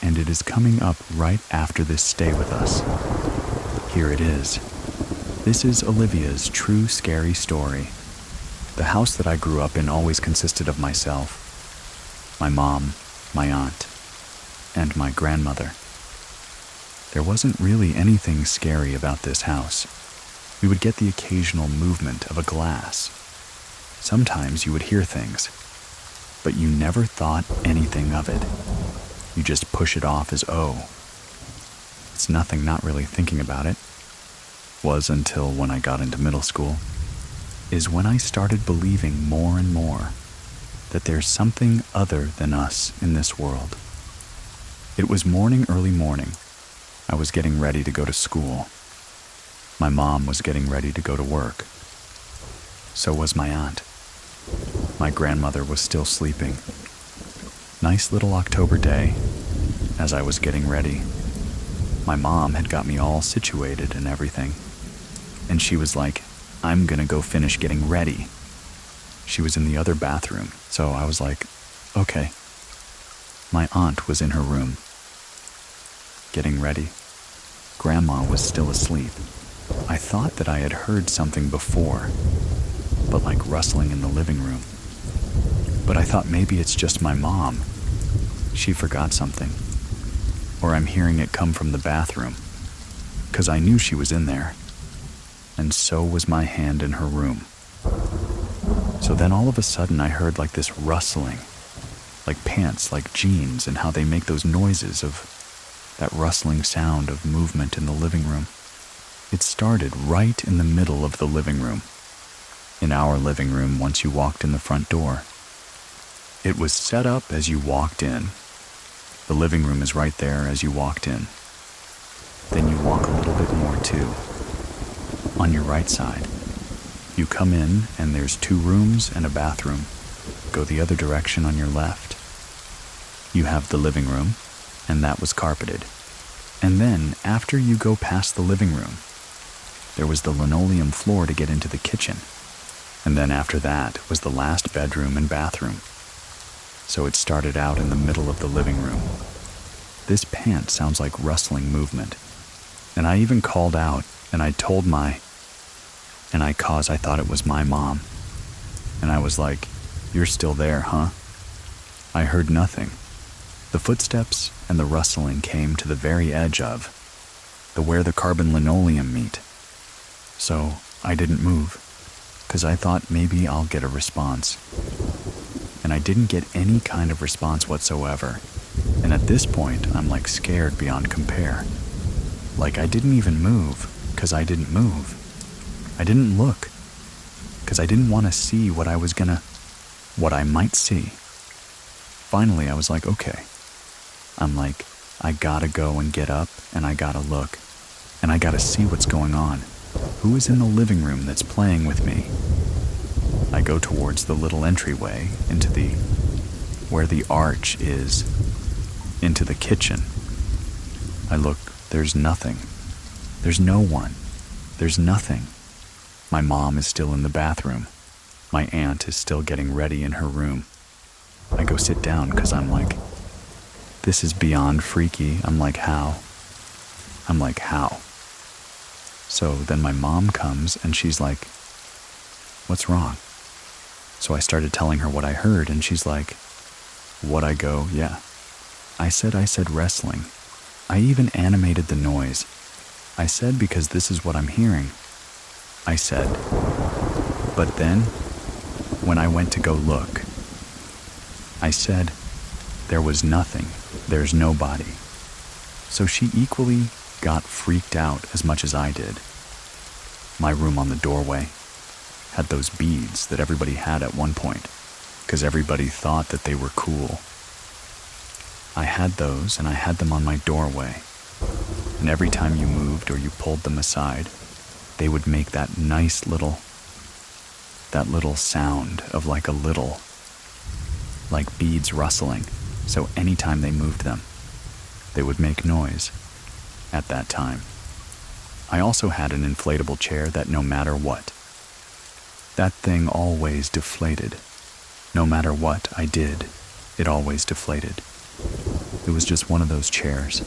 and it is coming up right after this Stay With Us. Here it is. This is Olivia's true scary story. The house that I grew up in always consisted of myself, my mom, my aunt, and my grandmother. There wasn't really anything scary about this house. We would get the occasional movement of a glass. Sometimes you would hear things, but you never thought anything of it. You just push it off as, oh, it's nothing, not really thinking about it. Was until when I got into middle school, is when I started believing more and more that there's something other than us in this world. It was early morning. I was getting ready to go to school. My mom was getting ready to go to work. So was my aunt. My grandmother was still sleeping. Nice little October day. As I was getting ready, my mom had got me all situated and everything. And she was like, "I'm gonna go finish getting ready." She was in the other bathroom, so I was like, okay. My aunt was in her room, getting ready. Grandma was still asleep. I thought that I had heard something before, but like rustling in the living room. But I thought maybe it's just my mom. She forgot something. Or I'm hearing it come from the bathroom, 'cause I knew she was in there. And so was my hand in her room. So then all of a sudden I heard like this rustling, like pants, like jeans, and how they make those noises of that rustling sound of movement in the living room. It started right in the middle of the living room. In our living room, once you walked in the front door. It was set up as you walked in. The living room is right there as you walked in. Then you walk a little bit more too. On your right side, you come in and there's 2 rooms and a bathroom. Go the other direction on your left. You have the living room, and that was carpeted. And then, after you go past the living room, there was the linoleum floor to get into the kitchen. And then after that was the last bedroom and bathroom. So it started out in the middle of the living room. This pant sounds like rustling movement. And I even called out, and I told cause I thought it was my mom. And I was like, "You're still there, huh?" I heard nothing. The footsteps and the rustling came to the very edge of where the carbon linoleum meet. So I didn't move, 'cause I thought maybe I'll get a response. And I didn't get any kind of response whatsoever. And at this point, I'm like scared beyond compare. Like I didn't even move, 'cause I didn't move. I didn't look, 'cause I didn't want to see what I might see. Finally, I was like, okay. I'm like, I gotta go and get up, and I gotta look, and I gotta see what's going on. Who is in the living room that's playing with me? I go towards the little entryway into where the arch is, into the kitchen. I look, there's nothing. There's no one. There's nothing. My mom is still in the bathroom. My aunt is still getting ready in her room. I go sit down because I'm like, this is beyond freaky. I'm like, how? So then my mom comes and she's like, what's wrong? So I started telling her what I heard, and she's like, what? I go, yeah. I said wrestling. I even animated the noise. I said, because this is what I'm hearing. I said, but then, when I went to go look, I said, there was nothing, there's nobody. So she equally got freaked out as much as I did. My room on the doorway had those beads that everybody had at one point, because everybody thought that they were cool. I had those, and I had them on my doorway. And every time you moved or you pulled them aside, they would make that nice little sound of like beads rustling. So anytime they moved them, they would make noise at that time. I also had an inflatable chair that no matter what, that thing always deflated. No matter what I did, it always deflated. It was just one of those chairs.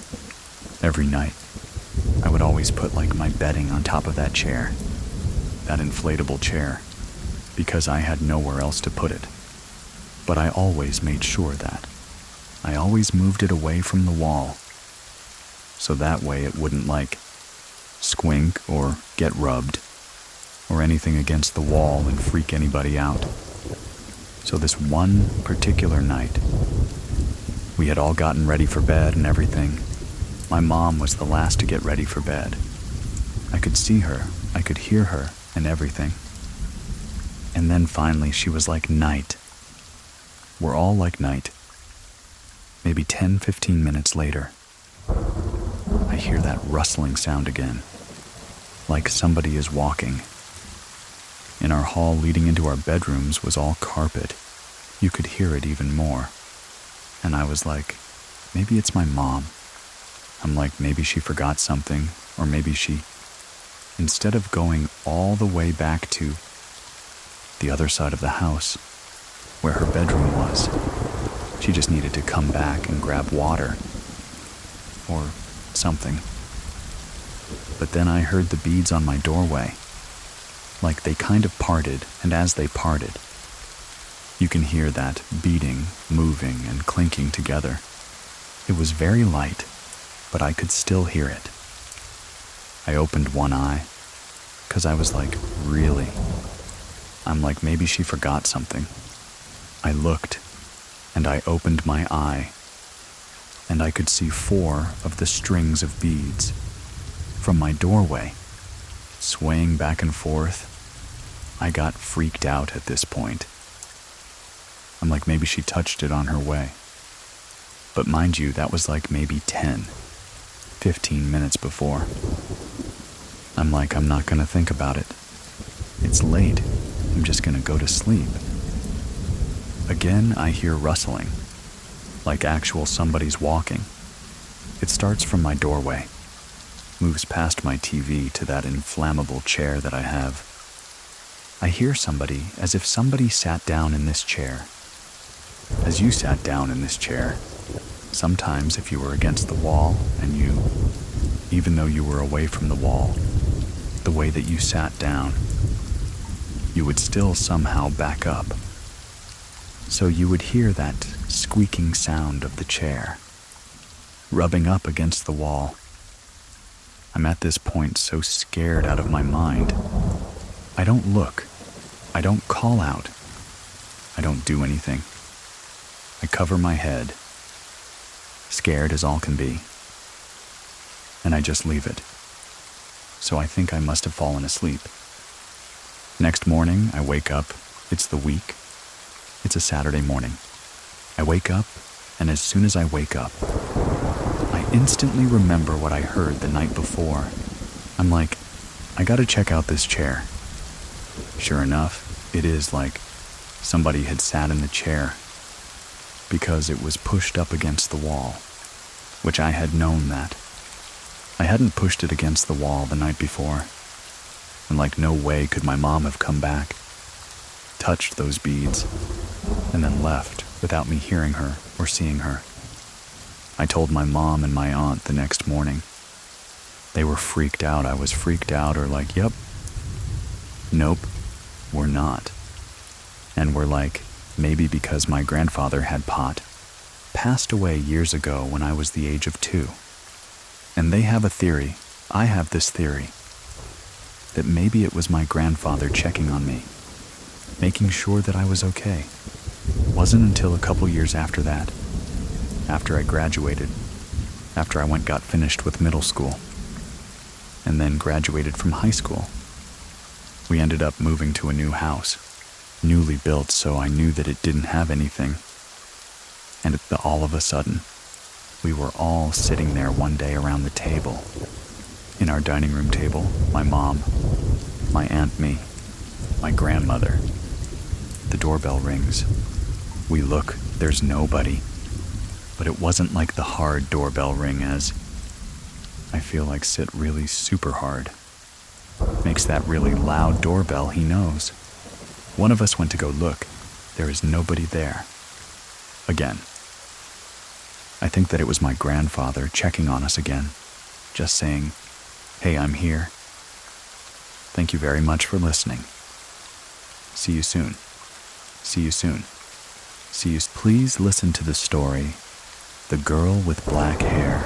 Every night, I would always put like my bedding on top of that chair, that inflatable chair, because I had nowhere else to put it. But I always made sure that I always moved it away from the wall, so that way it wouldn't like squink or get rubbed or anything against the wall and freak anybody out. So this one particular night, we had all gotten ready for bed and everything. My mom was the last to get ready for bed. I could see her, I could hear her and everything. And then finally she was like, night. We're all like night. Maybe 10-15 minutes later, I hear that rustling sound again, like somebody is walking. In our hall leading into our bedrooms was all carpet. You could hear it even more. And I was like, maybe it's my mom. I'm like, maybe she forgot something, or maybe she, instead of going all the way back to the other side of the house, where her bedroom was, she just needed to come back and grab water, or something. But then I heard the beads on my doorway. Like they kind of parted, and as they parted, you can hear that beating, moving, and clinking together. It was very light, but I could still hear it. I opened one eye, 'cause I was like, really? I'm like, maybe she forgot something. I looked, and I opened my eye, and I could see 4 of the strings of beads from my doorway, swaying back and forth. I got freaked out at this point. I'm like, maybe she touched it on her way. But mind you, that was like maybe 15 minutes before. I'm like, I'm not gonna think about it. It's late. I'm just gonna go to sleep. Again, I hear rustling, like actual somebody's walking. It starts from my doorway, moves past my TV to that inflammable chair that I have. I hear somebody as if somebody sat down in this chair. As you sat down in this chair, sometimes if you were against the wall and you, even though you were away from the wall, the way that you sat down, you would still somehow back up. So you would hear that squeaking sound of the chair, rubbing up against the wall. I'm at this point so scared out of my mind. I don't look. I don't call out. I don't do anything. I cover my head, scared as all can be, and I just leave it. So I think I must have fallen asleep. Next morning, I wake up. It's the week. It's a Saturday morning. I wake up, and as soon as I wake up, I instantly remember what I heard the night before. I'm like, I gotta check out this chair. Sure enough, it is like somebody had sat in the chair, because it was pushed up against the wall, which I had known that. I hadn't pushed it against the wall the night before, and like no way could my mom have come back, touched those beads, and then left without me hearing her or seeing her. I told my mom and my aunt the next morning. They were freaked out. I was freaked out, or like, yep. Nope, we're not. And we're like, maybe because my grandfather had passed away years ago when I was the age of 2. And they have a theory, I have this theory, that maybe it was my grandfather checking on me, making sure that I was okay. It wasn't until a couple years after that, after I graduated, after I got finished with middle school, and then graduated from high school. We ended up moving to a new house, newly built, so I knew that it didn't have anything. And all of a sudden, we were all sitting there one day around the table. In our dining room table, my mom, my aunt, me, my grandmother. The doorbell rings. We look, there's nobody. But it wasn't like the hard doorbell ring as I feel like sit really super hard. Makes that really loud doorbell he knows. One of us went to go look. There is nobody there. Again. I think that it was my grandfather checking on us again, just saying, hey, I'm here. Thank you very much for listening. See you soon. See you soon. See you. Please listen to the story, The Girl with Black Hair.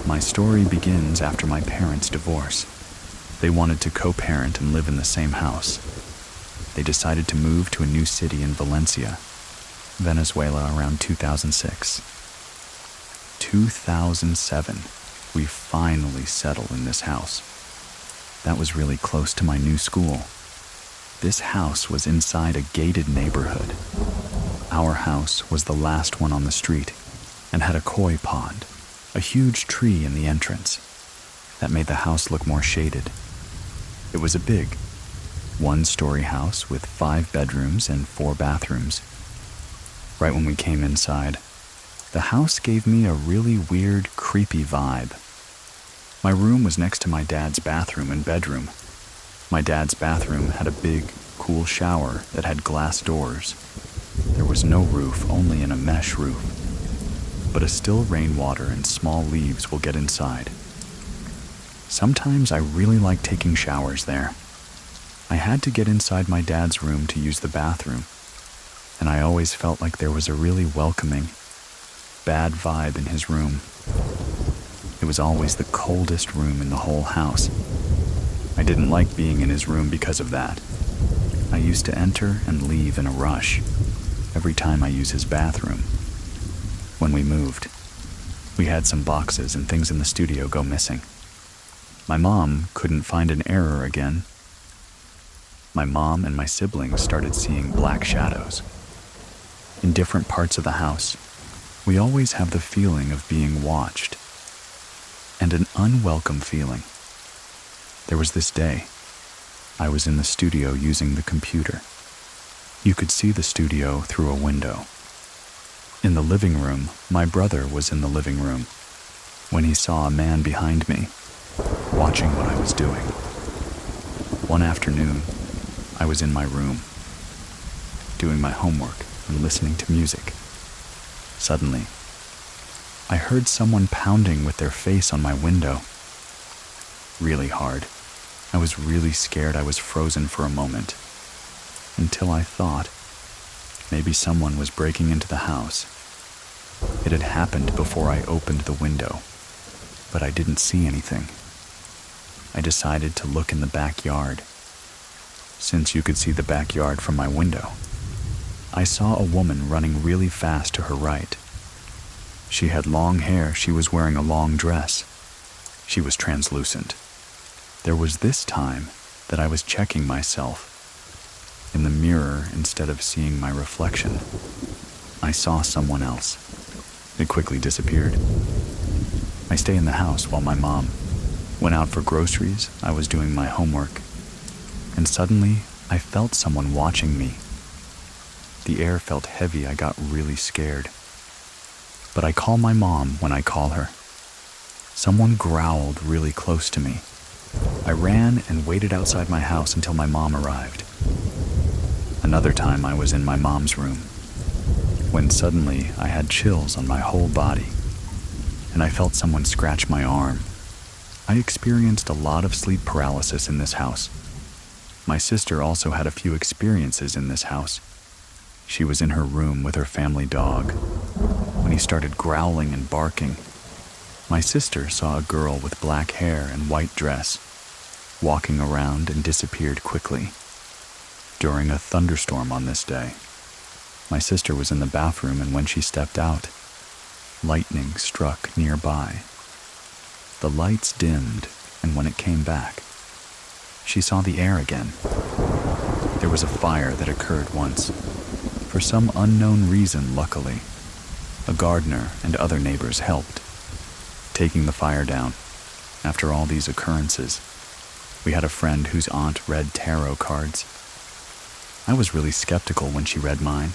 My story begins after my parents' divorce. They wanted to co-parent and live in the same house. They decided to move to a new city in Valencia, Venezuela, around 2006. 2007, we finally settled in this house. That was really close to my new school. This house was inside a gated neighborhood. Our house was the last one on the street and had a koi pond, a huge tree in the entrance that made the house look more shaded. It was a big, one-story house with 5 bedrooms and 4 bathrooms. Right when we came inside, the house gave me a really weird, creepy vibe. My room was next to my dad's bathroom and bedroom. My dad's bathroom had a big, cool shower that had glass doors. There was no roof, only a mesh roof. But a still rainwater and small leaves will get inside. Sometimes I really like taking showers there. I had to get inside my dad's room to use the bathroom, and I always felt like there was a really welcoming, bad vibe in his room. It was always the coldest room in the whole house. I didn't like being in his room because of that. I used to enter and leave in a rush every time I use his bathroom. When we moved, we had some boxes and things in the studio go missing. My mom couldn't find an error again. My mom and my siblings started seeing black shadows. In different parts of the house, we always have the feeling of being watched, and an unwelcome feeling. There was this day, I was in the studio using the computer. You could see the studio through a window. In the living room, my brother was in the living room when he saw a man behind me, watching what I was doing. One afternoon, I was in my room, doing my homework and listening to music. Suddenly, I heard someone pounding with their face on my window. Really hard. I was really scared. I was frozen for a moment, until I thought maybe someone was breaking into the house. It had happened before I opened the window, but I didn't see anything. I decided to look in the backyard, since you could see the backyard from my window. I saw a woman running really fast to her right. She had long hair. She was wearing a long dress. She was translucent. There was this time that I was checking myself in the mirror instead of seeing my reflection. I saw someone else. It quickly disappeared. I stay in the house while my mom went out for groceries. I was doing my homework, and suddenly I felt someone watching me. The air felt heavy. I got really scared. But I call my mom when I call her. Someone growled really close to me. I ran and waited outside my house until my mom arrived. Another time I was in my mom's room, when suddenly I had chills on my whole body, and I felt someone scratch my arm. I experienced a lot of sleep paralysis in this house. My sister also had a few experiences in this house. She was in her room with her family dog when he started growling and barking. My sister saw a girl with black hair and white dress walking around and disappeared quickly. During a thunderstorm on this day, my sister was in the bathroom, and when she stepped out, lightning struck nearby. The lights dimmed, and when it came back, she saw the air again. There was a fire that occurred once. For some unknown reason, luckily, a gardener and other neighbors helped, taking the fire down. After all these occurrences, we had a friend whose aunt read tarot cards. I was really skeptical when she read mine.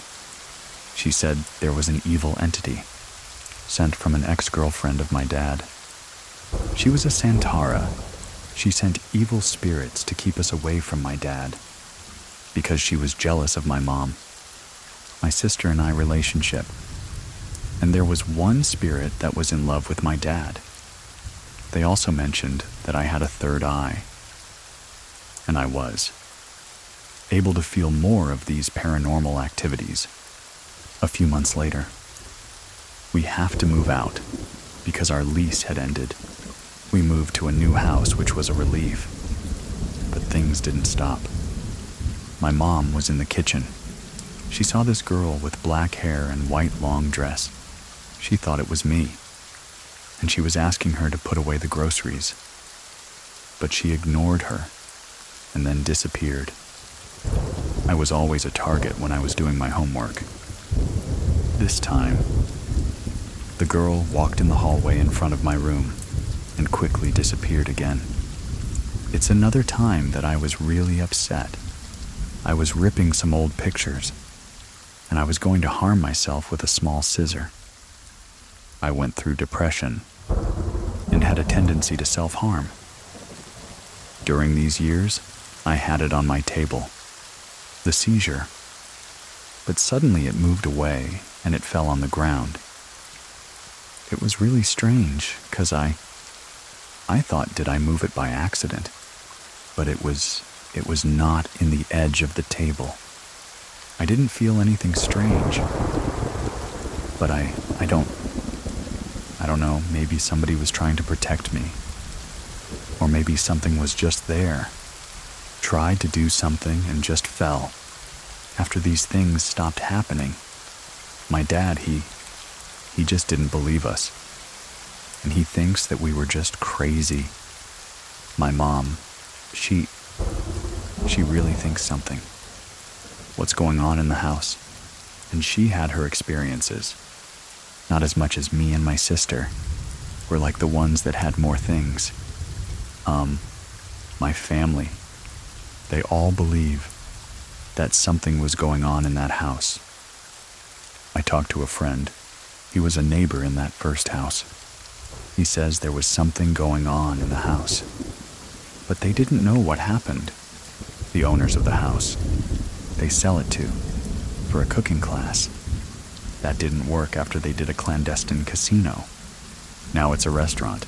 She said there was an evil entity sent from an ex-girlfriend of my dad. She was a Santara. She sent evil spirits to keep us away from my dad because she was jealous of my mom, my sister and I relationship. And there was one spirit that was in love with my dad. They also mentioned that I had a third eye, and I was able to feel more of these paranormal activities. A few months later, we have to move out because our lease had ended. We moved to a new house, which was a relief, but things didn't stop. My mom was in the kitchen. She saw this girl with black hair and white long dress. She thought it was me, and she was asking her to put away the groceries. But she ignored her and then disappeared. I was always a target when I was doing my homework. This time, the girl walked in the hallway in front of my room and quickly disappeared again. It's another time that I was really upset. I was ripping some old pictures, and I was going to harm myself with a small scissor. I went through depression and had a tendency to self-harm. During these years, I had it on my table, the seizure, but suddenly it moved away and it fell on the ground. It was really strange because I I thought, did I move it by accident? But it was not in the edge of the table. I didn't feel anything strange. But I don't know, maybe somebody was trying to protect me. Or maybe something was just there. Tried to do something and just fell. After these things stopped happening, my dad, he just didn't believe us. And he thinks that we were just crazy. My mom, she really thinks something. What's going on in the house? And she had her experiences. Not as much as me and my sister. We're like the ones that had more things. My family, they all believe that something was going on in that house. I talked to a friend. He was a neighbor in that first house. He says there was something going on in the house. But they didn't know what happened. The owners of the house, they sell it to, for a cooking class. That didn't work after they did a clandestine casino. Now it's a restaurant.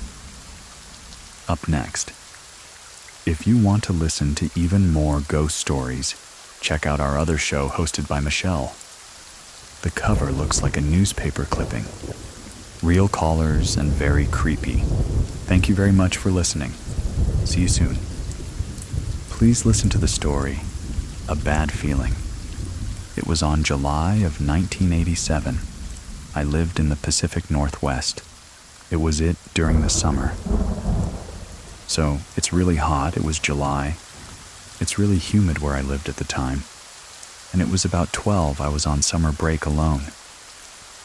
Up next, if you want to listen to even more ghost stories, check out our other show hosted by Michelle. The cover looks like a newspaper clipping. Real callers and very creepy. Thank you very much for listening. See you soon. Please listen to the story, A Bad Feeling. It was on July of 1987. I lived in the Pacific Northwest. It was during the summer. So it's really hot. It was July. It's really humid where I lived at the time. And it was about 12. I was on summer break alone.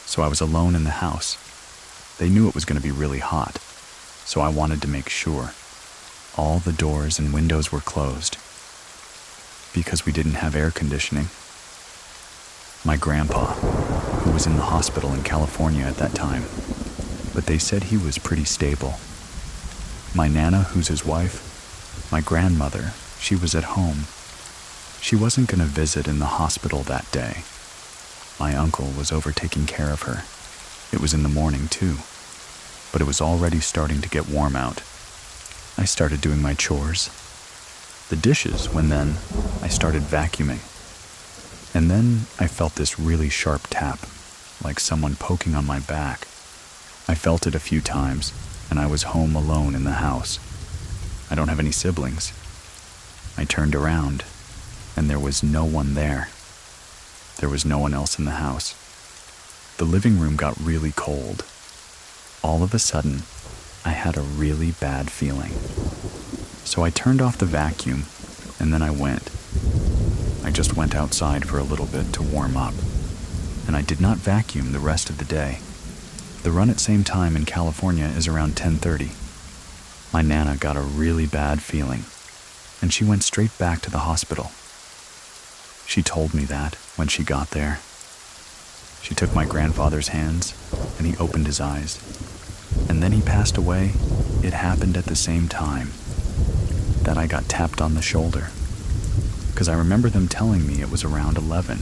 So I was alone in the house. They knew it was going to be really hot. So I wanted to make sure. All the doors and windows were closed. Because we didn't have air conditioning. My grandpa, who was in the hospital in California at that time, but they said he was pretty stable. My Nana, who's his wife, my grandmother, she was at home. She wasn't going to visit in the hospital that day. My uncle was over taking care of her. It was in the morning too, but it was already starting to get warm out. I started doing my chores, the dishes, when then I started vacuuming. And then I felt this really sharp tap, like someone poking on my back. I felt it a few times, and I was home alone in the house. I don't have any siblings. I turned around, and there was no one there. There was no one else in the house. The living room got really cold. All of a sudden, I had a really bad feeling. So I turned off the vacuum, and then I went. I just went outside for a little bit to warm up, and I did not vacuum the rest of the day. The run at same time in California is around 10:30. My Nana got a really bad feeling, and she went straight back to the hospital. She told me that when she got there. She took my grandfather's hands, and he opened his eyes. And then he passed away. It happened at the same time that I got tapped on the shoulder. Because I remember them telling me it was around 11.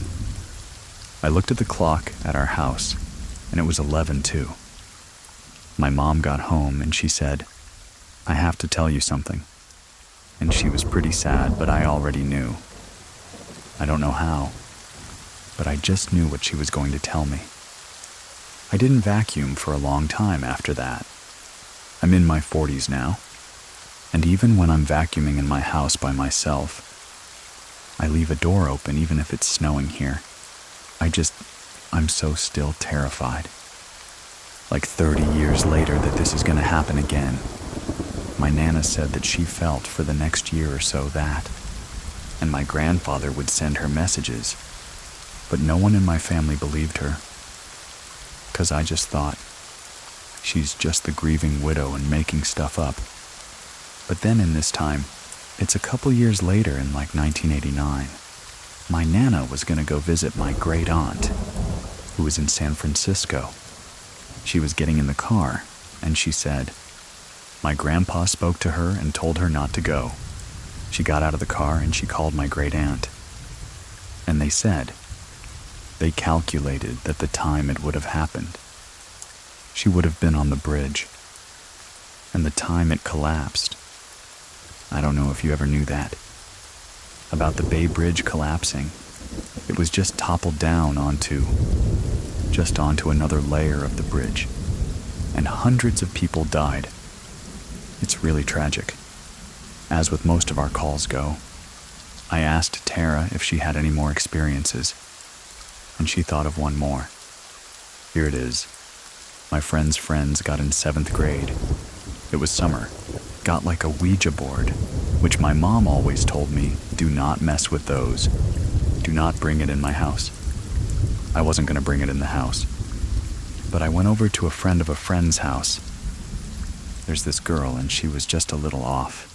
I looked at the clock at our house, and it was 11 too. My mom got home, and she said, "I have to tell you something." And she was pretty sad, but I already knew. I don't know how, but I just knew what she was going to tell me. I didn't vacuum for a long time after that. I'm in my 40s now, and even when I'm vacuuming in my house by myself, I leave a door open even if it's snowing here. I'm so still terrified. Like 30 years later that this is going to happen again. My Nana said that she felt for the next year or so that, and my grandfather would send her messages, but no one in my family believed her. 'Cause I just thought, she's just the grieving widow and making stuff up. But then in this time, it's a couple years later in like 1989, my Nana was going to go visit my great aunt, who was in San Francisco. She was getting in the car, and she said, my grandpa spoke to her and told her not to go. She got out of the car and she called my great aunt. And they said, they calculated that the time it would have happened, she would have been on the bridge. and the time it collapsed. I don't know if you ever knew that. About the Bay Bridge collapsing, it was just toppled down onto another layer of the bridge, and hundreds of people died. It's really tragic. As with most of our calls go, I asked Tara if she had any more experiences, and she thought of one more. Here it is. My friend's friends got in 7th grade. It was summer. Got like a Ouija board, which my mom always told me, do not mess with those. Do not bring it in my house. I wasn't going to bring it in the house. But I went over to a friend of a friend's house. There's this girl, and she was just a little off.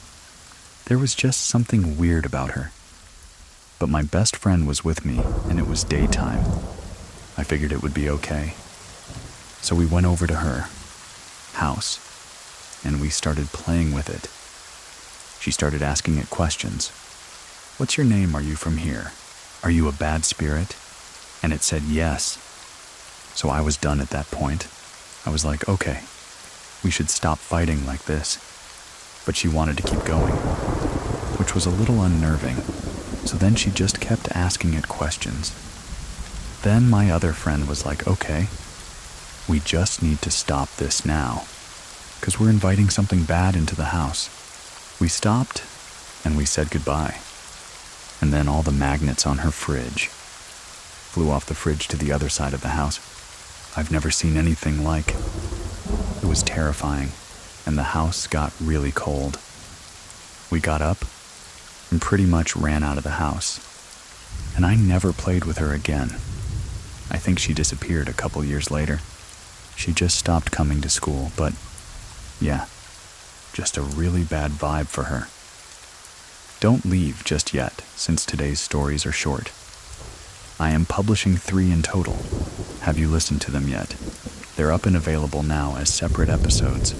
There was just something weird about her. But my best friend was with me, and it was daytime. I figured it would be okay. So we went over to her house, and we started playing with it. She started asking it questions. What's your name? Are you from here? Are you a bad spirit? And it said yes. So I was done at that point. I was like, okay, we should stop fighting like this. But she wanted to keep going, which was a little unnerving. So then she just kept asking it questions. Then my other friend was like, okay, we just need to stop this now, because we're inviting something bad into the house. We stopped, and we said goodbye. And then all the magnets on her fridge flew off the fridge to the other side of the house. I've never seen anything like. It was terrifying, and the house got really cold. We got up and pretty much ran out of the house, and I never played with her again. I think she disappeared a couple years later. She just stopped coming to school, but yeah, just a really bad vibe for her. Don't leave just yet, since today's stories are short. I am publishing 3 in total. Have you listened to them yet? They're up and available now as separate episodes.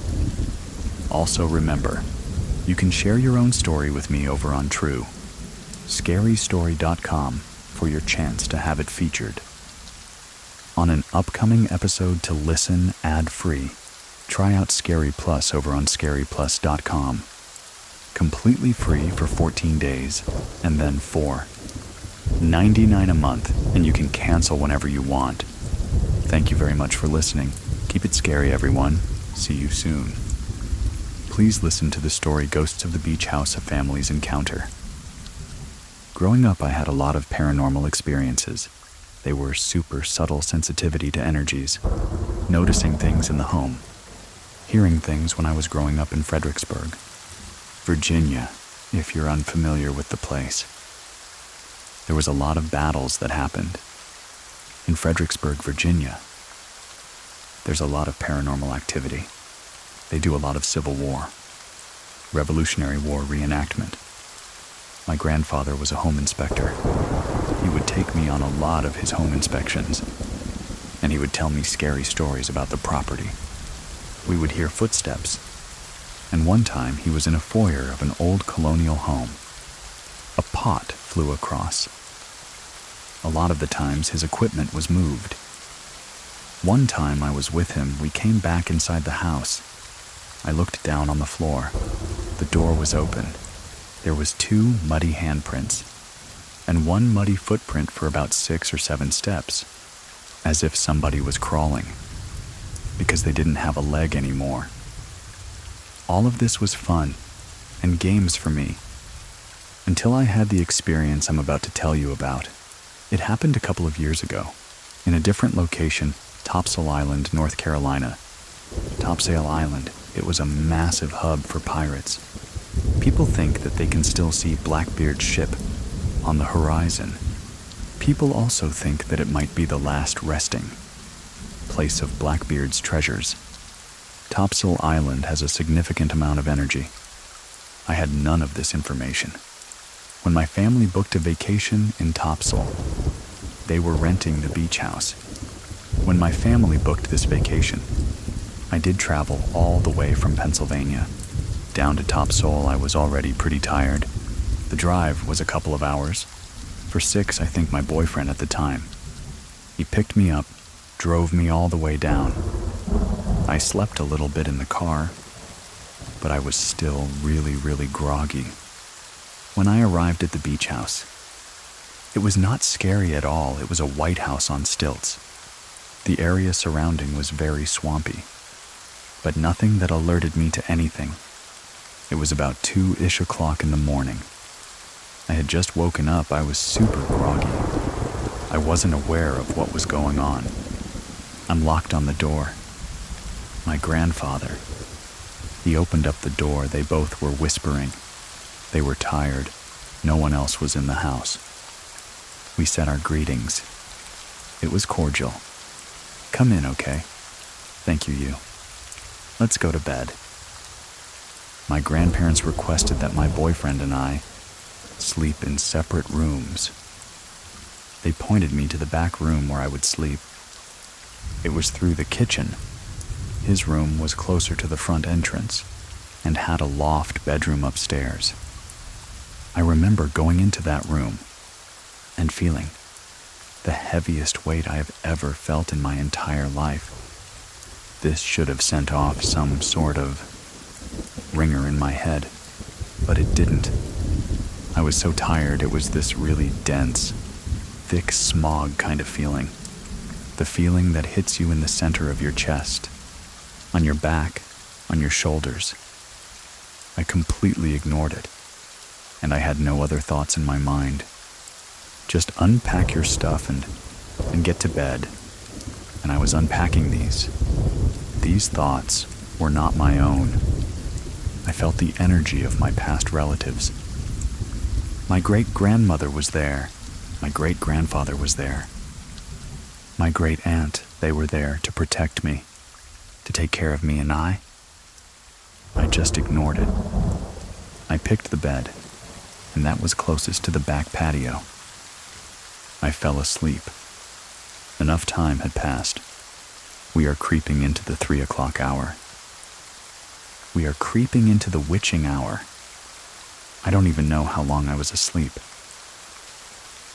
Also remember, you can share your own story with me over on True, scarystory.com, for your chance to have it featured. On an upcoming episode to listen ad-free, try out Scary Plus over on scaryplus.com. Completely free for 14 days, and then $4.99 a month, and you can cancel whenever you want. Thank you very much for listening. Keep it scary, everyone. See you soon. Please listen to the story Ghosts of the Beach House: A Family's Encounter. Growing up, I had a lot of paranormal experiences. They were super subtle sensitivity to energies, noticing things in the home, hearing things when I was growing up in Fredericksburg, Virginia, if you're unfamiliar with the place. There was a lot of battles that happened. In Fredericksburg, Virginia, there's a lot of paranormal activity. They do a lot of Civil War, Revolutionary War reenactment. My grandfather was a home inspector. He would take me on a lot of his home inspections, and he would tell me scary stories about the property. We would hear footsteps, and one time he was in a foyer of an old colonial home. A pot flew across. A lot of the times his equipment was moved. One time I was with him, we came back inside the house. I looked down on the floor. The door was open. There was 2 muddy handprints, and 1 muddy footprint for about 6 or 7 steps, as if somebody was crawling, because they didn't have a leg anymore. All of this was fun, and games for me, until I had the experience I'm about to tell you about. It happened a couple of years ago, in a different location, Topsail Island, North Carolina. Topsail Island, it was a massive hub for pirates. People think that they can still see Blackbeard's ship on the horizon. People also think that it might be the last resting place of Blackbeard's treasures. Topsail Island has a significant amount of energy. I had none of this information. When my family booked a vacation in Topsail, they were renting the beach house. When my family booked this vacation, I did travel all the way from Pennsylvania. Down to Topsail, I was already pretty tired. The drive was a couple of hours. For 6, I think, my boyfriend at the time. He picked me up, drove me all the way down. I slept a little bit in the car, but I was still really groggy. When I arrived at the beach house, it was not scary at all. It was a white house on stilts. The area surrounding was very swampy, but nothing that alerted me to anything. It was about 2-ish o'clock in the morning. I had just woken up. I was super groggy. I wasn't aware of what was going on. I'm locked on the door. My grandfather. He opened up the door. They both were whispering. They were tired. No one else was in the house. We said our greetings. It was cordial. Come in, okay? Thank you. Let's go to bed. My grandparents requested that my boyfriend and I sleep in separate rooms. They pointed me to the back room where I would sleep. It was through the kitchen. His room was closer to the front entrance and had a loft bedroom upstairs. I remember going into that room and feeling the heaviest weight I have ever felt in my entire life. This should have sent off some sort of ringer in my head, but it didn't. I was so tired. It was this really dense, thick smog kind of feeling. The feeling that hits you in the center of your chest, on your back, on your shoulders. I completely ignored it, and I had no other thoughts in my mind. Just unpack your stuff and get to bed. And I was unpacking these. These thoughts were not my own. I felt the energy of my past relatives. My great-grandmother was there. My great-grandfather was there. My great-aunt, they were there to protect me, to take care of me, and I just ignored it. I picked the bed, and that was closest to the back patio. I fell asleep. Enough time had passed. We are creeping into the 3 o'clock hour. We are creeping into the witching hour. I don't even know how long I was asleep.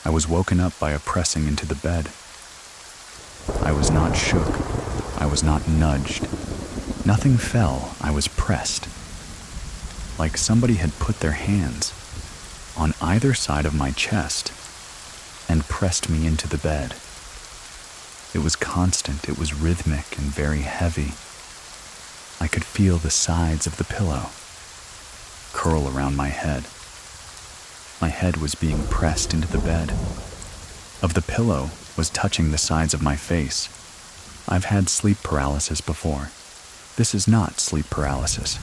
I was woken up by a pressing into the bed. I was not shook. I was not nudged. Nothing fell. I was pressed. Like somebody had put their hands on either side of my chest and pressed me into the bed. It was constant. It was rhythmic and very heavy. I could feel the sides of the pillow curl around my head. My head was being pressed into the bed. Of the pillow was touching the sides of my face. I've had sleep paralysis before. This is not sleep paralysis.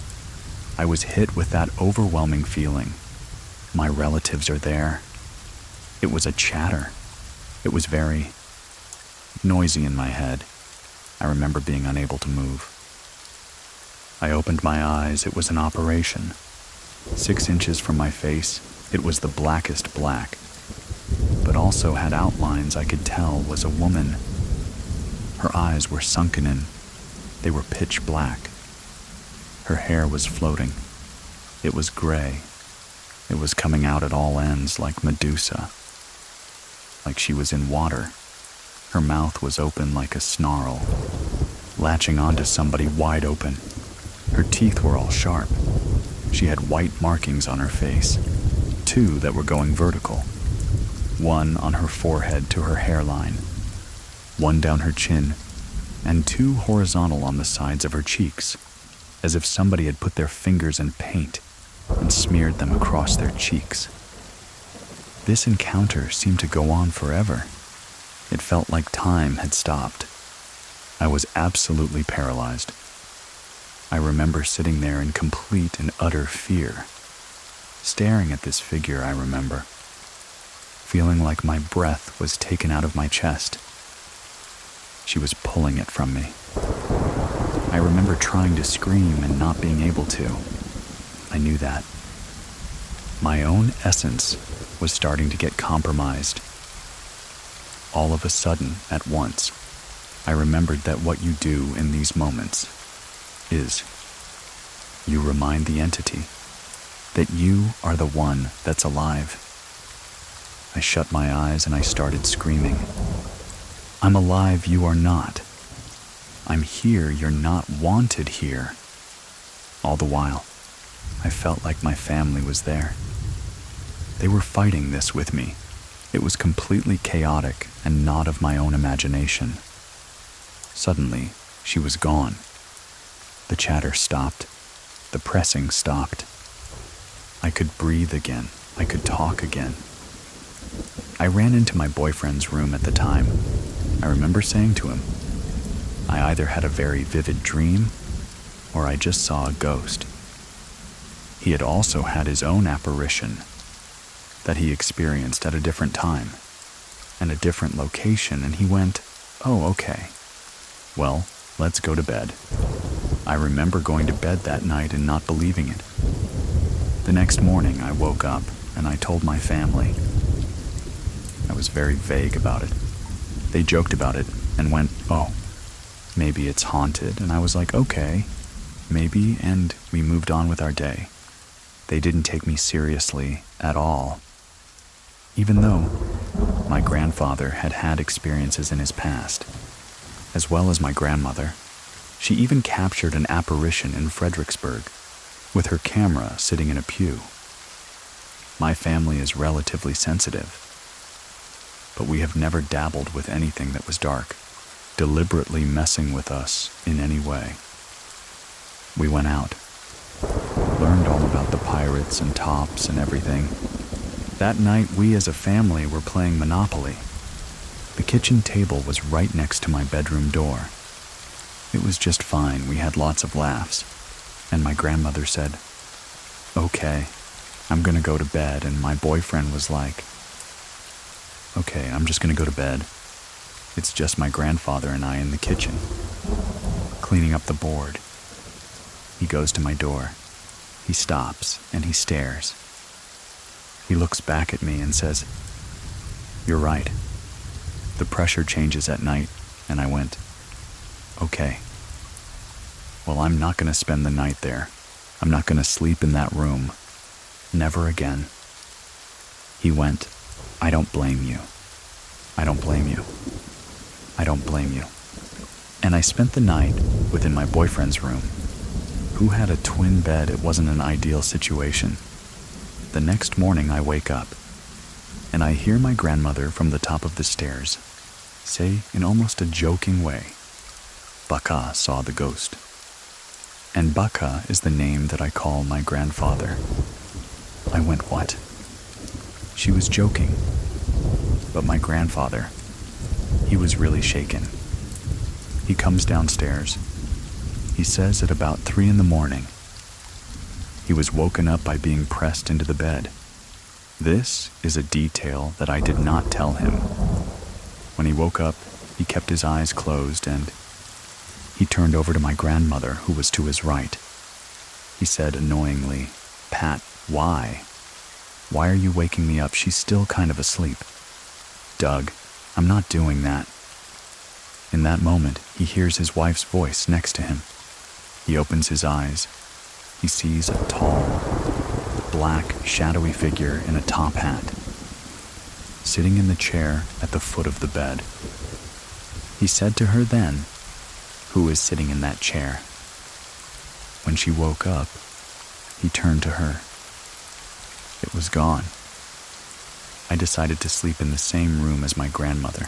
I was hit with that overwhelming feeling. My relatives are there. It was a chatter. It was very noisy in my head. I remember being unable to move. I opened my eyes. It was an operation. 6 inches from my face, it was the blackest black, but also had outlines I could tell was a woman. Her eyes were sunken in. They were pitch black. Her hair was floating. It was gray. It was coming out at all ends like Medusa, like she was in water. Her mouth was open like a snarl, latching onto somebody wide open. Her teeth were all sharp. She had white markings on her face, 2 that were going vertical, 1 on her forehead to her hairline, 1 down her chin, and 2 horizontal on the sides of her cheeks, as if somebody had put their fingers in paint and smeared them across their cheeks. This encounter seemed to go on forever. It felt like time had stopped. I was absolutely paralyzed. I remember sitting there in complete and utter fear, staring at this figure. I remember feeling like my breath was taken out of my chest. She was pulling it from me. I remember trying to scream and not being able to. I knew that. My own essence was starting to get compromised. All of a sudden, at once, I remembered that what you do in these moments is you remind the entity that you are the one that's alive. I shut my eyes and I started screaming. I'm alive, you are not. I'm here, you're not wanted here. All the while, I felt like my family was there. They were fighting this with me. It was completely chaotic and not of my own imagination. Suddenly, she was gone. The chatter stopped. The pressing stopped. I could breathe again. I could talk again. I ran into my boyfriend's room at the time. I remember saying to him, I either had a very vivid dream or I just saw a ghost. He had also had his own apparition that he experienced at a different time and a different location, and he went, "Oh, okay. Well, let's go to bed." I remember going to bed that night and not believing it. The next morning, I woke up and I told my family. I was very vague about it. They joked about it and went, "Oh, maybe it's haunted." And I was like, "Okay, maybe," and we moved on with our day. They didn't take me seriously at all. Even though my grandfather had had experiences in his past, as well as my grandmother. She even captured an apparition in Fredericksburg with her camera sitting in a pew. My family is relatively sensitive, but we have never dabbled with anything that was dark, deliberately messing with us in any way. We went out, learned all about the pirates and tops and everything. That night, we as a family were playing Monopoly. The kitchen table was right next to my bedroom door. It was just fine. We had lots of laughs. And my grandmother said, "Okay, I'm gonna go to bed." And my boyfriend was like, "Okay, I'm just gonna go to bed. It's just my grandfather and I in the kitchen, cleaning up the board." He goes to my door. He stops and he stares. He looks back at me and says, "You're right. The pressure changes at night." And I went, "Okay. Well, I'm not going to spend the night there. I'm not going to sleep in that room. Never again." He went, "I don't blame you. I don't blame you. I don't blame you." And I spent the night within my boyfriend's room, who had a twin bed. It wasn't an ideal situation. The next morning I wake up, and I hear my grandmother from the top of the stairs say in almost a joking way, "Baka saw the ghost." And Baka is the name that I call my grandfather. I went, "What?" She was joking. But my grandfather, he was really shaken. He comes downstairs. He says at about 3 a.m, he was woken up by being pressed into the bed. This is a detail that I did not tell him. When he woke up, he kept his eyes closed and he turned over to my grandmother, who was to his right. He said annoyingly, "Pat, why? Why are you waking me up? She's still kind of asleep." "Doug, I'm not doing that." In that moment, he hears his wife's voice next to him. He opens his eyes. He sees a tall, black, shadowy figure in a top hat, sitting in the chair at the foot of the bed. He said to her then, "Who is sitting in that chair?" When she woke up, he turned to her. It was gone. I decided to sleep in the same room as my grandmother.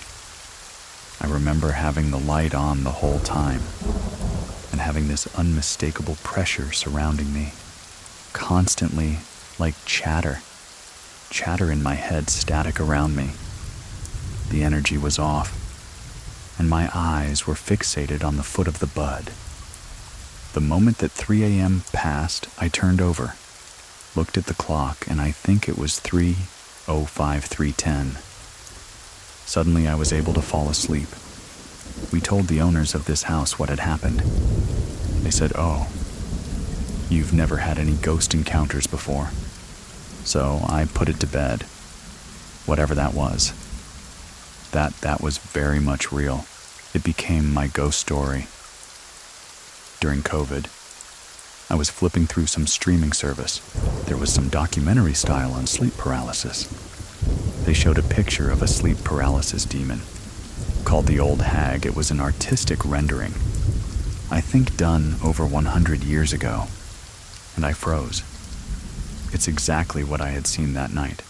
I remember having the light on the whole time and having this unmistakable pressure surrounding me, constantly like chatter in my head, static around me. The energy was off, and my eyes were fixated on the foot of the bed. The moment that 3 a.m. passed, I turned over, looked at the clock, and I think it was 3:05, 3:10. Suddenly I was able to fall asleep. We told the owners of this house what had happened. They said, "Oh, you've never had any ghost encounters before." So I put it to bed, whatever that was. That was very much real. It became my ghost story. During COVID, I was flipping through some streaming service. There was some documentary style on sleep paralysis. They showed a picture of a sleep paralysis demon called the Old Hag. It was an artistic rendering, I think done over 100 years ago. and I froze. It's exactly what I had seen that night.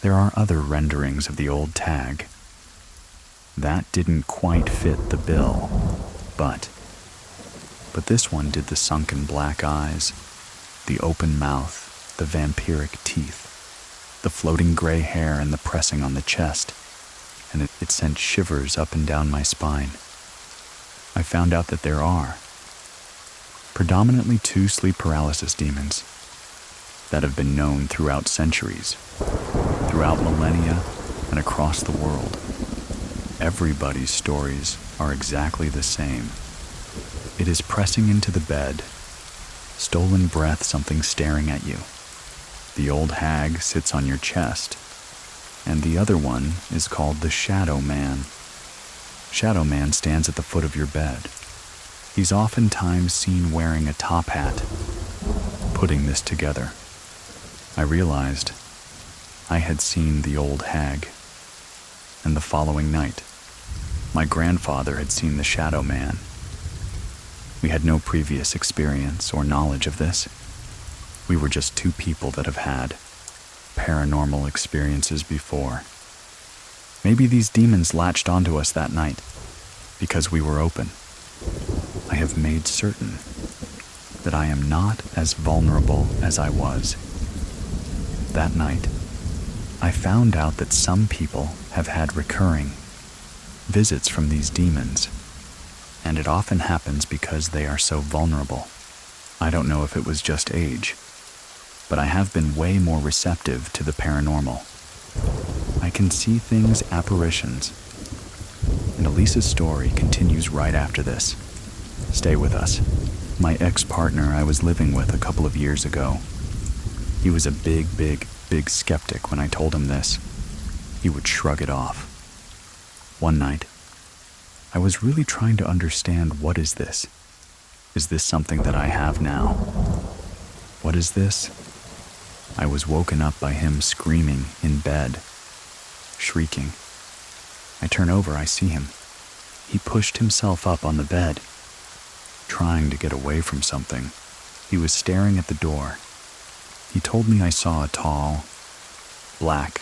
There are other renderings of the old tag. That didn't quite fit the bill, but this one did. The sunken black eyes, the open mouth, the vampiric teeth, the floating gray hair, and the pressing on the chest, and it sent shivers up and down my spine. I found out that there are predominantly 2 sleep paralysis demons that have been known throughout centuries, throughout millennia, and across the world. Everybody's stories are exactly the same. It is pressing into the bed, stolen breath, something staring at you. The old hag sits on your chest, and the other one is called the Shadow Man. Shadow Man stands at the foot of your bed. He's oftentimes seen wearing a top hat. Putting this together, I realized I had seen the old hag. And the following night, my grandfather had seen the Shadow Man. We had no previous experience or knowledge of this. We were just 2 people that have had paranormal experiences before. Maybe these demons latched onto us that night because we were open. I have made certain that I am not as vulnerable as I was. That night, I found out that some people have had recurring visits from these demons, and it often happens because they are so vulnerable. I don't know if it was just age, but I have been way more receptive to the paranormal. I can see things, apparitions, and Elisa's story continues right after this. Stay with us. My ex-partner I was living with a couple of years ago. He was a big skeptic when I told him this. He would shrug it off. One night, I was really trying to understand, what is this? Is this something that I have now? What is this? I was woken up by him screaming in bed, shrieking. I turn over, I see him. He pushed himself up on the bed, trying to get away from something. He was staring at the door. He told me I saw a tall, black,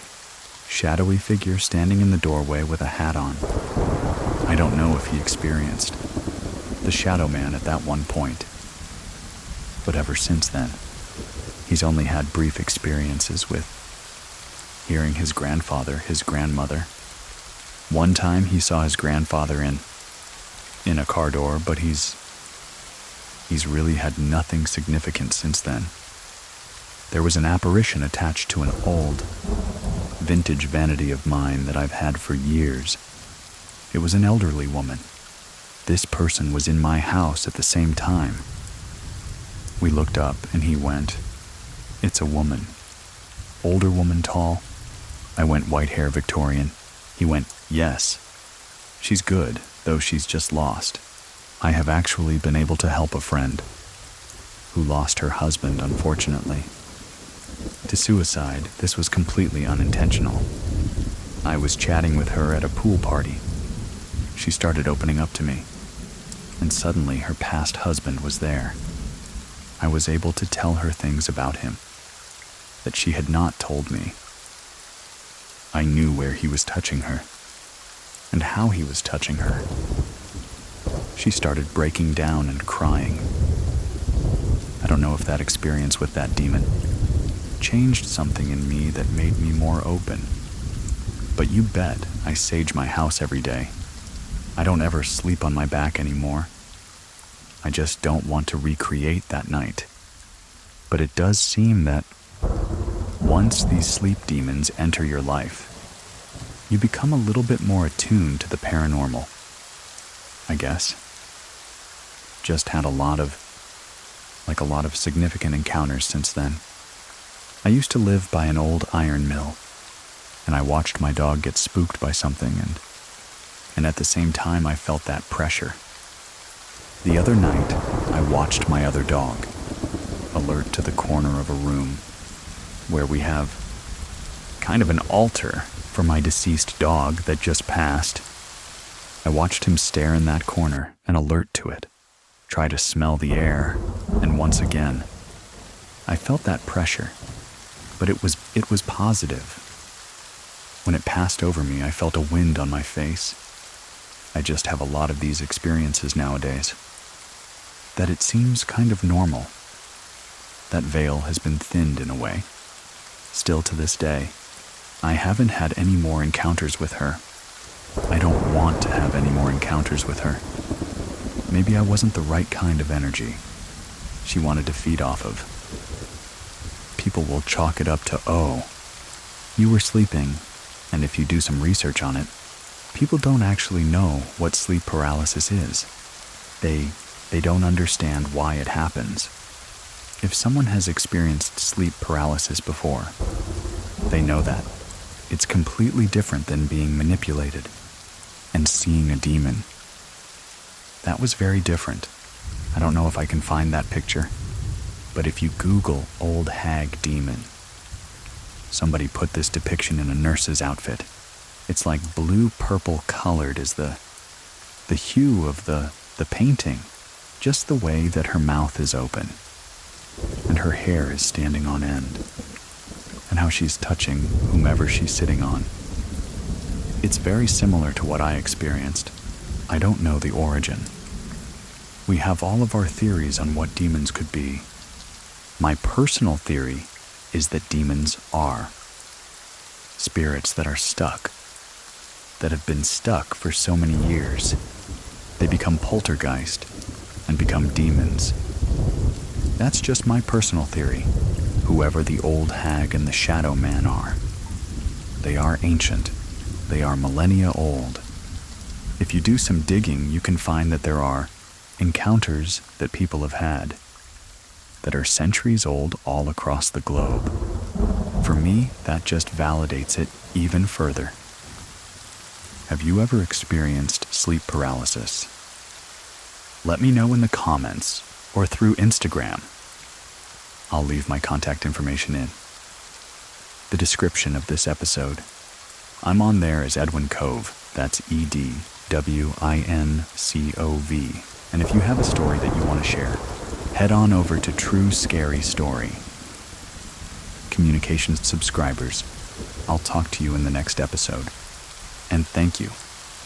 shadowy figure standing in the doorway with a hat on. I don't know if he experienced the Shadow Man at that one point, but ever since then, he's only had brief experiences with hearing his grandfather, his grandmother. One time he saw his grandfather in a car door, but he's really had nothing significant since then. There was an apparition attached to an old, vintage vanity of mine that I've had for years. It was an elderly woman. This person was in my house at the same time. We looked up and he went, "It's a woman." Older woman, tall. I went, "White hair, Victorian." He went, "Yes. She's good, though she's just lost." I have actually been able to help a friend who lost her husband, unfortunately, to suicide. This was completely unintentional. I was chatting with her at a pool party. She started opening up to me, and suddenly her past husband was there. I was able to tell her things about him that she had not told me. I knew where he was touching her and how he was touching her. She started breaking down and crying. I don't know if that experience with that demon changed something in me that made me more open. But you bet I sage my house every day. I don't ever sleep on my back anymore. I just don't want to recreate that night. But it does seem that once these sleep demons enter your life, you become a little bit more attuned to the paranormal, I guess. Just had a lot of significant encounters since then. I used to live by an old iron mill, and I watched my dog get spooked by something, and at the same time I felt that pressure. The other night, I watched my other dog alert to the corner of a room where we have kind of an altar for my deceased dog that just passed. I watched him stare in that corner and alert to it, try to smell the air, and once again, I felt that pressure, but it was positive. When it passed over me, I felt a wind on my face. I just have a lot of these experiences nowadays. That it seems kind of normal. That veil has been thinned in a way. Still to this day, I haven't had any more encounters with her. I don't want to have any more encounters with her. Maybe I wasn't the right kind of energy she wanted to feed off of. People will chalk it up to, oh, you were sleeping, and if you do some research on it, people don't actually know what sleep paralysis is. They don't understand why it happens. If someone has experienced sleep paralysis before, they know that it's completely different than being manipulated and seeing a demon. That was very different. I don't know if I can find that picture, but if you Google old hag demon, somebody put this depiction in a nurse's outfit. It's like blue-purple colored is the hue of the painting, just the way that her mouth is open, and her hair is standing on end, and how she's touching whomever she's sitting on. It's very similar to what I experienced. I don't know the origin. We have all of our theories on what demons could be. My personal theory is that demons are spirits that are stuck, that have been stuck for so many years. They become poltergeist and become demons. That's just my personal theory. Whoever the old hag and the shadow man are, they are ancient. They are millennia old. If you do some digging, you can find that there are encounters that people have had that are centuries old all across the globe. For me, that just validates it even further. Have you ever experienced sleep paralysis? Let me know in the comments or through Instagram. I'll leave my contact information in the description of this episode. I'm on there as Edwin Cove. That's EDWINCOV. And if you have a story that you want to share, head on over to True Scary Story. Communications subscribers, I'll talk to you in the next episode. And thank you,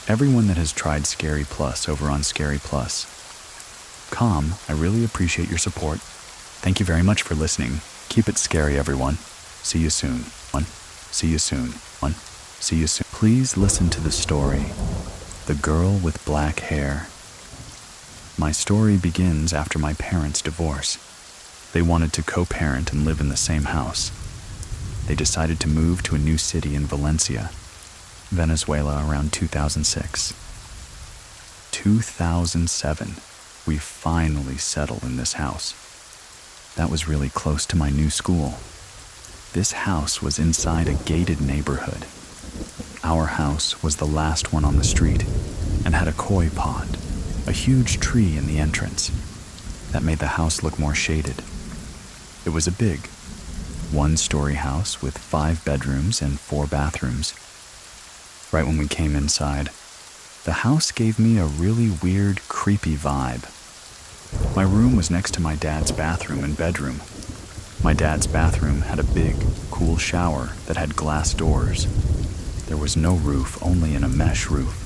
everyone that has tried Scary Plus over on Scary Plus. I really appreciate your support. Thank you very much for listening. Keep it scary, everyone. See you soon. See you soon. See you soon. Please listen to the story, The Girl with Black Hair. My story begins after my parents' divorce. They wanted to co-parent and live in the same house. They decided to move to a new city in Valencia, Venezuela, around 2006. 2007, we finally settled in this house. That was really close to my new school. This house was inside a gated neighborhood. Our house was the last one on the street and had a koi pond, a huge tree in the entrance that made the house look more shaded. It was a big, one-story house with 5 bedrooms and 4 bathrooms. Right when we came inside, the house gave me a really weird, creepy vibe. My room was next to my dad's bathroom and bedroom. My dad's bathroom had a big, cool shower that had glass doors. There was no roof, only an mesh roof.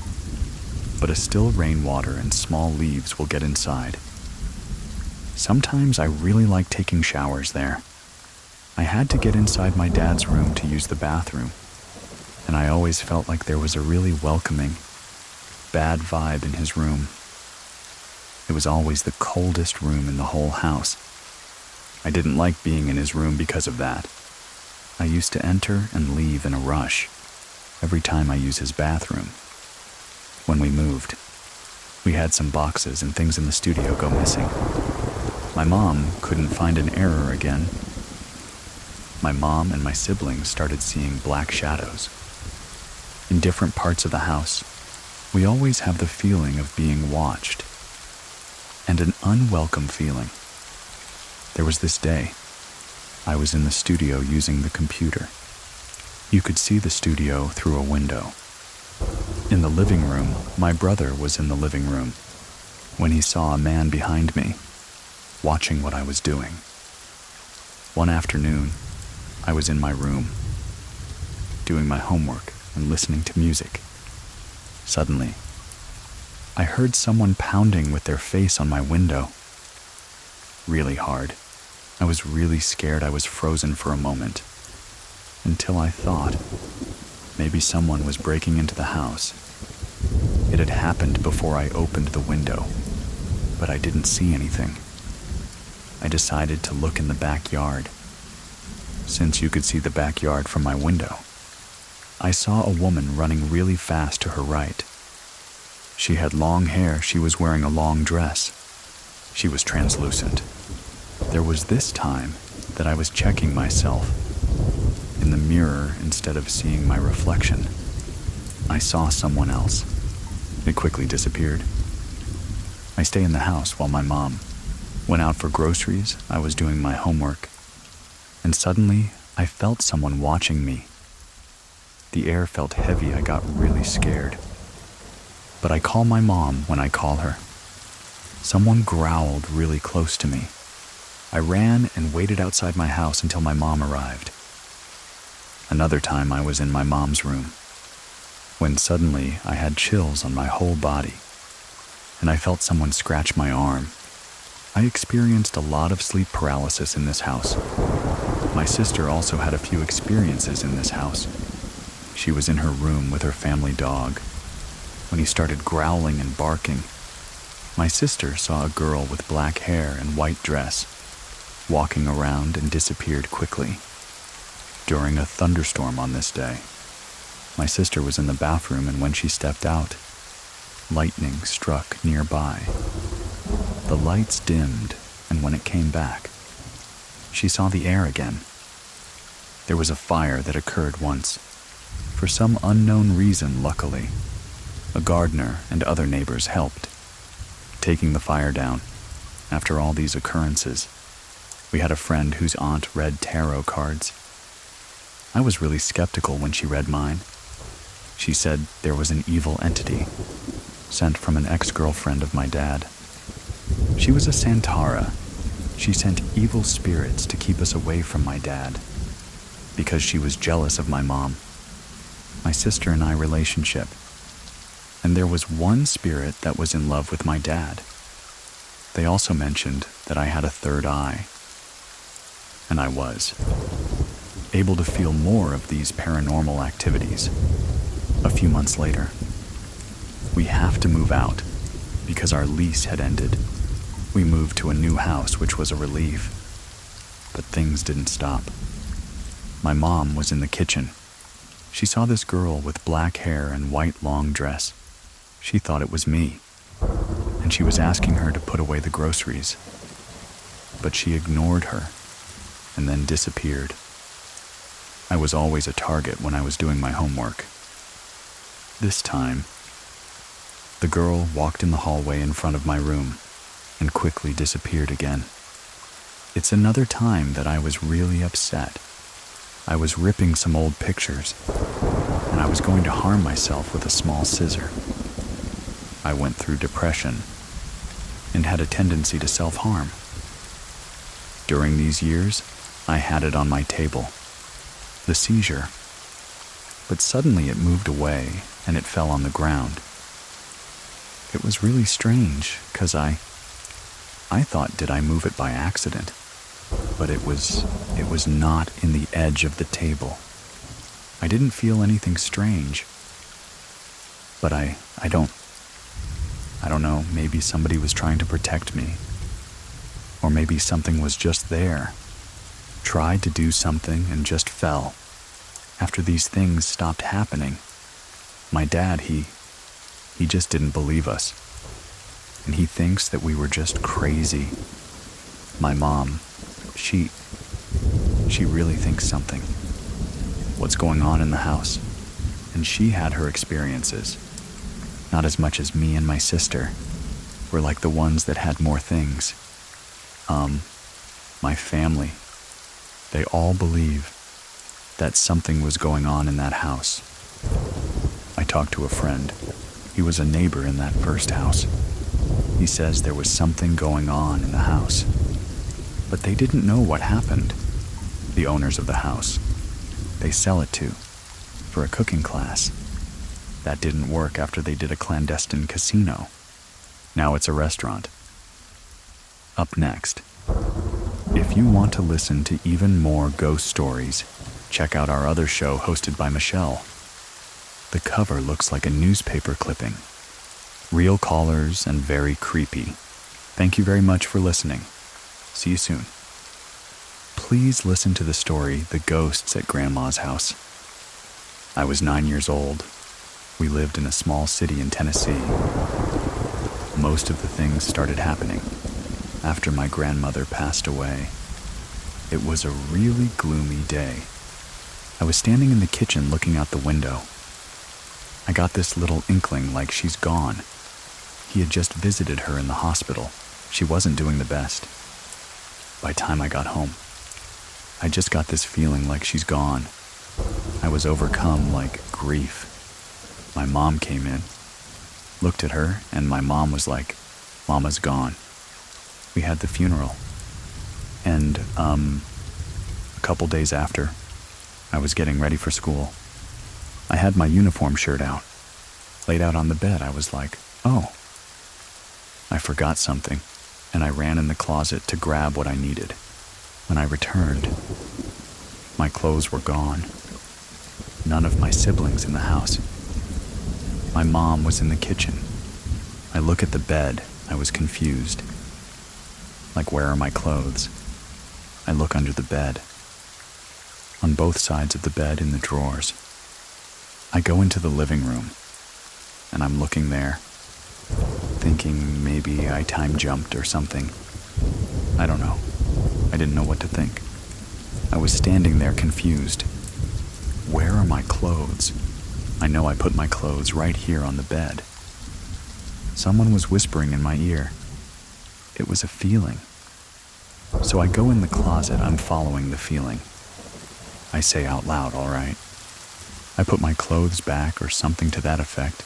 But a still rainwater and small leaves will get inside. Sometimes I really like taking showers there. I had to get inside my dad's room to use the bathroom, and I always felt like there was a really welcoming, bad vibe in his room. It was always the coldest room in the whole house. I didn't like being in his room because of that. I used to enter and leave in a rush every time I used his bathroom. When we moved, we had some boxes and things in the studio go missing. My mom couldn't find an error again. My mom and my siblings started seeing black shadows. In different parts of the house, we always have the feeling of being watched, and an unwelcome feeling. There was this day, I was in the studio using the computer. You could see the studio through a window. In the living room, my brother was in the living room when he saw a man behind me, watching what I was doing. One afternoon, I was in my room, doing my homework and listening to music. Suddenly, I heard someone pounding with their face on my window. Really hard. I was really scared. I was frozen for a moment, until I thought maybe someone was breaking into the house. It had happened before I opened the window, but I didn't see anything. I decided to look in the backyard. Since you could see the backyard from my window, I saw a woman running really fast to her right. She had long hair. She was wearing a long dress. She was translucent. There was this time that I was checking myself in the mirror instead of seeing my reflection. I saw someone else. It quickly disappeared. I stay in the house while my mom went out for groceries. I was doing my homework, and suddenly I felt someone watching me. The air felt heavy. I got really scared. But I call my mom when I call her. Someone growled really close to me. I ran and waited outside my house until my mom arrived. Another time I was in my mom's room, when suddenly I had chills on my whole body, and I felt someone scratch my arm. I experienced a lot of sleep paralysis in this house. My sister also had a few experiences in this house. She was in her room with her family dog when he started growling and barking. My sister saw a girl with black hair and white dress walking around and disappeared quickly. During a thunderstorm on this day, my sister was in the bathroom, and when she stepped out, lightning struck nearby. The lights dimmed, and when it came back, she saw the air again. There was a fire that occurred once. For some unknown reason, luckily, a gardener and other neighbors helped, taking the fire down. After all these occurrences, we had a friend whose aunt read tarot cards. I was really skeptical when she read mine. She said there was an evil entity sent from an ex-girlfriend of my dad. She was a Santara. She sent evil spirits to keep us away from my dad because she was jealous of my mom, my sister and I relationship. And there was one spirit that was in love with my dad. They also mentioned that I had a third eye, and I was able to feel more of these paranormal activities. A few months later, we have to move out because our lease had ended. We moved to a new house, which was a relief, but things didn't stop. My mom was in the kitchen. She saw this girl with black hair and white long dress. She thought it was me, and she was asking her to put away the groceries. But she ignored her and then disappeared. I was always a target when I was doing my homework. This time, the girl walked in the hallway in front of my room and quickly disappeared again. It's another time that I was really upset. I was ripping some old pictures, and I was going to harm myself with a small scissor. I went through depression and had a tendency to self-harm. During these years, I had it on my table, the seizure, but suddenly it moved away and it fell on the ground. It was really strange, because I thought, did I move it by accident? But it was not in the edge of the table. I didn't feel anything strange. But I don't know, maybe somebody was trying to protect me. Or maybe something was just there. Tried to do something and just fell. After these things stopped happening, my dad, he just didn't believe us. And he thinks that we were just crazy. My mom, she really thinks something. What's going on in the house? And she had her experiences. Not as much as me and my sister. We're like the ones that had more things. My family, they all believe that something was going on in that house. I talked to a friend. He was a neighbor in that first house. He says there was something going on in the house, but they didn't know what happened. the owners of the house. They sell it to, for a cooking class. That didn't work after they did a clandestine casino. Now it's a restaurant. Up next, if you want to listen to even more ghost stories, check out our other show hosted by Michelle. The cover looks like a newspaper clipping. Real callers and very creepy. Thank you very much for listening. See you soon. Please listen to the story, The Ghosts at Grandma's House. I was 9 years old. We lived in a small city in Tennessee. Most of the things started happening after my grandmother passed away. It was a really gloomy day. I was standing in the kitchen looking out the window. I got this little inkling like she's gone. He had just visited her in the hospital. She wasn't doing the best. By the time I got home, I just got this feeling like she's gone. I was overcome like grief. My mom came in, looked at her, and my mom was like, "Mama's gone." We had the funeral. And, a couple days after, I was getting ready for school. I had my uniform shirt out, laid out on the bed. I was like, oh. I forgot something, and I ran in the closet to grab what I needed. When I returned, my clothes were gone. None of my siblings in the house. My mom was in the kitchen. I look at the bed. I was confused. Like, where are my clothes? I look under the bed. On both sides of the bed in the drawers. I go into the living room, and I'm looking there, thinking maybe I time jumped or something. I don't know. I didn't know what to think. I was standing there confused. Where are my clothes? I know I put my clothes right here on the bed. Someone was whispering in my ear. It was a feeling. So I go in the closet. I'm following the feeling. I say out loud, all right. I put my clothes back or something to that effect.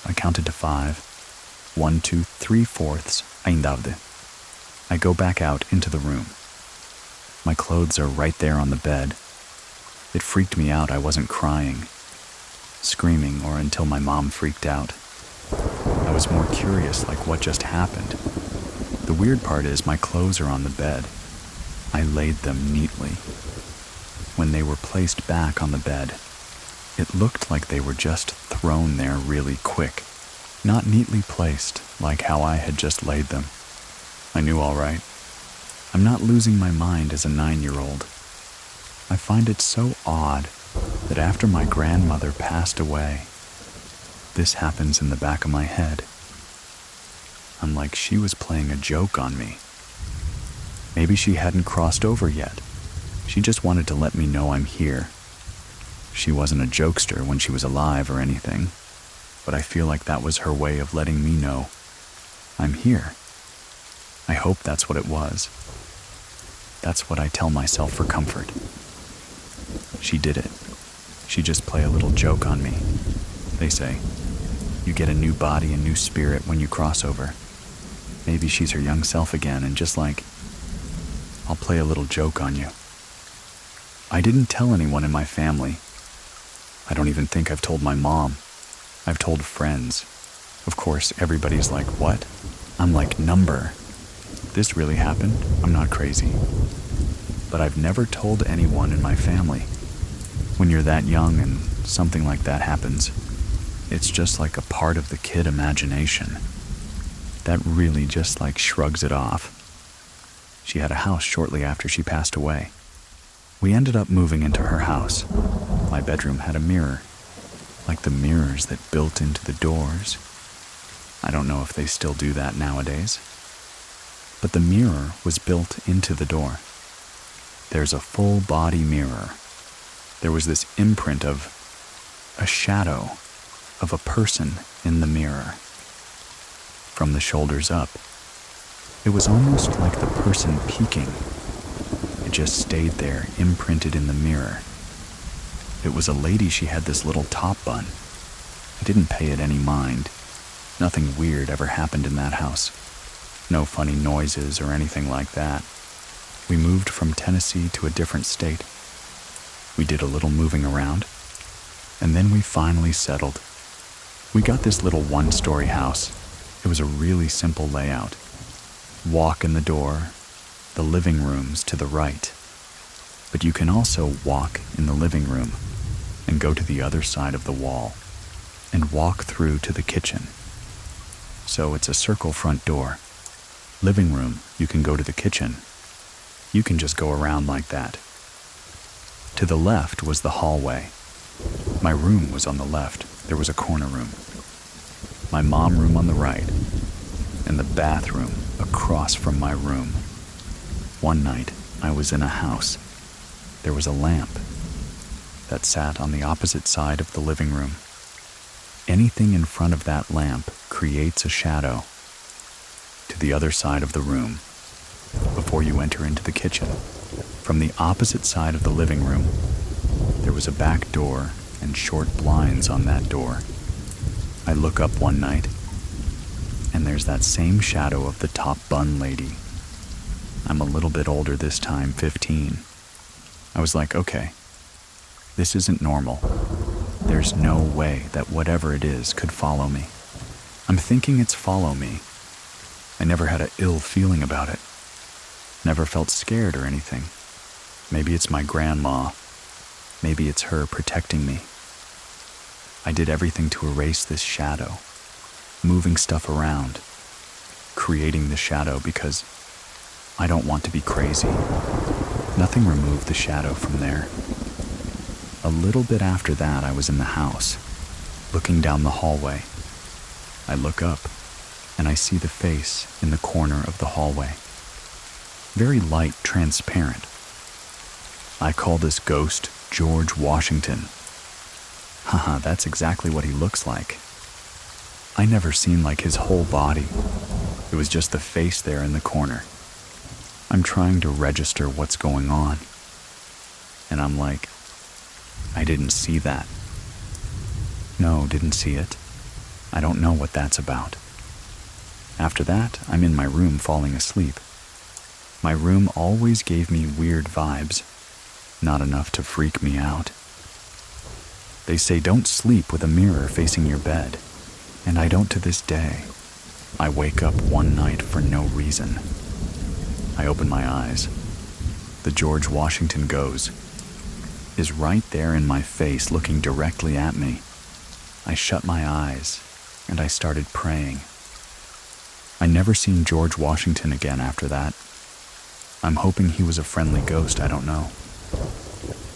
I counted to 5. 1, 2, 3/4. Ainda. I go back out into the room. My clothes are right there on the bed. It freaked me out. I wasn't crying, screaming, or until my mom freaked out. I was more curious, like what just happened. The weird part is my clothes are on the bed. I laid them neatly. When they were placed back on the bed, it looked like they were just thrown there really quick, not neatly placed like how I had just laid them. I knew all right. I'm not losing my mind as a 9-year-old. I find it so odd that after my grandmother passed away, this happens in the back of my head. I'm like she was playing a joke on me. Maybe she hadn't crossed over yet. She just wanted to let me know I'm here. She wasn't a jokester when she was alive or anything, but I feel like that was her way of letting me know I'm here. I hope that's what it was. That's what I tell myself for comfort. She did it. She just played a little joke on me. They say, you get a new body and new spirit when you cross over. Maybe she's her young self again, and just like, I'll play a little joke on you. I didn't tell anyone in my family. I don't even think I've told my mom. I've told friends. Of course, everybody's like, what? I'm like, number. This really happened? I'm not crazy. But I've never told anyone in my family. When you're that young and something like that happens, it's just like a part of the kid imagination. That really just like shrugs it off. She had a house shortly after she passed away. We ended up moving into her house. My bedroom had a mirror, like the mirrors that built into the doors. I don't know if they still do that nowadays. But the mirror was built into the door. There's a full body mirror. There was this imprint of a shadow of a person in the mirror. From the shoulders up, it was almost like the person peeking. It just stayed there, imprinted in the mirror. It was a lady. She had this little top bun. I didn't pay it any mind. Nothing weird ever happened in that house. No funny noises or anything like that. We moved from Tennessee to a different state. We did a little moving around, and then we finally settled. We got this little one-story house. It was a really simple layout. Walk in the door, the living room's to the right. But you can also walk in the living room and go to the other side of the wall and walk through to the kitchen. So it's a circle front door. Living room, you can go to the kitchen. You can just go around like that. To the left was the hallway. My room was on the left. There was a corner room. My mom room on the right, and the bathroom across from my room. One night, I was in a house. There was a lamp that sat on the opposite side of the living room. Anything in front of that lamp creates a shadow to the other side of the room before you enter into the kitchen. From the opposite side of the living room, there was a back door and short blinds on that door. I look up one night, and there's that same shadow of the top bun lady. I'm a little bit older this time, 15. I was like, okay, this isn't normal. There's no way that whatever it is could follow me. I'm thinking it's follow me. I never had an ill feeling about it. Never felt scared or anything. Maybe it's my grandma. Maybe it's her protecting me. I did everything to erase this shadow, moving stuff around, creating the shadow because I don't want to be crazy. Nothing removed the shadow from there. A little bit after that, I was in the house, looking down the hallway. I look up, and I see the face in the corner of the hallway. Very light, transparent. I call this ghost George Washington. Haha, that's exactly what he looks like. I never seen like his whole body. It was just the face there in the corner. I'm trying to register what's going on. And I'm like, I didn't see that. No, didn't see it. I don't know what that's about. After that, I'm in my room falling asleep. My room always gave me weird vibes, not enough to freak me out. They say don't sleep with a mirror facing your bed, and I don't to this day. I wake up one night for no reason. I open my eyes. The George Washington is right there in my face looking directly at me. I shut my eyes, and I started praying. I never seen George Washington again after that. I'm hoping he was a friendly ghost, I don't know.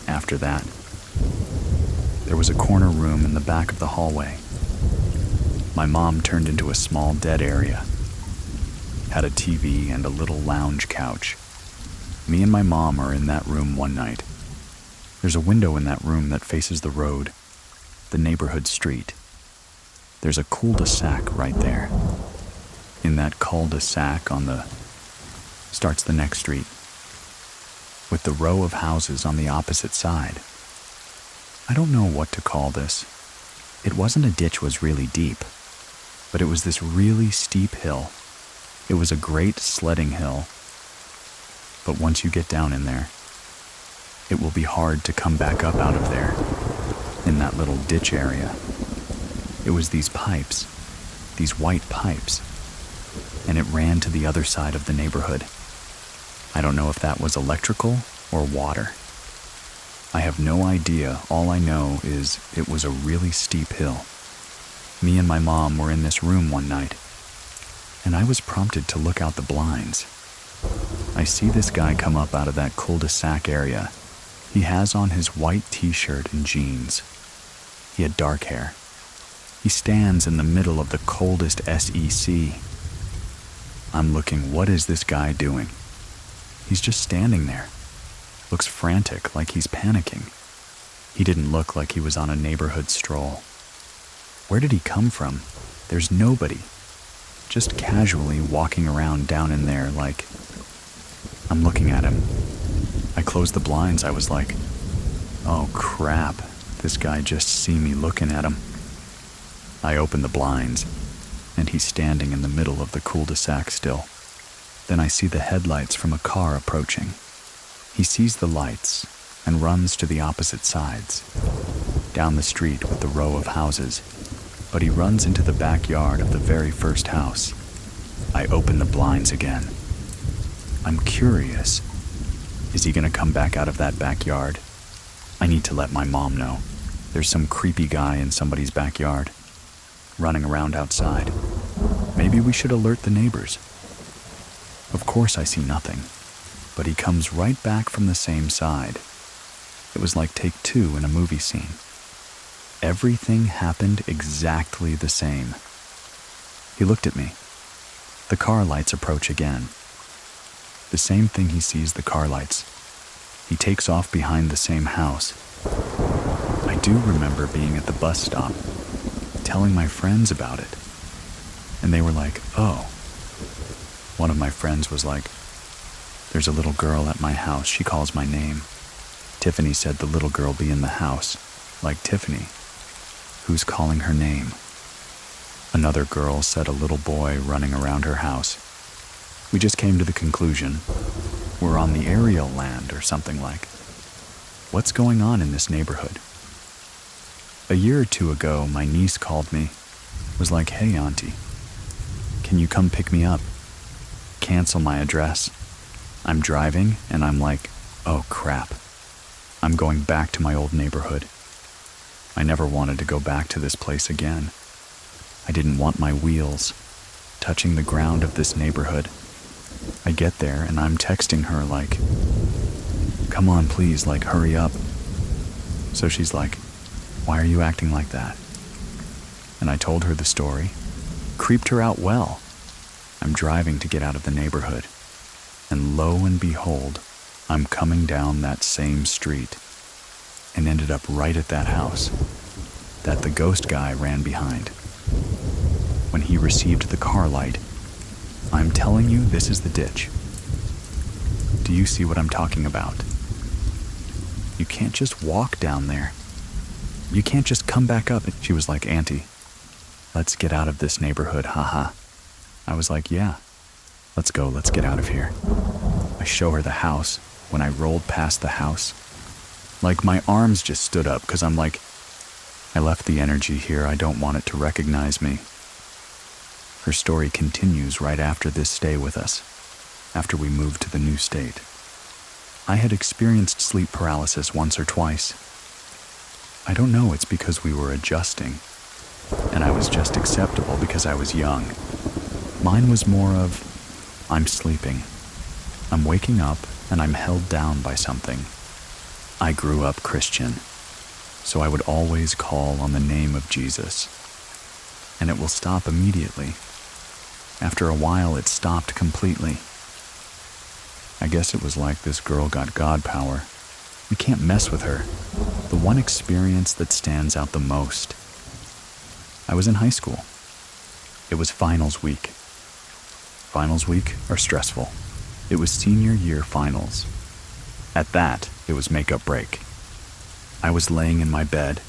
After that, there was a corner room in the back of the hallway. My mom turned into a small dead area. Had a TV and a little lounge couch. Me and my mom are in that room one night. There's a window in that room that faces the road, the neighborhood street. There's a cul-de-sac right there. In that cul-de-sac starts the next street, with the row of houses on the opposite side. I don't know what to call this. It wasn't a ditch was really deep, but it was this really steep hill. It was a great sledding hill, but once you get down in there, it will be hard to come back up out of there, in that little ditch area. It was these pipes, these white pipes, and it ran to the other side of the neighborhood. I don't know if that was electrical or water. I have no idea. All I know is it was a really steep hill. Me and my mom were in this room one night, and I was prompted to look out the blinds. I see this guy come up out of that cul-de-sac area. He has on his white t-shirt and jeans. He had dark hair. He stands in the middle of the coldest SEC. I'm looking, what is this guy doing? He's just standing there. Looks frantic, like he's panicking. He didn't look like he was on a neighborhood stroll. Where did he come from? There's nobody. Just casually walking around down in there like... I'm looking at him. I closed the blinds. I was like, oh crap, this guy just see me looking at him. I opened the blinds, and he's standing in the middle of the cul-de-sac still. Then I see the headlights from a car approaching. He sees the lights and runs to the opposite sides, down the street with the row of houses, but he runs into the backyard of the very first house. I open the blinds again. I'm curious. Is he gonna come back out of that backyard? I need to let my mom know. There's some creepy guy in somebody's backyard, running around outside. Maybe we should alert the neighbors. Of course I see nothing, but he comes right back from the same side. It was like take two in a movie scene. Everything happened exactly the same. He looked at me. The car lights approach again. The same thing, he sees the car lights. He takes off behind the same house. I do remember being at the bus stop, telling my friends about it. And they were like, oh. One of my friends was like, there's a little girl at my house. She calls my name. Tiffany said the little girl be in the house, like Tiffany. Who's calling her name? Another girl said a little boy running around her house. We just came to the conclusion, we're on the aerial land or something like. What's going on in this neighborhood? A year or two ago, my niece called me, was like, hey auntie, can you come pick me up? Cancel my address. I'm driving and I'm like, oh crap. I'm going back to my old neighborhood. I never wanted to go back to this place again. I didn't want my wheels touching the ground of this neighborhood. I get there and I'm texting her like, come on please, like hurry up. So she's like, why are you acting like that? And I told her the story. Creeped her out well. I'm driving to get out of the neighborhood. And lo and behold, I'm coming down that same street and ended up right at that house that the ghost guy ran behind. When he received the car light, I'm telling you, this is the ditch. Do you see what I'm talking about? You can't just walk down there. You can't just come back up. She was like, auntie, let's get out of this neighborhood, haha. I was like, yeah, let's go, let's get out of here. I show her the house. When I rolled past the house, like my arms just stood up because I'm like, I left the energy here. I don't want it to recognize me. Her story continues right after this stay with us, after we moved to the new state. I had experienced sleep paralysis once or twice. I don't know, it's because we were adjusting, and I was just acceptable because I was young. Mine was more of, I'm sleeping. I'm waking up and I'm held down by something. I grew up Christian, so I would always call on the name of Jesus, and it will stop immediately. After a while, it stopped completely. I guess it was like this girl got God power. You can't mess with her. The one experience that stands out the most. I was in high school. It was finals week. Finals week are stressful. It was senior year finals. At that, it was makeup break. I was laying in my bed,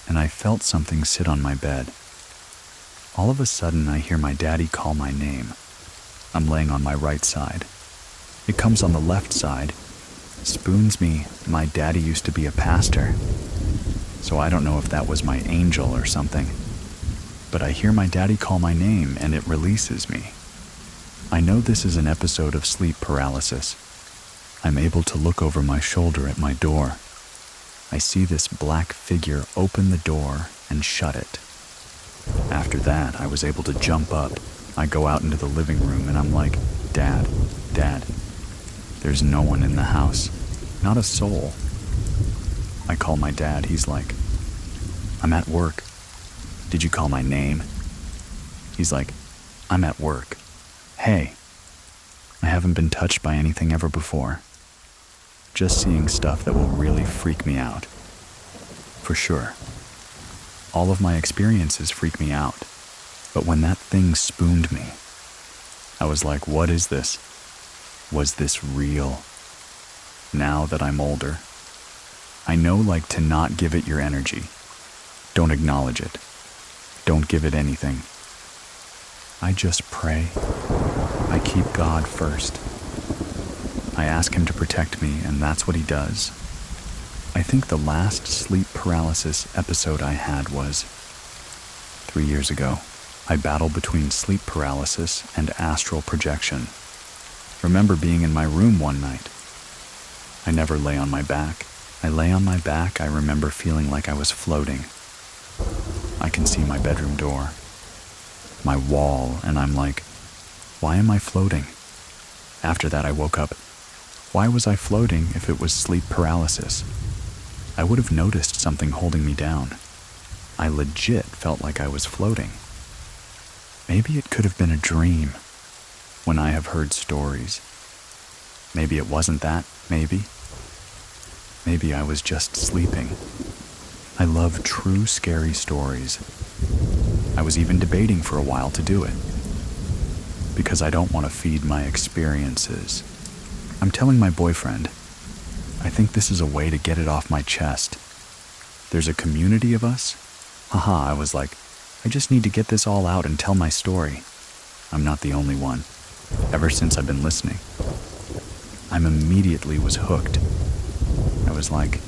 and I felt something sit on my bed. All of a sudden, I hear my daddy call my name. I'm laying on my right side. It comes on the left side, spoons me. My daddy used to be a pastor, so I don't know if that was my angel or something. But I hear my daddy call my name, and it releases me. I know this is an episode of sleep paralysis. I'm able to look over my shoulder at my door. I see this black figure open the door and shut it. After that, I was able to jump up. I go out into the living room and I'm like, Dad, there's no one in the house. Not a soul. I call my dad. He's like, I'm at work. Did you call my name? He's like, I'm at work. Hey, I haven't been touched by anything ever before. Just seeing stuff that will really freak me out. For sure. All of my experiences freak me out. But when that thing spooned me, I was like, what is this? Was this real? Now that I'm older, I know like to not give it your energy. Don't acknowledge it. Don't give it anything. I just pray. I keep God first. I ask him to protect me, and that's what he does. I think the last sleep paralysis episode I had was 3 years ago. I battled between sleep paralysis and astral projection. Remember being in my room one night. I never lay on my back. I lay on my back. I remember feeling like I was floating. I can see my bedroom door, my wall, and I'm like, why am I floating? After that, I woke up. Why was I floating if it was sleep paralysis? I would have noticed something holding me down. I legit felt like I was floating. Maybe it could have been a dream when I have heard stories. Maybe it wasn't that, maybe. Maybe I was just sleeping. I love true scary stories. I was even debating for a while to do it, because I don't want to feed my experiences. I'm telling my boyfriend, I think this is a way to get it off my chest. There's a community of us. Haha, I was like, I just need to get this all out and tell my story. I'm not the only one. Ever since I've been listening, I immediately was hooked. I was like,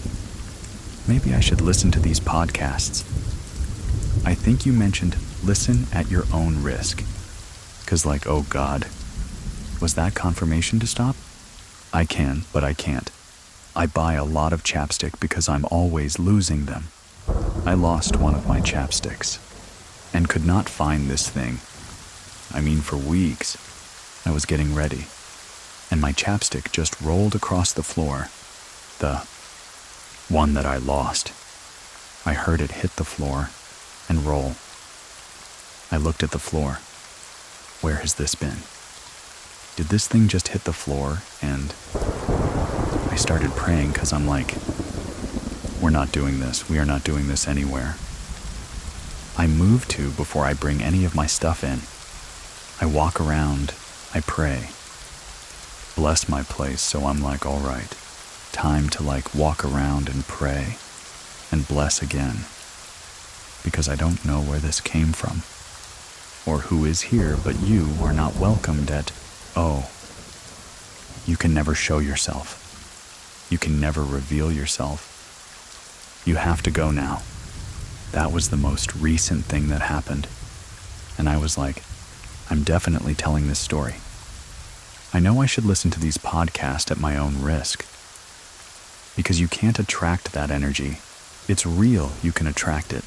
maybe I should listen to these podcasts. I think you mentioned listen at your own risk. 'Cause like, oh God, was that confirmation to stop? I can, but I can't. I buy a lot of chapstick because I'm always losing them. I lost one of my chapsticks and could not find this thing. I mean, for weeks. I was getting ready, and my chapstick just rolled across the floor. The one that I lost. I heard it hit the floor and roll. I looked at the floor. Where has this been? Did this thing just hit the floor? And I started praying because I'm like, we're not doing this. We are not doing this anywhere. I move to before I bring any of my stuff in. I walk around. I pray. Bless my place, so I'm like, all right, time to like walk around and pray and bless again. Because I don't know where this came from or who is here, but you are not welcomed at, oh, you can never show yourself. You can never reveal yourself. You have to go now. That was the most recent thing that happened. And I was like, I'm definitely telling this story. I know I should listen to these podcasts at my own risk. Because you can't attract that energy. It's real, you can attract it.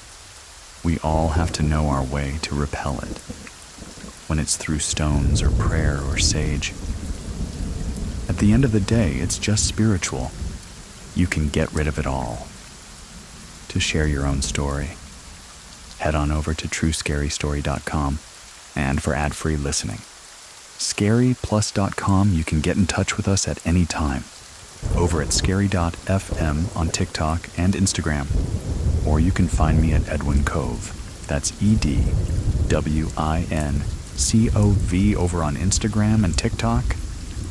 We all have to know our way to repel it. When it's through stones or prayer or sage. At the end of the day, it's just spiritual. You can get rid of it all. To share your own story, head on over to truescarystory.com. And for ad-free listening, scaryplus.com, you can get in touch with us at any time. Over at scary.fm on TikTok and Instagram. Or you can find me at Edwin Cove. That's EDWINCOV over on Instagram and TikTok.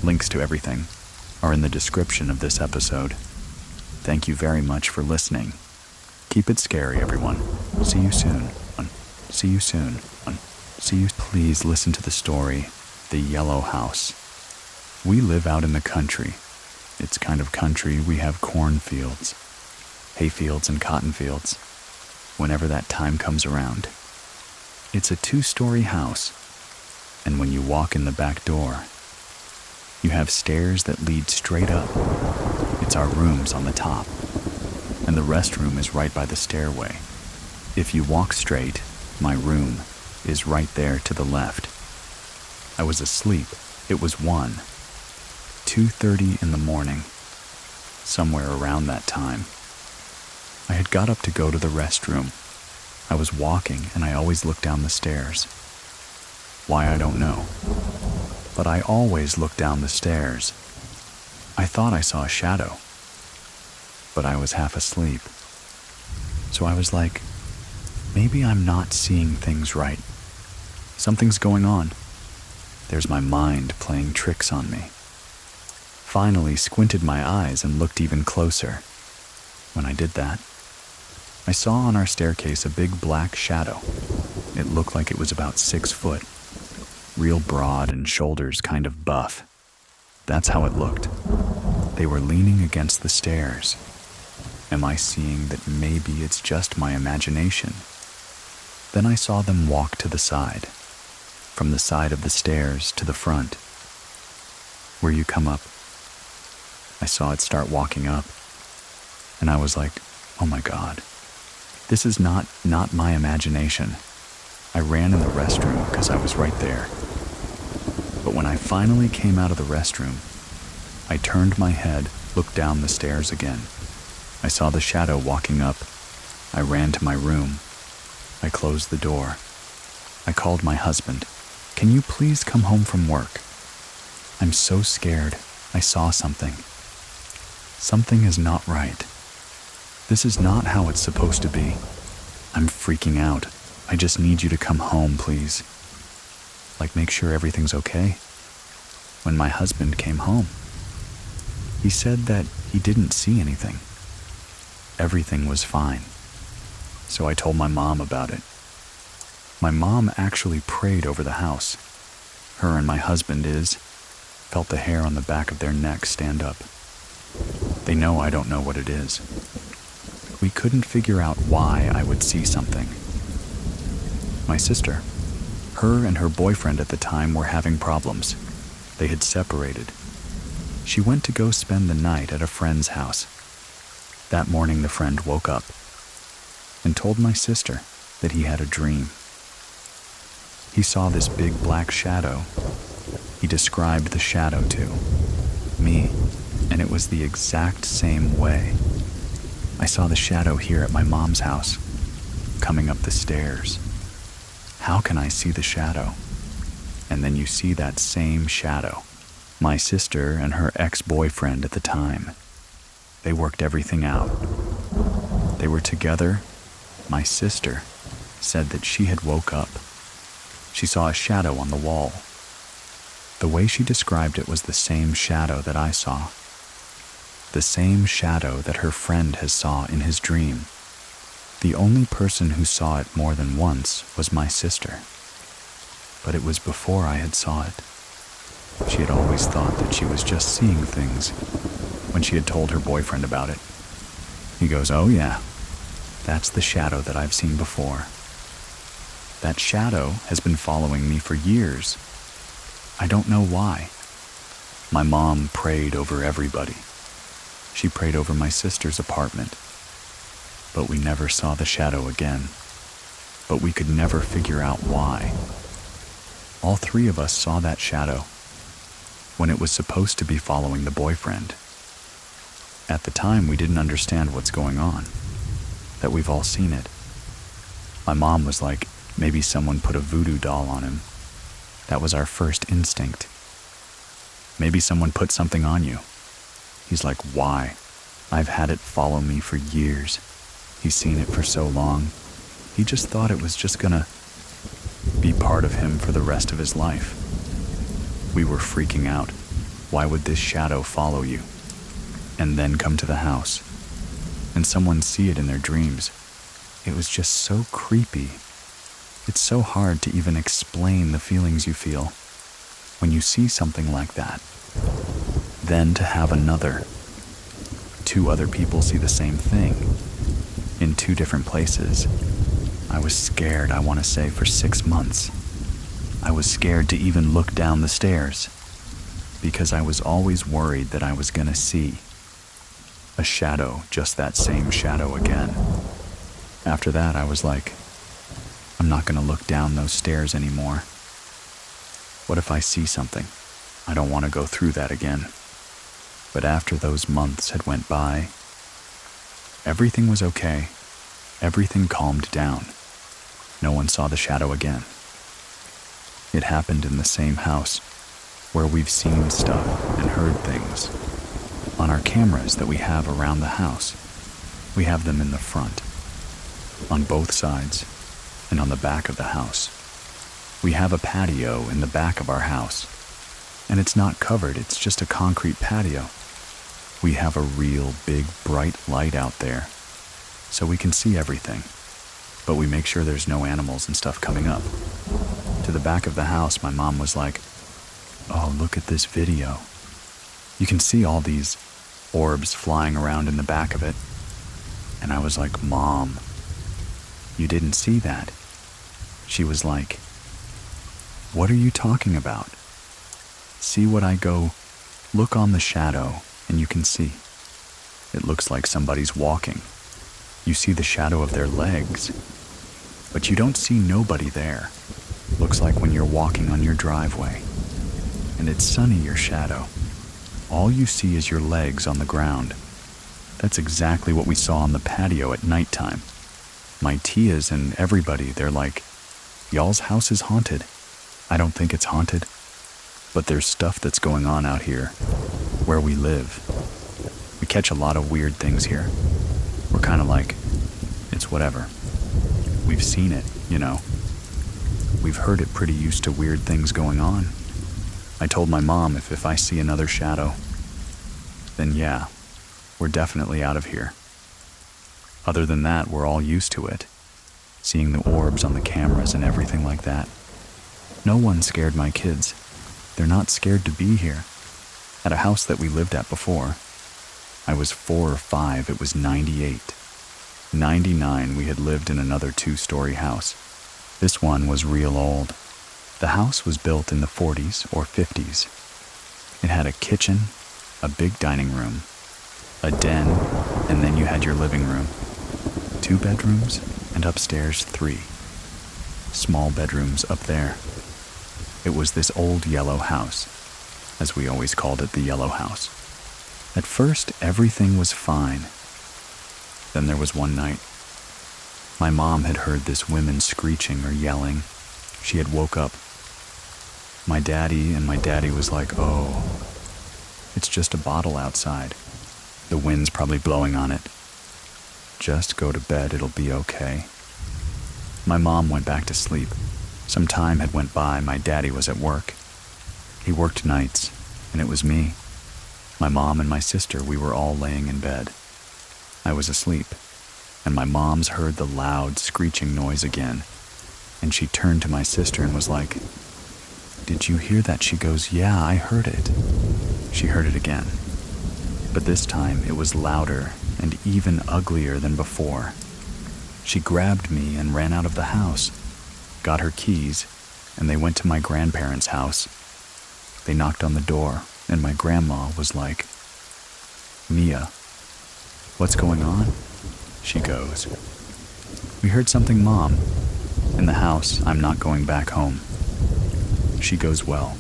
Links to everything are in the description of this episode. Thank you very much for listening. Keep it scary, everyone. See you soon. See you soon. See you. Please listen to the story, The Yellow House. We live out in the country. It's kind of country. We have cornfields, hayfields, and cotton fields. Whenever that time comes around. It's a 2-story house. And when you walk in the back door, you have stairs that lead straight up. It's our rooms on the top. And the restroom is right by the stairway. If you walk straight, my room is right there to the left. I was asleep. It was 2:30 in the morning, somewhere around that time. I had got up to go to the restroom. I was walking and I always look down the stairs. Why, I don't know. But I always look down the stairs. I thought I saw a shadow, but I was half asleep. So I was like, maybe I'm not seeing things right. Something's going on. There's my mind playing tricks on me. Finally squinted my eyes and looked even closer. When I did that, I saw on our staircase a big black shadow. It looked like it was about 6 foot, real broad and shoulders kind of buff. That's how it looked. They were leaning against the stairs. Am I seeing that maybe it's just my imagination? Then I saw them walk to the side, from the side of the stairs to the front. Where you come up. I saw it start walking up, and I was like, oh my God, this is not my imagination. I ran in the restroom because I was right there. But when I finally came out of the restroom, I turned my head, looked down the stairs again. I saw the shadow walking up. I ran to my room. I closed the door. I called my husband. Can you please come home from work? I'm so scared. I saw something. Something is not right. This is not how it's supposed to be. I'm freaking out. I just need you to come home, please. Like, make sure everything's okay. When my husband came home, he said that he didn't see anything. Everything was fine. So I told my mom about it. My mom actually prayed over the house. Her and my husband felt the hair on the back of their neck stand up. They know I don't know what it is. We couldn't figure out why I would see something. My sister, her and her boyfriend at the time were having problems. They had separated. She went to go spend the night at a friend's house. That morning the friend woke up and told my sister that he had a dream. He saw this big black shadow. He described the shadow to me, and it was the exact same way. I saw the shadow here at my mom's house, coming up the stairs. How can I see the shadow? And then you see that same shadow. My sister and her ex-boyfriend at the time. They worked everything out. They were together. My sister said that she had woke up. She saw a shadow on the wall. The way she described it was the same shadow that I saw. The same shadow that her friend has saw in his dream. The only person who saw it more than once was my sister. But it was before I had saw it. She had always thought that she was just seeing things when she had told her boyfriend about it. He goes, oh yeah, that's the shadow that I've seen before. That shadow has been following me for years. I don't know why. My mom prayed over everybody. She prayed over my sister's apartment. But we never saw the shadow again. But we could never figure out why. All three of us saw that shadow when it was supposed to be following the boyfriend. At the time, we didn't understand what's going on, that we've all seen it. My mom was like, maybe someone put a voodoo doll on him. That was our first instinct. Maybe someone put something on you. He's like, why? I've had it follow me for years. He's seen it for so long. He just thought it was just gonna be part of him for the rest of his life. We were freaking out. Why would this shadow follow you? And then come to the house. And someone see it in their dreams. It was just so creepy. It's so hard to even explain the feelings you feel when you see something like that. Then to have two other people see the same thing in two different places. I was scared, I want to say, for 6 months. I was scared to even look down the stairs because I was always worried that I was going to see a shadow, just that same shadow again. After that, I was like, I'm not going to look down those stairs anymore. What if I see something? I don't want to go through that again. But after those months had went by, everything was okay. Everything calmed down. No one saw the shadow again. It happened in the same house where we've seen stuff and heard things. On our cameras that we have around the house, we have them in the front, on both sides, and on the back of the house. We have a patio in the back of our house, and it's not covered, it's just a concrete patio. We have a real big bright light out there, so we can see everything, but we make sure there's no animals and stuff coming up. To the back of the house, my mom was like, oh, look at this video. You can see all these orbs flying around in the back of it. And I was like, Mom, you didn't see that. She was like, what are you talking about? See what I go, look on the shadow, and you can see. It looks like somebody's walking. You see the shadow of their legs, but you don't see nobody there. Looks like when you're walking on your driveway, and it's sunny, your shadow. All you see is your legs on the ground. That's exactly what we saw on the patio at nighttime. My tias and everybody, they're like, y'all's house is haunted. I don't think it's haunted, but there's stuff that's going on out here where we live. We catch a lot of weird things here. We're kind of like, it's whatever. We've seen it, you know. We've heard it, pretty used to weird things going on. I told my mom if I see another shadow, then yeah, we're definitely out of here. Other than that, we're all used to it. Seeing the orbs on the cameras and everything like that. No one scared my kids. They're not scared to be here. At a house that we lived at before, I was 4 or 5, it was 98. 99, we had lived in another 2-story house. This one was real old. The house was built in the 40s or 50s. It had a kitchen, a big dining room, a den, and then you had your living room. 2 bedrooms, and upstairs 3. Small bedrooms up there. It was this old yellow house, as we always called it, the yellow house. At first, everything was fine. Then there was one night. My mom had heard this woman screeching or yelling. She had woke up. My daddy was like, oh, it's just a bottle outside. The wind's probably blowing on it. Just go to bed, it'll be okay. My mom went back to sleep. Some time had went by, my daddy was at work. He worked nights, and it was me. My mom and my sister, we were all laying in bed. I was asleep, and my mom's heard the loud screeching noise again, and she turned to my sister and was like, did you hear that? She goes, yeah, I heard it. She heard it again, but this time it was louder and even uglier than before. She grabbed me and ran out of the house, got her keys, and they went to my grandparents' house. They knocked on the door, and my grandma was like, Mia, what's going on? She goes, we heard something, Mom. In the house, I'm not going back home. She goes, well,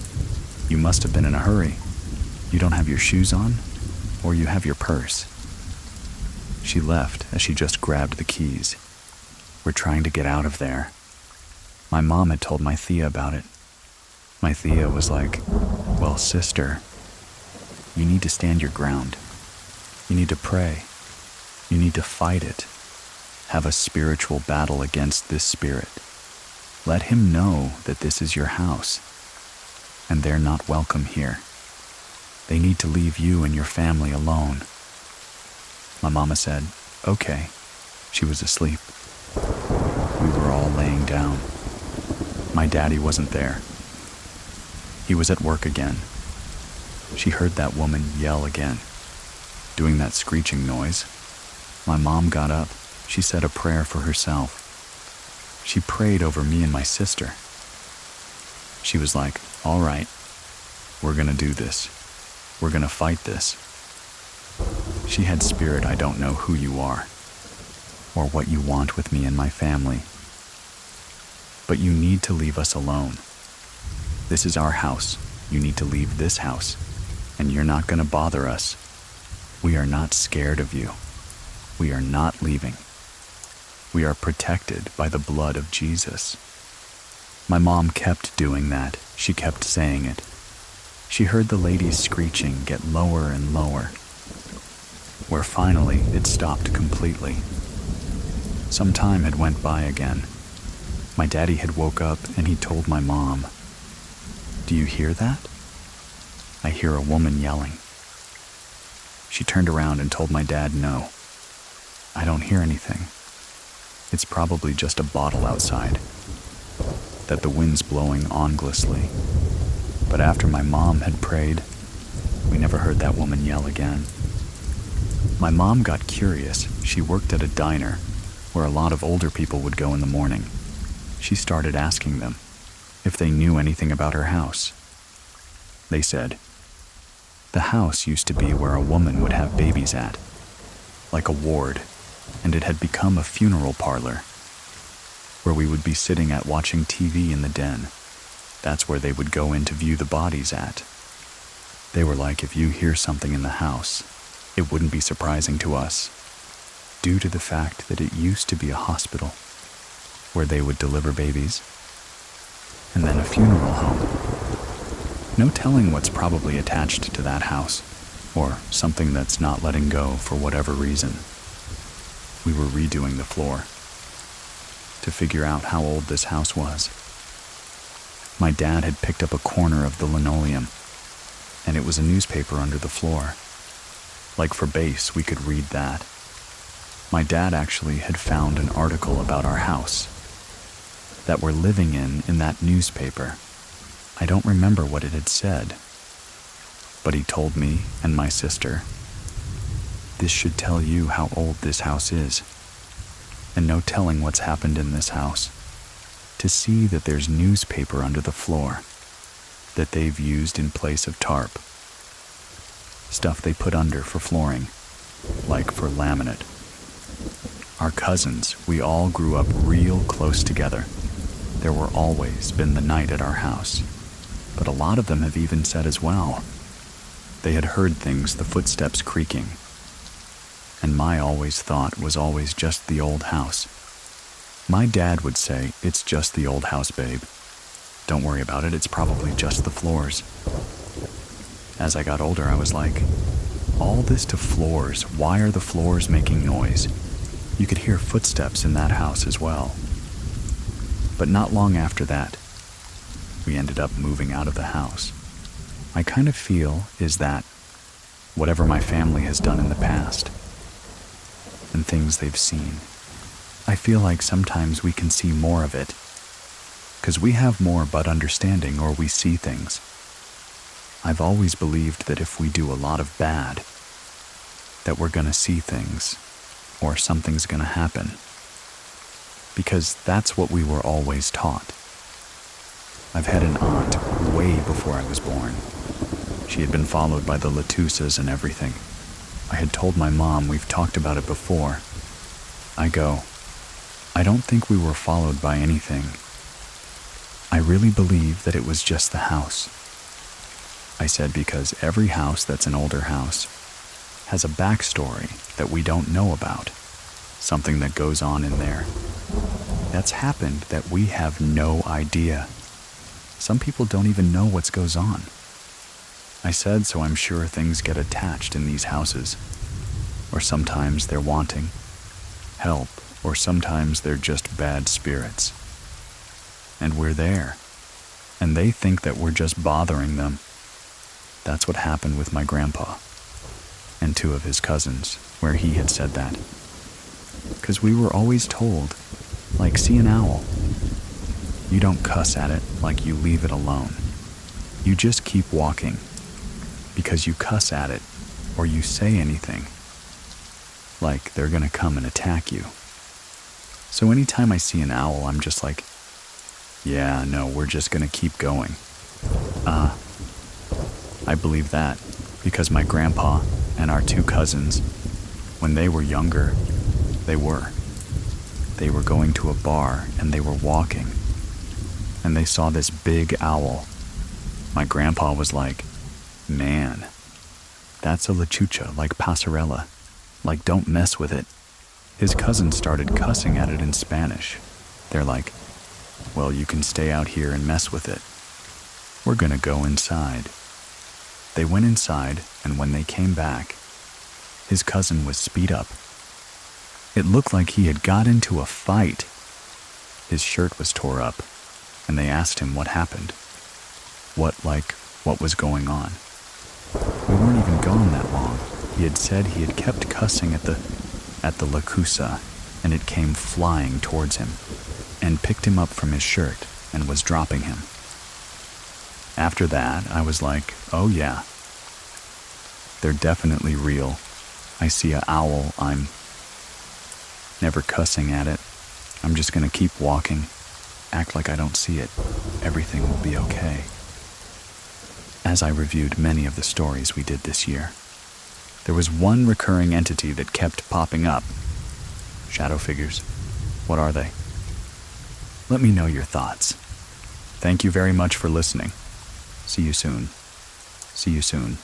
you must have been in a hurry. You don't have your shoes on, or you have your purse. She left as she just grabbed the keys. We're trying to get out of there. My mom had told my Thea about it. My Thea was like, well, sister, you need to stand your ground. You need to pray. You need to fight it. Have a spiritual battle against this spirit. Let him know that this is your house, and they're not welcome here. They need to leave you and your family alone. My mama said, okay. She was asleep. We were all laying down. My daddy wasn't there. He was at work again. She heard that woman yell again, doing that screeching noise. My mom got up. She said a prayer for herself. She prayed over me and my sister. She was like, all right, we're gonna do this. We're gonna fight this. She had spirit, I don't know who you are, or what you want with me and my family. But you need to leave us alone. This is our house. You need to leave this house, and you're not gonna bother us. We are not scared of you. We are not leaving. We are protected by the blood of Jesus. My mom kept doing that. She kept saying it. She heard the lady's screeching get lower and lower, where finally it stopped completely. Some time had went by again. My daddy had woke up and he told my mom, do you hear that? I hear a woman yelling. She turned around and told my dad no. I don't hear anything. It's probably just a bottle outside, that the wind's blowing ominously. But after my mom had prayed, We never heard that woman yell again. My mom got curious. She worked at a diner where a lot of older people would go in the morning. She started asking them if they knew anything about her house. They said, the house used to be where a woman would have babies at, like a ward, and it had become a funeral parlor, where we would be sitting at watching TV in the den. That's where they would go in to view the bodies at. They were like, if you hear something in the house, it wouldn't be surprising to us, due to the fact that it used to be a hospital, where they would deliver babies, and then a funeral home. No telling what's probably attached to that house, or something that's not letting go for whatever reason. We were redoing the floor to figure out how old this house was. My dad had picked up a corner of the linoleum, and it was a newspaper under the floor. Like for base, we could read that. My dad actually had found an article about our house that we're living in that newspaper. I don't remember what it had said, but he told me and my sister, this should tell you how old this house is, and no telling what's happened in this house. To see that there's newspaper under the floor that they've used in place of tarp, stuff they put under for flooring, like for laminate. Our cousins, we all grew up real close together. There were always been the night at our house, but a lot of them have even said as well, they had heard things, the footsteps creaking. And my always thought was always just the old house. My dad would say, it's just the old house, babe. Don't worry about it, it's probably just the floors. As I got older, I was like, all this to floors, why are the floors making noise? You could hear footsteps in that house as well. But not long after that, we ended up moving out of the house. I kind of feel is that whatever my family has done in the past and things they've seen, I feel like sometimes we can see more of it because we have more but understanding, or we see things. I've always believed that if we do a lot of bad, that we're gonna see things or something's gonna happen, because that's what we were always taught. I've had an aunt way before I was born. She had been followed by the Latusas and everything. I had told my mom we've talked about it before. I go, I don't think we were followed by anything. I really believe that it was just the house. I said because every house that's an older house has a backstory that we don't know about, something that goes on in there that's happened that we have no idea. Some people don't even know what goes on. I said, so I'm sure things get attached in these houses, or sometimes they're wanting help, or sometimes they're just bad spirits. And we're there, and they think that we're just bothering them. That's what happened with my grandpa and two of his cousins, where he had said that. Because we were always told, like, see an owl. You don't cuss at it, like you leave it alone. You just keep walking, because you cuss at it, or you say anything, like they're gonna come and attack you. So anytime I see an owl, I'm just like, yeah, no, we're just gonna keep going. I believe that because my grandpa and our two cousins, when they were younger, they were going to a bar and they were walking and they saw this big owl. My grandpa was like, man, that's a lechucha, like passerella. Like, don't mess with it. His cousins started cussing at it in Spanish. They're like, well, you can stay out here and mess with it. We're gonna go inside. They went inside, and when they came back, his cousin was speed up. It looked like he had got into a fight. His shirt was tore up, and they asked him what happened. What was going on? We weren't even gone that long. He had said he had kept cussing at the Lakusa, and it came flying towards him, and picked him up from his shirt, and was dropping him. After that, I was like, oh yeah, They're definitely real. I see a owl, I'm never cussing at it. I'm just gonna keep walking, act like I don't see it. Everything will be okay. As I reviewed many of the stories we did this year, there was one recurring entity that kept popping up. Shadow figures. What are they? Let me know your thoughts. Thank you very much for listening. See you soon. See you soon.